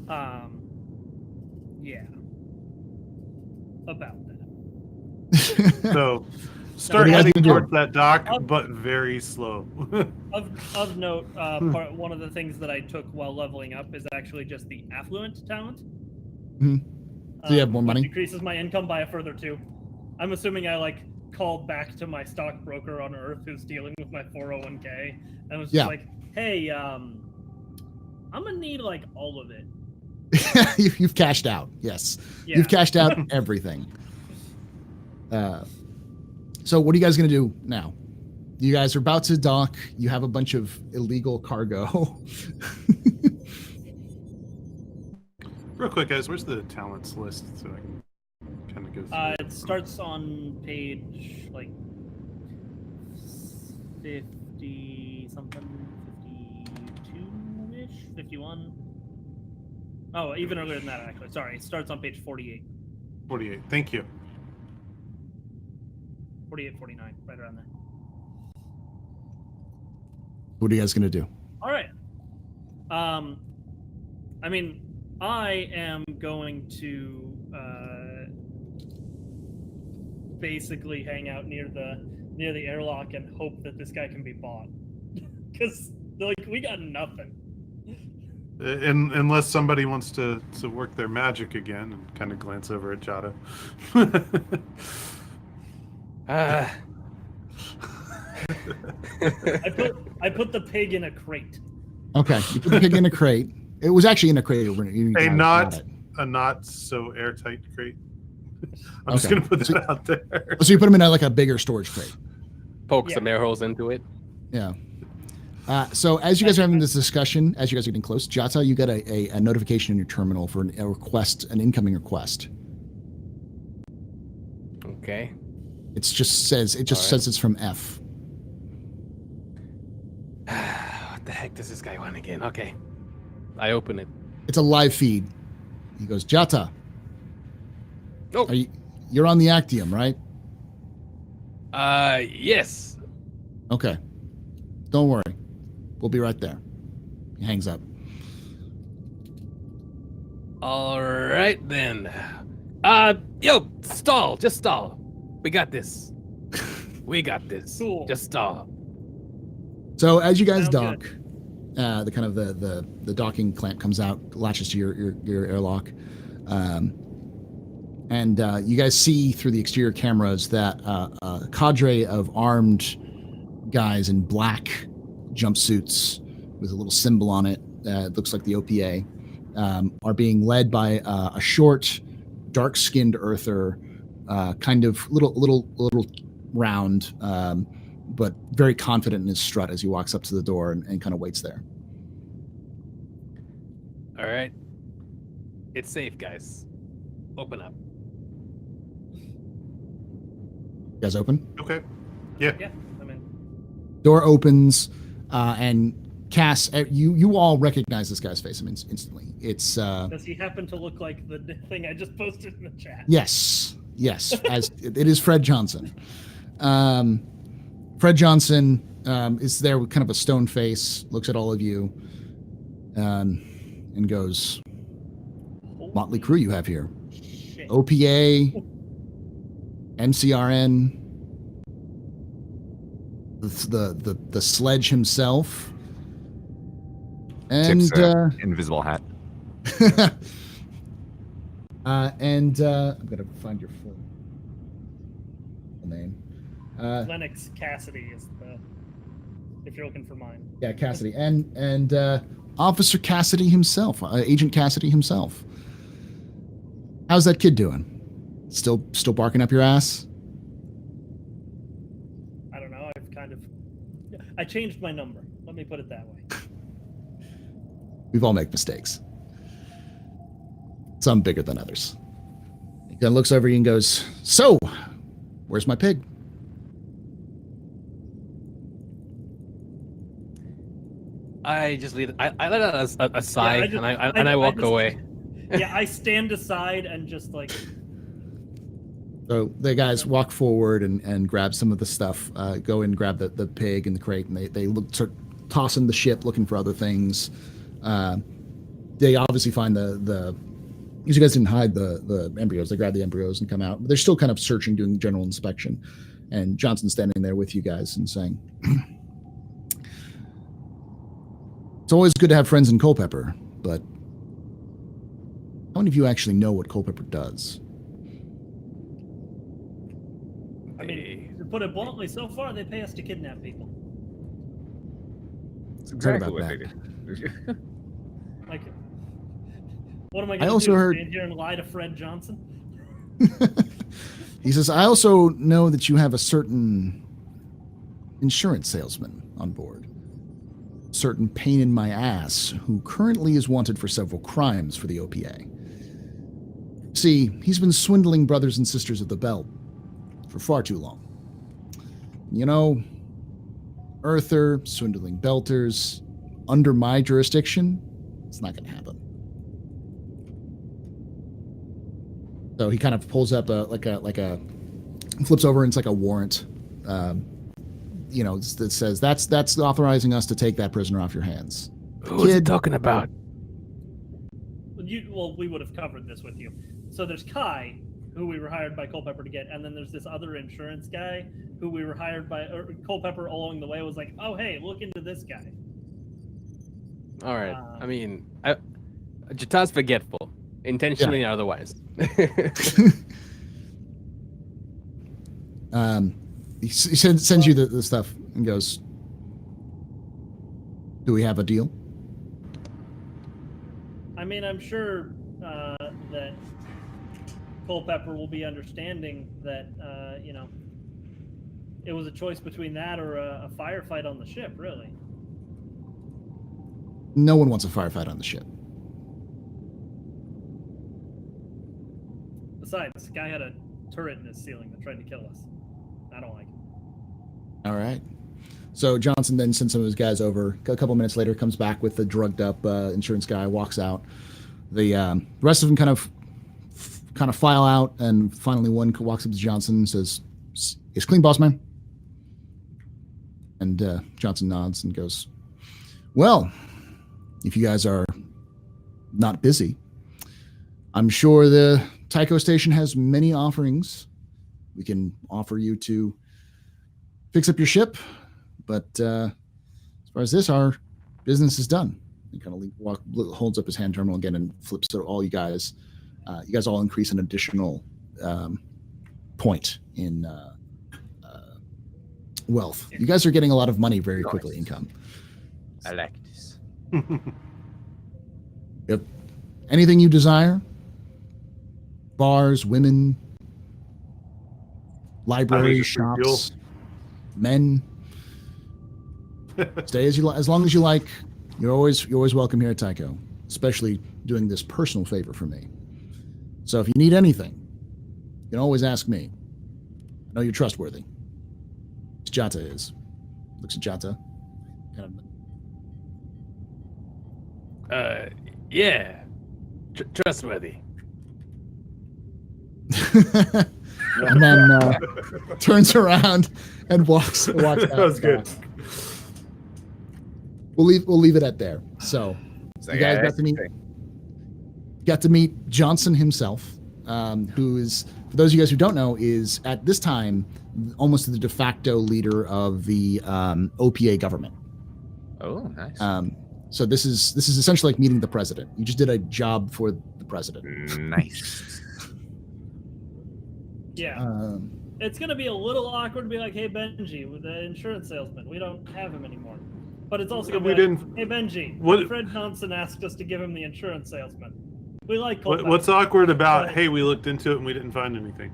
Yeah. About that. So What start are you guys heading gonna do? towards that dock, but very slow. Of note, one of the things that I took while leveling up is actually just the affluent talent. Mhm. So you have more which money? Decreases my income by a further 2. I'm assuming I like called back to my stockbroker on Earth who's dealing with my 401k and was just Yeah. like, hey, I'm gonna need like all of it. You've cashed out. Yes. Yeah. You've cashed out everything. So what are you guys going to do now? You guys are about to dock. You have a bunch of illegal cargo. Real quick, guys, where's the talents list so I can kind of go through It starts on page like 50 something, 52-ish, 51. Oh, even earlier than that, actually. Sorry, it starts on page 48. 48. Thank you. 48, 49, right around there. What are you guys going to do? All right. I mean, I am going to basically hang out near the airlock and hope that this guy can be bought, because like we got nothing. Unless somebody wants to work their magic again and kind of glance over at Jada. I put the pig in a crate. Okay. You put the pig in a crate. It was actually in a crate. You A guys not got it. a not so airtight crate. I'm just Okay. gonna put that out there. So you put them in like a bigger storage crate. Poke Yeah. some air holes into it. Yeah. So as you guys are having this discussion, as you guys are getting close, Jata, you got a notification in your terminal for a request, an incoming request. Okay. It just says it's from F. What the heck does this guy want again? Okay. I open it. It's a live feed. He goes, Jata. Oh. You're on the Actium, right? Yes. Okay. Don't worry. We'll be right there. He hangs up. All right then. Yo, stall. Just stall. We got this. We got this. Cool. Just stall. So as you guys Sounds dock, the kind of the docking clamp comes out, latches to your airlock, and you guys see through the exterior cameras that a cadre of armed guys in black jumpsuits with a little symbol on it, looks like the OPA, are being led by a short, dark-skinned earther, kind of little round, but very confident in his strut as he walks up to the door and kind of waits there. All right. It's safe, guys. Open up. You guys open? Okay. Yeah. Yeah, I'm in. Door opens, and Cass, you all recognize this guy's face. I mean, instantly. It's Does he happen to look like the thing I just posted in the chat? yes, as it is Fred Johnson. Fred Johnson is there with kind of a stone face, looks at all of you, and goes, "Motley crew you have here: Shit. OPA, MCRN, the Sledge himself, and Tips, invisible hat. and I'm gonna find your full name. Lennox Cassidy is the. If you're looking for mine. Yeah, Cassidy and Officer Cassidy himself, Agent Cassidy himself. How's that kid doing? Still barking up your ass? I don't know. I changed my number. Let me put it that way. We've all made mistakes. Some bigger than others. He then looks over you and goes, "So, where's my pig?" I just leave. I let it aside, Yeah, and I walk away. Yeah, I stand aside and just like. So the guys walk forward and grab some of the stuff, go and grab the pig and the crate, and they start tossing the ship, looking for other things. They obviously find because you guys didn't hide the embryos. They grab the embryos and come out. But they're still kind of searching, doing general inspection. And Johnson's standing there with you guys and saying, "It's always good to have friends in Culpeper, but how many of you actually know what Culpeper does?" I mean, to put it bluntly, so far they pay us to kidnap people. That's exactly about what that. they did. Like, what am I I going to also do? heard- Stand here and lie to Fred Johnson? He says, "I also know that you have a certain insurance salesman on board. Certain pain in my ass who currently is wanted for several crimes for the OPA. See, he's been swindling brothers and sisters of the belt for far too long. You know, Earther, swindling belters, under my jurisdiction, it's not going to happen." So he kind of pulls up flips over and it's like a warrant, that says that's authorizing us to take that prisoner off your hands. Who's he talking about? We would have covered this with you. So there's Kai, who we were hired by Culpeper to get, and then there's this other insurance guy who we were hired by Culpeper along the way was like, "Oh, hey, look into this guy." All right. I mean, Jata's forgetful, intentionally or otherwise. He sends you the stuff and goes, "Do we have a deal?" I mean, I'm sure that Culpeper will be understanding that, it was a choice between that or a firefight on the ship, really. No one wants a firefight on the ship. Besides, this guy had a turret in his ceiling that tried to kill us. I don't like it. All right. So Johnson then sends some of his guys over. A couple minutes later, comes back with the drugged up insurance guy, walks out. The rest of them kind of file out, and finally one walks up to Johnson and says, "It's clean, boss man." And Johnson nods and goes, "Well, if you guys are not busy, I'm sure the Tycho station has many offerings. We can offer you to fix up your ship, but as far as this, our business is done." He kind of holds up his hand terminal again and flips to all you guys. You guys all increase an additional point in wealth. You guys are getting a lot of money very quickly, income. I like this. If anything you desire, bars, women, library, shops, men, stay as long as you like. You're always welcome here at Tycho, especially doing this personal favor for me. So if you need anything, you can always ask me. I know you're trustworthy. Jata is. Looks at Jata. Kind of Yeah. Trustworthy. And then turns around and walks out. That was good. We'll leave it at there. So you guys got to meet Johnson himself, who is, for those of you guys who don't know, is at this time almost the de facto leader of the OPA government. Oh, nice. So this is essentially like meeting the president. You just did a job for the president. Nice. Yeah. It's going to be a little awkward to be like, hey, Benji, with the insurance salesman. We don't have him anymore. But it's also going to be like, hey, Benji, Fred Johnson asked us to give him the insurance salesman. We like what's awkward about, hey, we looked into it and we didn't find anything?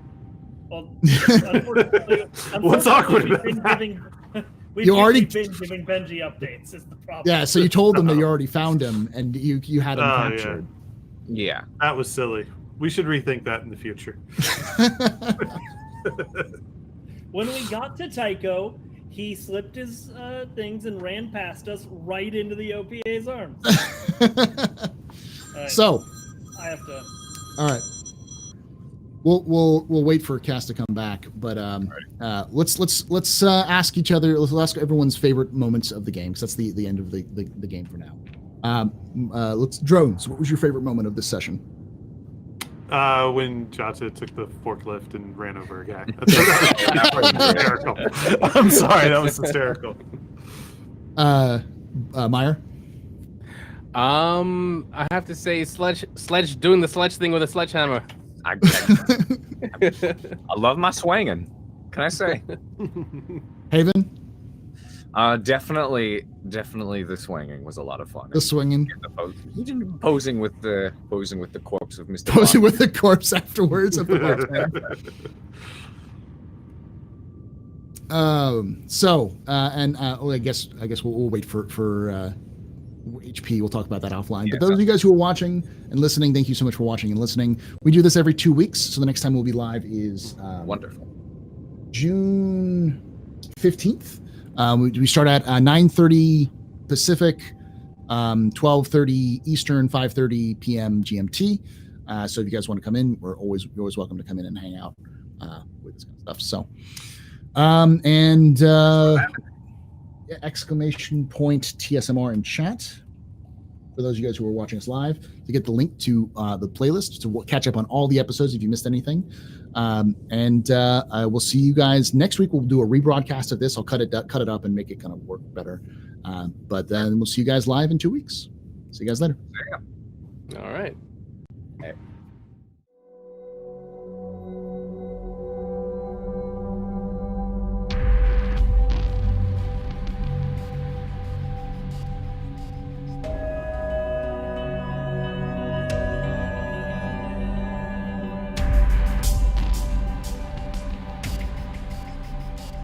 Well, unfortunately, what's awkward about that? We've already been giving Benji updates is the problem. Yeah, so you told them that you already found him and you had him captured. Yeah. That was silly. We should rethink that in the future. When we got to Tycho, he slipped his things and ran past us right into the OPA's arms. So, I have to. All right. We'll wait for Cass to come back, but let's ask each other. Let's ask everyone's favorite moments of the game, because that's the end of the game for now. Let's drones. What was your favorite moment of this session? When Jata took the forklift and ran over a guy. That was hysterical. I'm sorry, that was hysterical. Meyer? I have to say sledge doing the sledge thing with a sledgehammer. I love my swinging. Can I say? Haven? Definitely the swinging was a lot of fun. The swinging. Posing with the corpse of Mr. Posing Bond. with the corpse afterwards of the I guess we'll wait for HP. We'll talk about that offline. But those of you guys who are watching and listening, thank you so much for watching and listening. We do this every 2 weeks, so the next time we'll be live is wonderful. June 15th. We start at 9:30 Pacific, 12:30 Eastern, 5:30 p.m. GMT. So if you guys want to come in, you're always welcome to come in and hang out with this kind of stuff. So, exclamation point TSMR in chat for those of you guys who are watching us live to get the link to the playlist to catch up on all the episodes if you missed anything. We'll see you guys next week. We'll do a rebroadcast of this. I'll cut it up and make it kind of work better. But then we'll see you guys live in 2 weeks. See you guys later. All right. Hey.